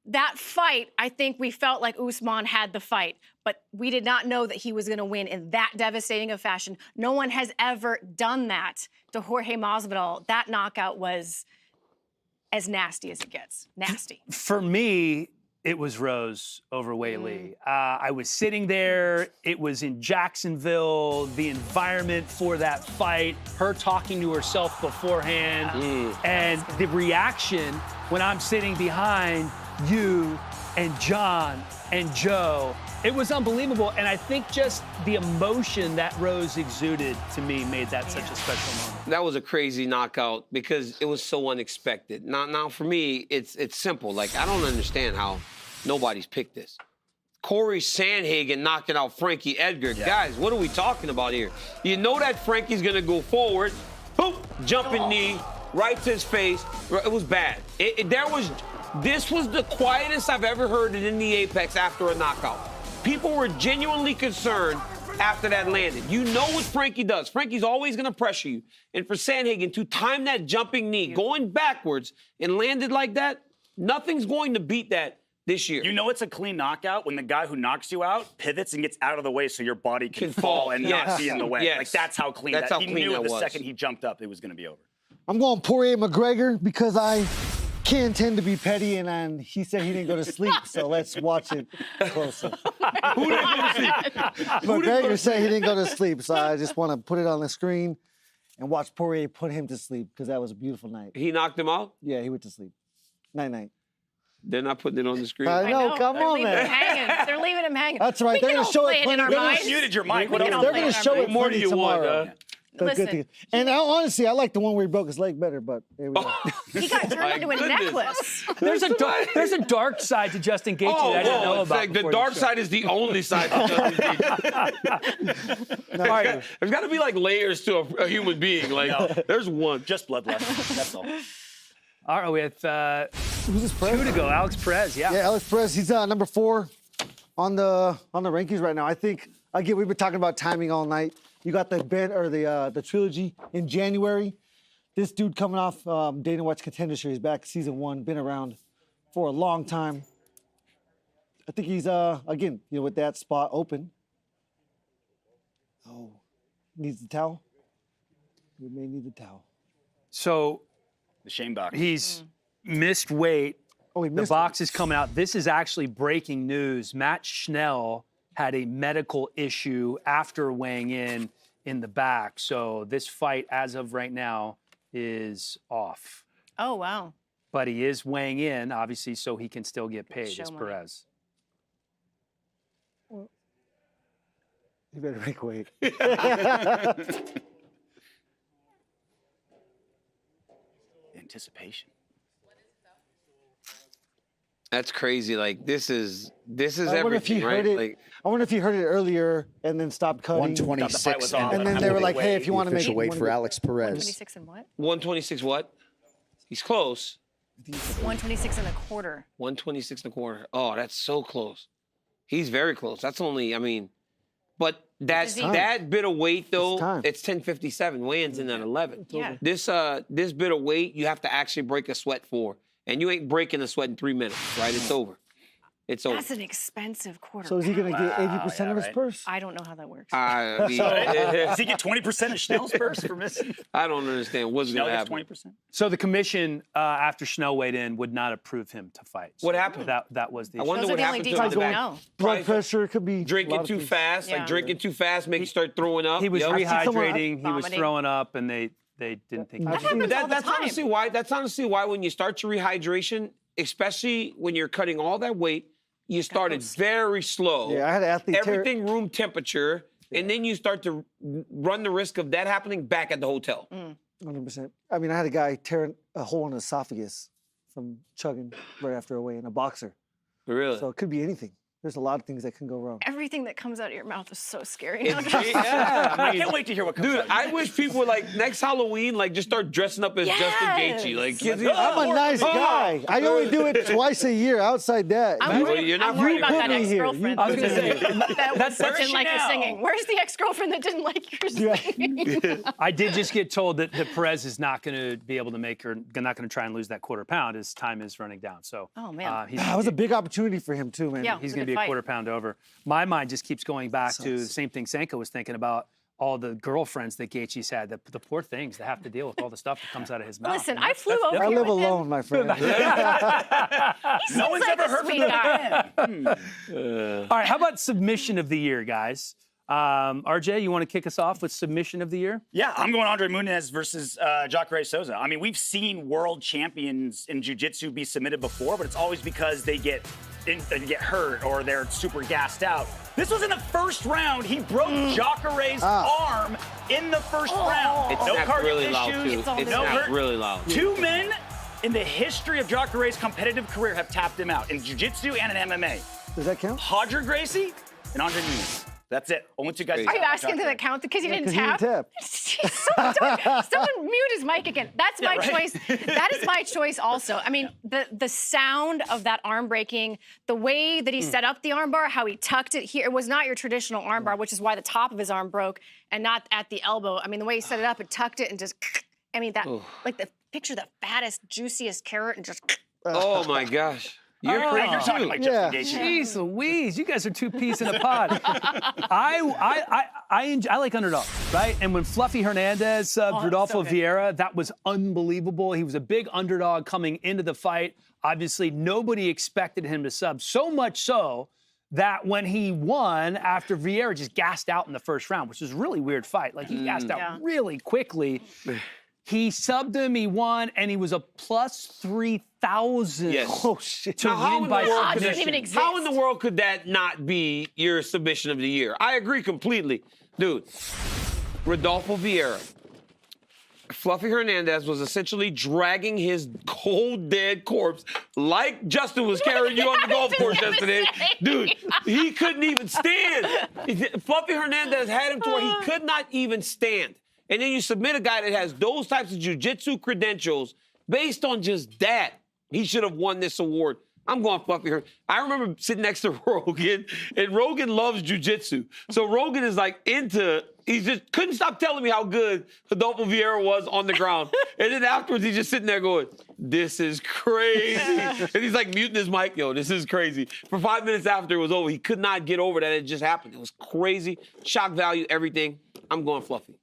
that fight, I think we felt like Usman had the fight, but we did not know that he was going to win in that devastating a fashion. No one has ever done that to Jorge Masvidal. That knockout was as nasty as it gets. Nasty. For me, it was Rose over Wei Li. I was sitting there. It was in Jacksonville. The environment for that fight, her talking to herself beforehand, and the reaction when I'm sitting behind you and John and Joe. It was unbelievable. And I think just the emotion that Rose exuded to me made that such a special moment. That was a crazy knockout because it was so unexpected. Now for me, it's simple. Like, I don't understand how nobody's picked this. Corey Sandhagen knocking out Frankie Edgar. Yeah. Guys, what are we talking about here? You know that Frankie's gonna go forward, boop, jumping knee, right to his face. It was bad. This was the quietest I've ever heard it in the Apex after a knockout. People were genuinely concerned after that landed. You know what Frankie does. Frankie's always going to pressure you. And for Sandhagen to time that jumping knee, going backwards and landed like that, nothing's going to beat that this year. You know it's a clean knockout when the guy who knocks you out pivots and gets out of the way so your body can fall and not be in the way. Yes. Like, that's how clean That's that. how He clean knew that the was. second he jumped up, it was going to be over. I'm going Poirier McGregor because I can't tend to be petty, and he said he didn't go to sleep, so let's watch it closer. Who didn't go to sleep? McGregor said he didn't go to sleep, so I just want to put it on the screen and watch Poirier put him to sleep because that was a beautiful night. He knocked him out? Yeah, he went to sleep. Night-night. They're not putting it on the screen. I know, come They're on, leaving man. him hanging. They're leaving him hanging. That's right. We They're can gonna all show play it it in our plenty. minds. Muted your mic. We can all They're play going it to in show our it minds. More do plenty you want, tomorrow. So Listen. good to- and honestly, I like the one where he broke his leg better, but there we go. He got turned into a necklace. There's a dark side to Justin Gaethje that I didn't know it's about. like the before dark show. side is the only side to Justin Gaethje. All right. There's got to be like layers to a human being. Like, there's one. Just bloodlust. That's all. All right, we have Who's this, Perez? 2 to go. Alex Perez, Yeah, Alex Perez, he's number 4 on the rankings right now. I think, again, we've been talking about timing all night. You got the trilogy in January. This dude coming off Dana White's Contender Series back season 1, been around for a long time. I think he's again, with that spot open. Oh, needs the towel. We may need the towel. So The shame box. he's missed weight. Oh, he The missed box is coming out. This is actually breaking news. Matt Schnell had a medical issue after weighing in the back. So this fight, as of right now, is off. Oh, wow. But he is weighing in, obviously, so he can still get paid. Show It's money. Perez. You better make weight. Anticipation. That's crazy. Like, this is I wonder if he everything, right? heard it. Like, I wonder if he heard it earlier and then stopped cutting. 126. And then they were like, hey, if you want to make official it, weight for Alex Perez. 126 and what? 126 what? He's close. 126 and a quarter. 126 and a quarter. Oh, that's so close. He's very close. That's only, but that bit of weight though, it's 10:57. Weigh-ins in at 11. Yeah. This bit of weight you have to actually break a sweat for, and you ain't breaking a sweat in 3 minutes, right? It's over. It's over. That's an expensive quarter. So is he going to get 80% of his right. purse? I don't know how that works. Does he get 20% of Schnell's purse for missing? I don't understand what's Schnell going to gets happen. 20%? So the commission, after Schnell weighed in, would not approve him to fight. What So happened? That was the I issue. wonder Those are what the only happened to details him in we the back. know. Blood pressure could be. a lot Drinking of too things. fast, Yeah. like drinking too fast, make you start throwing up. He was Yep. rehydrating. He was Vomiting. throwing up, and they didn't think. I've he seen was. that. That's honestly why. That's honestly why when you start your rehydration, especially when you're cutting all that weight, you started very slow. Yeah, I had an athlete tear- Everything room temperature, and then you start to run the risk of that happening back at the hotel. 100%. I mean, I had a guy tear a hole in his esophagus from chugging right after a weigh-in, a boxer. Really? So it could be anything. There's a lot of things that can go wrong. Everything that comes out of your mouth is so scary. Yeah, I can't wait to hear what comes Dude, out. I wish people would, like, next Halloween, like, just start dressing up as Justin Gaethje. Like, kids, I'm a nice guy. I only do it twice a year. Outside that, I'm Well, worried, you're not I'm worried ready about for that me here. ex-girlfriend I was gonna say, that didn't like your now. singing. Where's the ex-girlfriend that didn't like your singing? I did just get told that Perez is not going to be able to make her, not going to try and lose that quarter pound. His time is running down. So, Oh, man. that was a big opportunity for him too, man. Yeah. he's It's a going to good be a fight. quarter pound over. My mind just keeps going back to the same thing Sanko was thinking about. all the girlfriends that Gaethje's had. The poor things that have to deal with all the stuff that comes out of his mouth. Listen, I flew over I here live with him. alone, my friend. No one's like ever a heard from sweet the guy. man. All right, how about submission of the year, guys? RJ, you want to kick us off with submission of the year? Yeah, I'm going Andre Muniz versus Jacare Souza. I mean, we've seen world champions in jiu-jitsu be submitted before, but it's always because they get hurt or they're super gassed out. This was in the first round. He broke Jacare's arm in the first round. It No snapped cardio really loud, issues. too. It No snapped hurt. really loud. Two men in the history of Jacare's competitive career have tapped him out in jiu-jitsu and in MMA. Does that count? Hodger Gracie and Andre Muniz. That's it. Only two guys. Are you asking did that count because he didn't tap? Someone mute his mic again. That's my choice. That is my choice also. I mean, the sound of that arm breaking, the way that he set up the armbar, how he tucked it here, it was not your traditional armbar, which is why the top of his arm broke and not at the elbow. I mean, the way he set it up, it tucked it and just, I mean, that, like the picture, the fattest, juiciest carrot and just. Oh my gosh. You're talking like Justin Gaethje. Jeez Louise, you guys are two peas in a pod. I like underdogs, right? And when Fluffy Hernandez subbed Rodolfo Vieira, that was unbelievable. He was a big underdog coming into the fight. Obviously, nobody expected him to sub, so much so that when he won after Vieira just gassed out in the first round, which was a really weird fight. Like, he gassed out really quickly. He subbed him, he won, and he was a plus 3,000. Yes. Oh, shit. To win by submission. How in the world could that not be your submission of the year? I agree completely. Dude, Rodolfo Vieira. Fluffy Hernandez was essentially dragging his cold, dead corpse like Justin was carrying you on the golf course yesterday. Dude, he couldn't even stand. Fluffy Hernandez had him to where he could not even stand. And then you submit a guy that has those types of jiu-jitsu credentials based on just that. He should have won this award. I'm going Fluffy Hernandez. I remember sitting next to Rogan, and Rogan loves jiu-jitsu. So Rogan is like he just couldn't stop telling me how good Rodolfo Vieira was on the ground. And then afterwards, he's just sitting there going, this is crazy. And he's like muting his mic, yo, this is crazy. For 5 minutes after it was over, he could not get over that it just happened. It was crazy. Shock value, everything. I'm going Fluffy.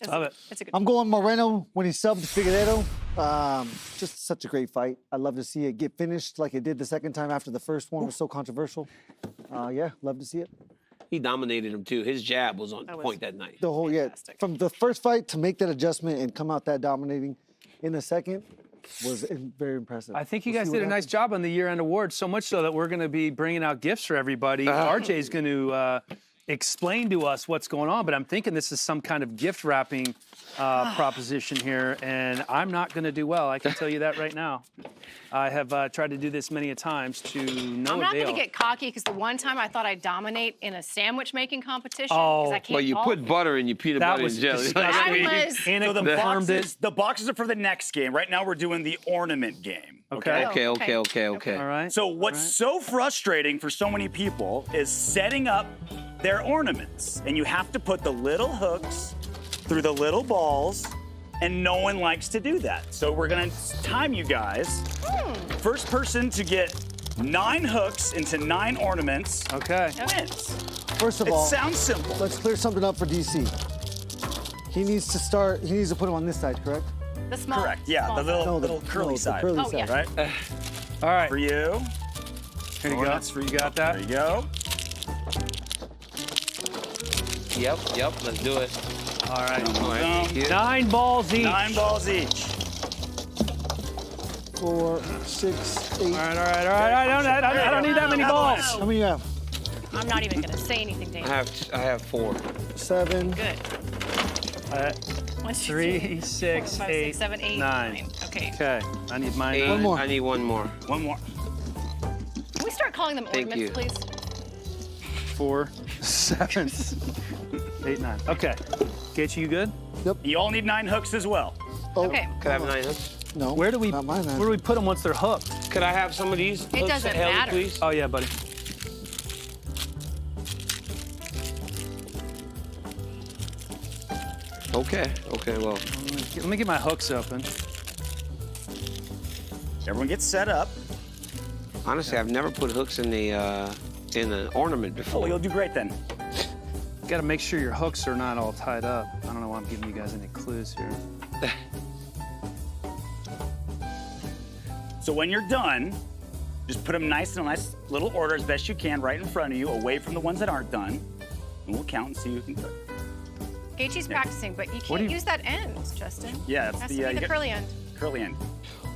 Love it. I'm going Moreno when he subbed Figueiredo. Just such a great fight. I'd love to see it get finished like it did the second time after the first one was so controversial. Yeah, love to see it. He dominated him, too. His jab was on point that night. The whole, from the first fight to make that adjustment and come out that dominating in the second was very impressive. I think you guys did a nice job on the year-end awards, so much so that we're going to be bringing out gifts for everybody. RJ's going to explain to us what's going on, but I'm thinking this is some kind of gift wrapping proposition here, and I'm not going to do well. I can tell you that right now. I have tried to do this many a times to no I'm not avail. going to get cocky because the one time I thought I'd dominate in a sandwich making competition because I can't well, you talk. put butter in your peanut butter and jelly. So the boxes are for the next game. Right now, we're doing the ornament game. Okay. Okay. All right. So what's so frustrating for so many people is setting up their ornaments, and you have to put the little hooks through the little balls, and no one likes to do that. So we're gonna time you guys. First person to get 9 hooks into 9 ornaments wins. First of all, it sounds simple. Let's clear something up for DC. He needs to put them on this side, correct? The small. Correct, yeah, the little curly side. Curly side. Right? All right. For you. Here you go. You got that? There you go. Yep, let's do it. All right. Thank you. 9 balls each. 9 balls each. 4, 6, 8. All right. I don't need that many balls. How many you have? I'm not even going to say anything, Dave. I have 4. 7. Good. 1, 2, 3, 6, 5, 8, 6, 7, 8, 9. Okay. Okay. I need mine. 8. One more. I need one more. One more. Can we start calling them Thank ornaments, please? 4, 7, 8, 9. Okay. Gaethje, you good? Yep. You all need 9 hooks as well. Oh. Okay. Could I have 9 hooks? No. Where do we Not mine, Where do we put them once they're hooked? Could I have some of these hooks doesn't held, matter. please? Oh yeah, buddy. Okay, well. Let me get my hooks open. Everyone gets set up. Honestly, I've never put hooks in the in an ornament before. Oh, you'll do great then. got to make sure your hooks are not all tied up. I don't know why I'm giving you guys any clues here. So when you're done, just put them nice in a nice little order as best you can right in front of you, away from the ones that aren't done. And we'll count and see who can cook. Gaethje's practicing, but you can't use that end, Justin. Yeah, that's that's has to be the curly end. Curly end.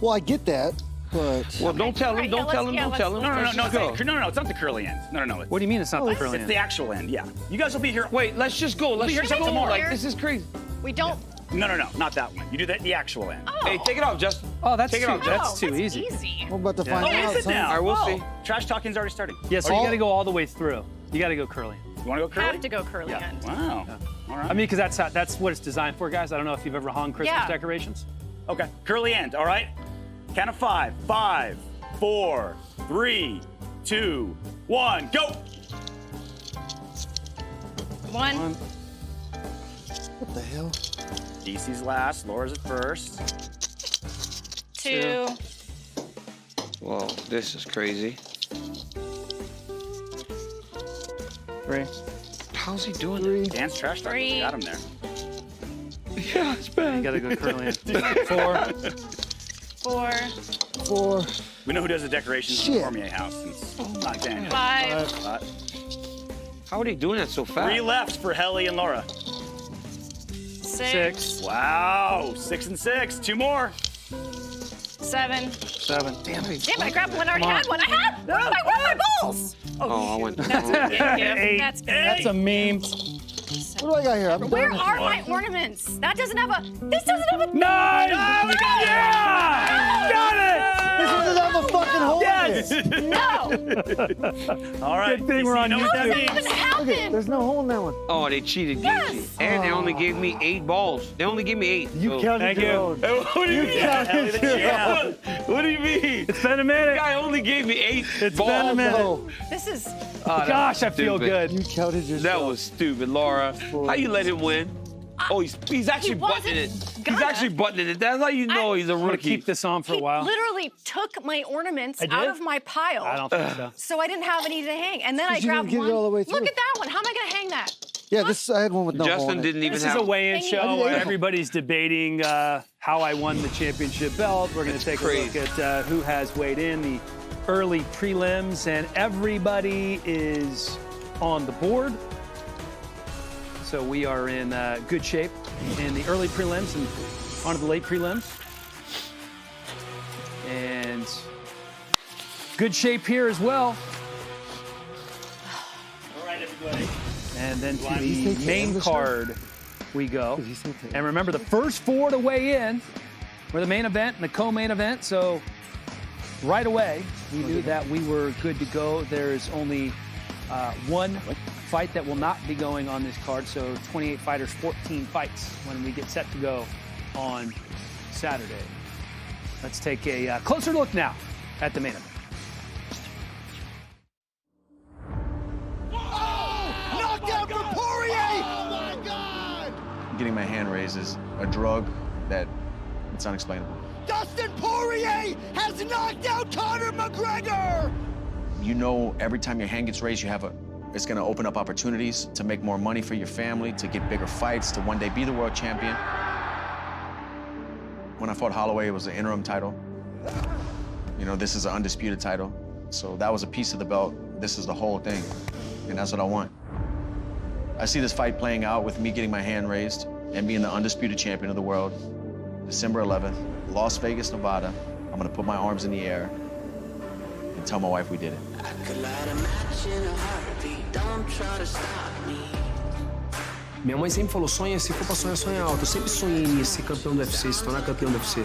Well, I get that, but... Well, don't tell him, don't tell him, don't tell him. No, Let's just go. no, it's not the curly end. No. What do you mean it's not the curly It's end? the actual end, yeah. You guys will be here. Wait, let's just go. Let's just go. Like, this is crazy. We don't. No, not that one. You do the actual end. Oh. Hey, take it off, Justin. Oh, that's take it too, off. that's too easy. We're about to find Oh, out. is it now? All right, we'll see. Trash talking's already starting. Yeah, so you got to go all the way through. You got to go curly. You want to go curly? Have to go curly end. Wow. All right. I mean, because that's what it's designed for, guys. I don't know if you've ever hung Christmas decorations. Okay, curly end, all right? Count of 5. 5, 4, 3, 2, 1, go! 1. What the hell? DC's last, Laura's at first. 2. Whoa, this is crazy. 3. How's he doing it? Dan's trash talking. 3. Got him there. Yeah, it's bad. You got to go curly end. 4. 4. We know who does the decorations in the Cormier house. It's not Dan. 5. How are they doing that so fast? 3 left for Helly and Laura. 6. Wow, 6 and 6. 2 more. 7. 7. Damn it, I grabbed one. I already had one. I had one. Where's my balls? Oh, I went. That's good. 8. That's good. That's a meme. What do I got here? Where are my ornaments? That doesn't have a. This doesn't have a. 9! Yeah! Got it! This doesn't have a fucking hole Yes! in it. No. All right. Good thing we're on you know what that How does that means? even happen? Okay, there's no hole in that one. Oh, they cheated, Gaethje. And they only gave me 8 balls. They only gave me 8. You counted your own. What do you mean? counted your own. What do you mean? It's been a minute. The guy only gave me 8 It's balls. been a minute. No. This is. Oh, that Gosh, was I feel stupid. good. You counted yourself. That was stupid, Laura. How you let him win? Oh, he's actually buttoning it. He's actually buttoning it. That's how you know he's a I'm gonna rookie. keep this on for a He while. literally took my ornaments I did? out of my pile. I don't think so. So I didn't have any to hang. And then I you didn't grabbed get it one. all the way Look through. at that one. How am I going to hang that? Yeah, this I had one with no hole Justin in it. didn't even This have is a weigh-in Hanging. show where Yeah. everybody's debating how I won the championship belt. We're going to take a look at who has weighed in, the early prelims, and everybody is on the board. So we are in good shape in the early prelims and on to the late prelims. And good shape here as well. All right, everybody. And then to He's the taking main English card we go. He's taking- And remember, the first 4 to weigh in were the main event and the co-main event. So right away, we knew that we were good to go. There's only one fight that will not be going on this card. So 28 fighters, 14 fights when we get set to go on Saturday. Let's take a closer look now at the main event. Knockdown for Poirier! Oh my God! Getting my hand raised is a drug that it's unexplainable. Dustin Poirier has knocked out Conor McGregor! You know, every time your hand gets raised, it's gonna open up opportunities to make more money for your family, to get bigger fights, to one day be the world champion. When I fought Holloway, it was an interim title. You know, this is an undisputed title. So that was a piece of the belt. This is the whole thing, and that's what I want. I see this fight playing out with me getting my hand raised and being the undisputed champion of the world. December 11th, Las Vegas, Nevada. I'm gonna put my arms in the air and tell my wife we did it. Minha mãe sempre falou, sonha, se for pra sonhar, sonha alto. Eu sempre sonhei em ser campeão do UFC, se tornar campeão do UFC.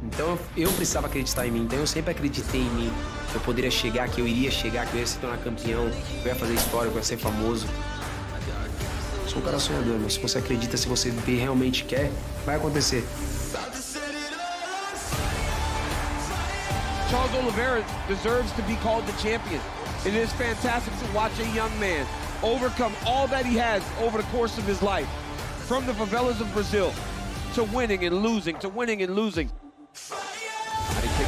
Então eu precisava acreditar em mim, então eu sempre acreditei em mim. Que eu poderia chegar, que eu iria chegar, que eu ia se tornar campeão, que eu ia fazer história, que eu ia ser famoso. Sou um cara sonhador, mas se você acredita, se você realmente quer, vai acontecer. Charles Oliveira deserves to be called the champion. It is fantastic to watch a young man overcome all that he has over the course of his life. From the favelas of Brazil, to winning and losing, to winning and losing.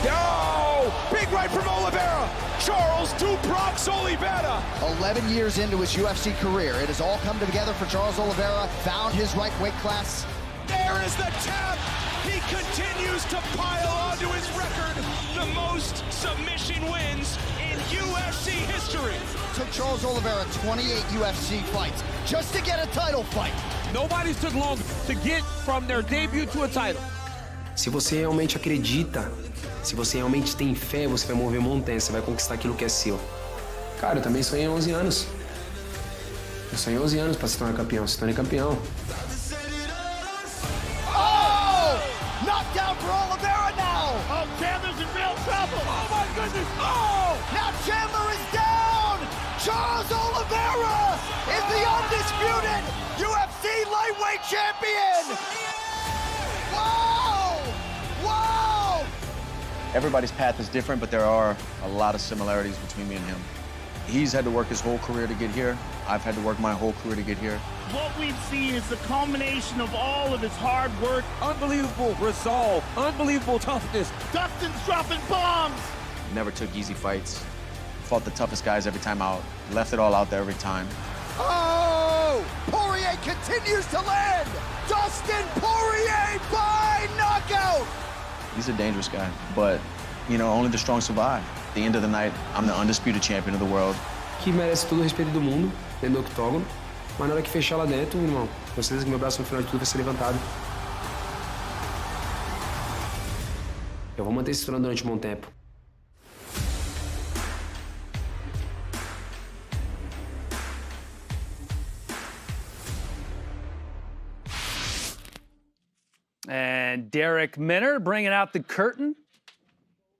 Oh! Big right from Oliveira! Charles to Bronx Oliveira. 11 years into his UFC career, it has all come together for Charles Oliveira, found his right weight class. There is the tap. He continues to pile onto his record, the most submission wins in UFC history. Took Charles Oliveira 28 UFC fights just to get a title fight. Nobody took long to get from their debut to a title. Se você realmente acredita, se você realmente tem fé, você vai mover montanhas, você vai conquistar aquilo que é seu. Cara, eu também sonhei 11 anos. Eu sonhei 11 anos para se tornar campeão, se tornei campeão. Oh! Knockdown for Oliveira now! Oh, Chandler's in real trouble. Oh, my goodness. Oh! Now Chandler is down! Charles Oliveira is the undisputed UFC lightweight champion! Whoa! Whoa! Everybody's path is different, but there are a lot of similarities between me and him. He's had to work his whole career to get here. I've had to work my whole career to get here. What we've seen is the culmination of all of his hard work. Unbelievable resolve, unbelievable toughness. Dustin's dropping bombs. Never took easy fights. Fought the toughest guys every time out. Left it all out there every time. Oh! Poirier continues to land! Dustin Poirier by knockout! He's a dangerous guy, but, you know, only the strong survive. At the end of the night, I'm the undisputed champion of the world. Que merece todo o respeito do mundo, dentro do octógono. Mas na hora que fechar lá dentro, irmão, com certeza que meu braço no final de tudo vai ser levantado. Eu vou manter esse trono durante um bom tempo. And Derek Minner bringing out the curtain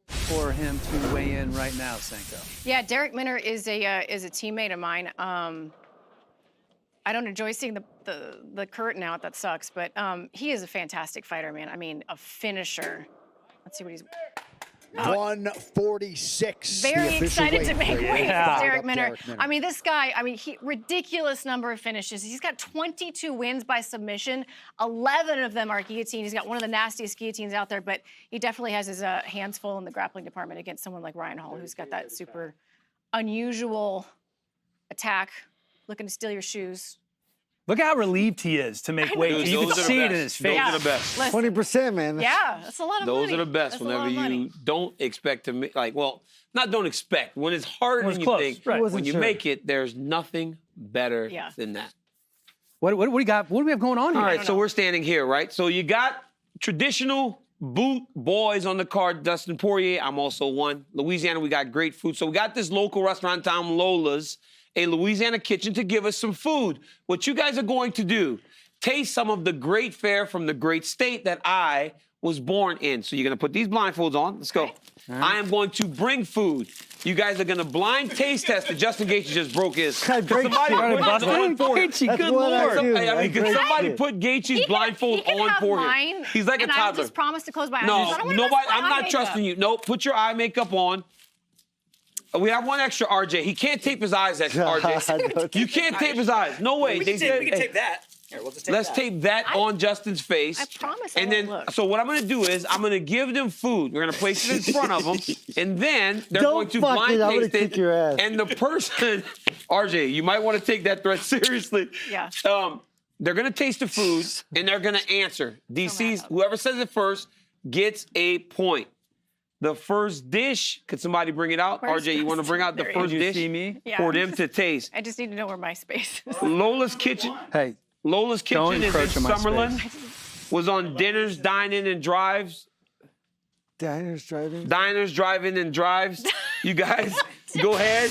for him to weigh in right now, Senko. Yeah, Derek Minner is a teammate of mine. I don't enjoy seeing the curtain out. That sucks. But he is a fantastic fighter, man. I mean, a finisher. Let's see what he's. 146. Very excited to make weight with Derek Minner. Derek Minner. I mean, this guy, ridiculous number of finishes. He's got 22 wins by submission. 11 of them are guillotine. He's got one of the nastiest guillotines out there, but he definitely has his hands full in the grappling department against someone like Ryan Hall, who's got that super unusual attack, looking to steal your shoes. Look how relieved he is to make weight. Dude, You can those are the see it in best. his face. Those are the best. 20%, man. Yeah, that's a lot of money. Those are the best. That's a lot Whenever of money. you don't expect to make, like, well, not don't expect. When it's harder When than it's you close, think, right. when you make it, there's nothing better than that. What do we got? What do we have going on here? All right, so we're standing here, right? So you got traditional boot boys on the card. Dustin Poirier, I'm also one. Louisiana, we got great food. So we got this local restaurant in town, Lola's, a Louisiana kitchen, to give us some food. What you guys are going to do, taste some of the great fare from the great state that I was born in. So you're going to put these blindfolds on. Let's go. I am going to bring food. You guys are going to blind taste test it. Justin Gaethje just broke his. Could somebody put Gaethje's blindfold on for him? He's like a toddler. I will just promise to close my eyes. No, I don't wanna nobody. mess with I'm my not eye trusting you. No, put your eye makeup on. We have one extra, RJ. He can't tape his eyes, RJ. You can't tape his eyes. No way. We can tape that. Here, we'll just tape Let's tape that on Justin's face. I promise. And then, so what I'm going to do is I'm going to give them food. We're going to place it in front of them, and then they're going to blind taste it. Your ass. And the person, RJ, you might want to take that threat seriously. Yeah. They're going to taste the food, and they're going to answer. DC's, whoever says it first gets a point. The first dish, could somebody bring it out? RJ, you want to bring out the first dish for them to taste? I just need to know where my space is. Lola's Kitchen. Hey. Lola's Kitchen is in Summerlin. Space. Was on Dinners, Dine-In, and Drives. Diners, drive-in. Diners, Drive-In, and Drives. You guys, go ahead.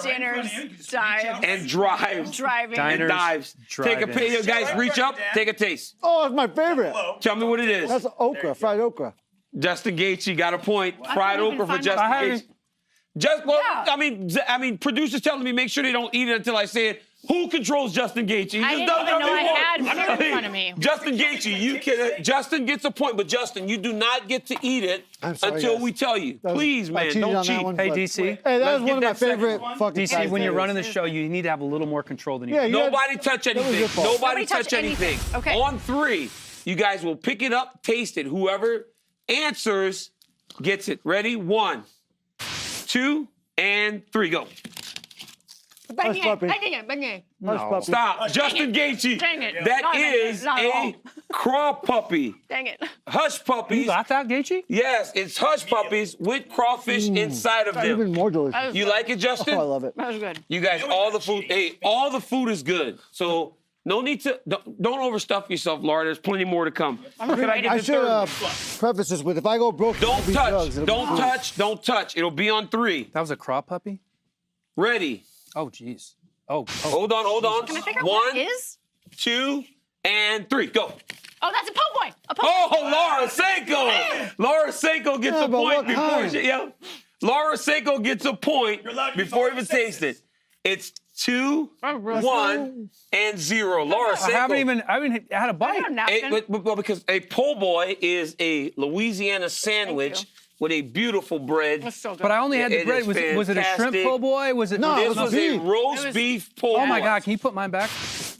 Dinners, dives, and drives. Driving. And dives. Take a pay. Guys, reach up. Take a taste. Oh, it's my favorite. Tell me what it is. That's okra, fried okra. Justin Gaethje got a point. Fried okra for Justin Gaethje. I mean, producers telling me make sure they don't eat it until I say it. Who controls Justin Gaethje? I didn't even know I had food in front of me. Justin Gaethje, you can. Justin gets a point, but Justin, you do not get to eat it until we tell you. Please, man, don't cheat. Hey, DC. Hey, that was one of my favorite fucking DC, when you're running the show, you need to have a little more control than you do. Nobody touch anything. Nobody touch anything. Okay. On 3, you guys will pick it up, taste it. Whoever answers gets it. Ready? 1, 2, and 3, go. Bang it, puppy. bang it, bang it. No. Stop. Justin Gaethje. Dang it. That Not bang it. is Not at a all. craw puppy. Dang it. Hush puppies. You got that, Gaethje? Yes, it's hush puppies with crawfish inside of them. Even more delicious. You like it, Justin? Oh, I love it. That was good. You guys, all the food, hey, all the food is good. So no need to, don't overstuff yourself, Laura. There's plenty more to come. Can I get I the should third? preface this with, if I go broke, Don't it'll be touch. drugs. It'll be Don't drugs. touch. Don't touch. It'll be on 3. That was a craw puppy? Ready. Oh, jeez. Oh. Hold on, hold on. Can I figure out what it is? 2, and 3, go. Oh, that's a po' boy. A po' Oh, Laura Seiko. Laura Seiko gets Yeah, a but point what before kind? she, yeah. Laura Seiko gets a point before even taste it. It's 2, 1, and 0. Laura Seiko. I haven't even had a bite. But because a po' boy is a Louisiana sandwich with a beautiful bread. That's so good. But I only had the It bread. is Was it a shrimp fantastic. po' boy? Was it? No, This it was a roast beef po' boy. Oh my God! Can you put mine back?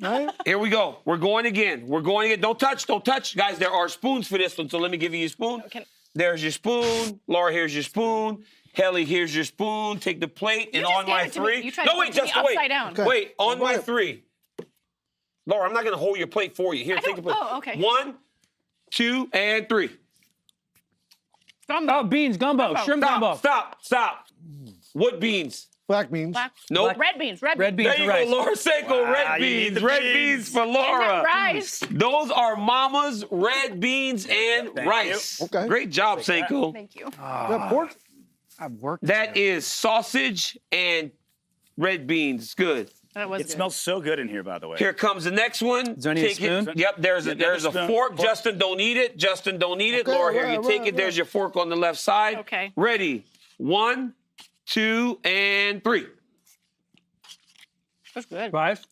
Right? Here we go. We're going again. We're going again. Don't touch. Don't touch. Guys, there are spoons for this one, so let me give you your spoon. Okay. There's your spoon. Laura, here's your spoon. Helly, here's your spoon. Take the plate, and just on gave my it to me. 3. You tried No, to wait, give it to me Justin, wait. upside down. Okay. Wait, on my What? 3. Laura, I'm not going to hold your plate for you. Here, take a plate. Oh, okay. 1, 2, and 3. Gumbo. Oh, beans, gumbo, shrimp gumbo. Stop. What beans? Black beans. Black. Nope. Red beans. Red Red beans. beans There and you go, rice. Laura Seiko, red you need beans. the Red beans. beans for Laura. Rice. Those are Mama's red beans and rice. you. Okay. Great job, Seiko. Thank you. Is that pork? I've worked. That is sausage and red beans. Good. That was It good. smells so good in here, by the way. Here comes the next one. Is there any Take it. spoon? Yep, there's Yeah, a spoon. fork. Justin, don't eat it. Justin, don't eat it. Okay, Laura, here, you right, take right, it. There's right. your fork on the left side. Okay. Ready. 1, 2, and 3. That's good. Rice.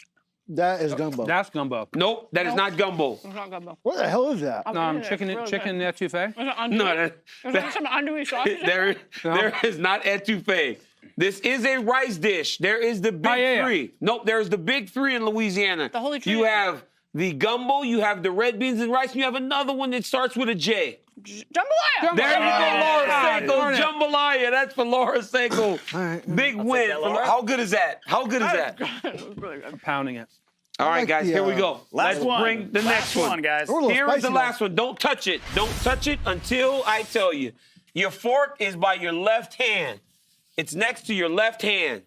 That is gumbo. That's gumbo. Nope, that is not gumbo. It's not gumbo. What the hell is that? Chicken etouffee. Is it No, andouille? Is there some andouille sauce? there is not etouffee. This is a rice dish. There is the big 3. Nope, there's the big 3 in Louisiana. The Holy You Trinity. have the gumbo, you have the red beans and rice, and you have another one that starts with a J. Jambalaya. There you go, Laura darn Seiko. it. Jambalaya. That's for Laura Seiko. Big win. Laura. How good is that? How good is that? I'm pounding it. All right, like guys, the, here we go. Last Let's one. bring the next Last one, guys. We're a little Here is the spicy, last one. Don't touch it. Don't touch it until I tell you. Your fork is by your left hand. It's next to your left hand.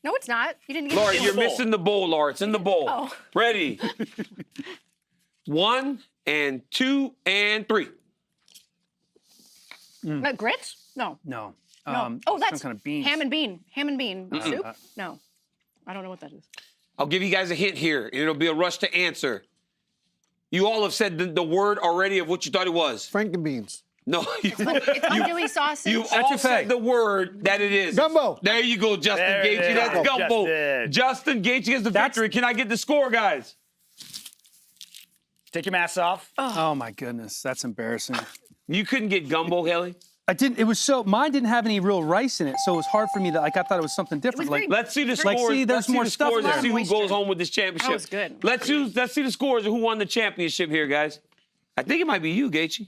No, it's not. You didn't get Laura, it. you're missing the bowl, Laura. It's in the bowl. Oh. Ready? 1, and 2, and 3. Grits? No. No. No. Oh, that's some kind of beans. ham and bean. Ham and bean soup? No. I don't know what that is. I'll give you guys a hint here. It'll be a rush to answer. You all have said the word already of what you thought it was. Frankenbeans. No, It's andouille sausage. you all said the word that it is. Gumbo. There you go, Justin There it Gaethje. is. That's gumbo. Justin. Justin Gaethje gets the victory. Can I get the score, guys? Take your mask off. Oh my goodness, that's embarrassing. You couldn't get gumbo, Haley? I didn't. It was so. Mine didn't have any real rice in it, so it was hard for me to. I thought it was something different. very- Let's see the Like, scores. see, there's Let's see more the stuff scores in and there. see who goes home with this championship. That was good. Let's see the scores of who won the championship here, guys. I think it might be you, Gaethje.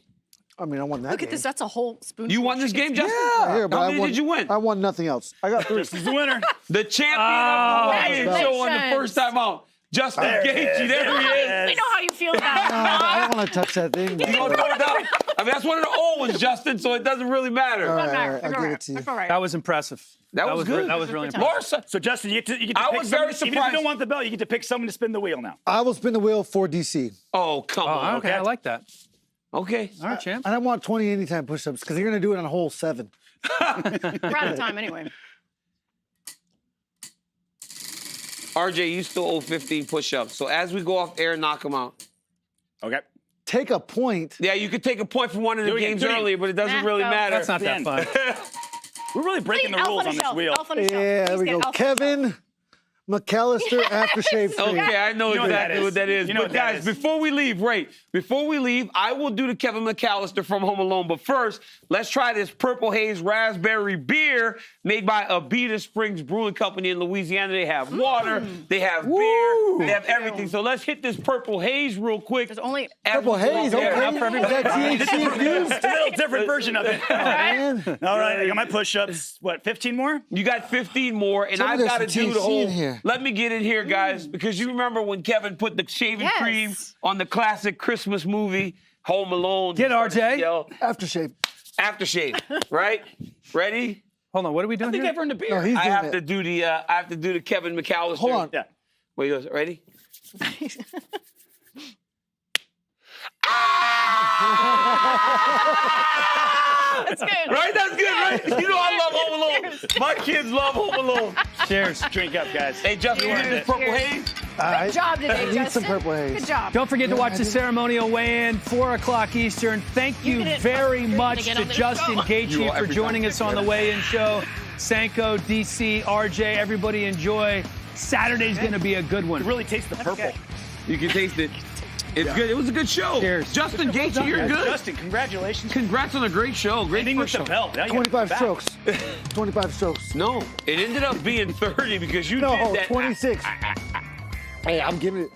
I mean, I won that Look game. at this. That's a whole spoon. You won this game, Justin? Yeah, here, but How I many won, did you win? I won nothing else. I got 3. This is the winner. The champion of the weigh-in show on the first time out. Justin Gaethje, there he is. We know how you feel about it. I don't want to touch that thing. You gonna throw it down? I mean, that's one of the old ones, Justin, so it doesn't really matter. All right, That's I'll all give right. it to you. That's all right. That was impressive. That was good. That was really impressive. Laura, So, Justin, you get to I pick was very someone- Even if surprised. you don't want the belt, you get to pick someone to spin the wheel now. I will spin the wheel for DC. oh, come on. Okay, I like that. Okay. All right, champ. And I want 20 anytime push-ups because you're going to do it on a whole 7. We're out of time anyway. RJ, you still owe 15 push-ups. So as we go off air, knock them out. Okay. Take a point. Yeah, you could take a point from one of the Do it again, games do it again. earlier, but it doesn't Nah, really go. matter. That's not that fun. We're really breaking the Elf rules on on a this shelf. wheel. Elf on a shelf. Yeah, there Please we get go. elf on a shelf. Kevin McAllister aftershave cream. Okay, I know exactly what that is. You know but what that guys, is. before we leave, I will do the Kevin McAllister from Home Alone. But first, let's try this Purple Haze Raspberry Beer made by Abita Springs Brewing Company in Louisiana. They have water, they have beer, they have everything. So let's hit this Purple Haze real quick. There's only Purple Haze, okay. Not for everybody. Is that THC infused? It's a little different version of it. All right, I got my push-ups. What, 15 more? You got 15 more, and Tell me I've there's got to some do the THC whole. in here. Let me get in here, guys, because you remember when Kevin put the shaving cream on the classic Christmas movie Home Alone. Get RJ. Aftershave. Aftershave, right? Ready? Hold on, what are we doing I think here? I've earned a beer. No, he's I doing have it. to do the I have to do the Kevin McAllister. Hold on. Yeah. Wait, he goes, ready? That's good. Right? That's good, right? You know I love Home Alone. My kids love Home Alone. Cheers. Drink up, guys. Hey, Justin, you Cheers. did this Purple Haze? Good job today, I need Justin. some Purple Haze. Good job. Don't forget to watch the ceremonial weigh-in, 4 o'clock Eastern. Thank you very much to Justin Gaethje for joining us on the weigh-in show. Sanko, DC, RJ, everybody enjoy. Saturday's going to be a good one. You really taste the purple. You can taste it. It's good. It was a good show. Cheers. Justin Gaethje, you're good. Justin, congratulations. Congrats on a great show. Great Ending with first the show. belt. Now you gotta 25 come strokes. 25 strokes. No, it ended up being 30 because you No, did that. 26. Hey, I'm giving it.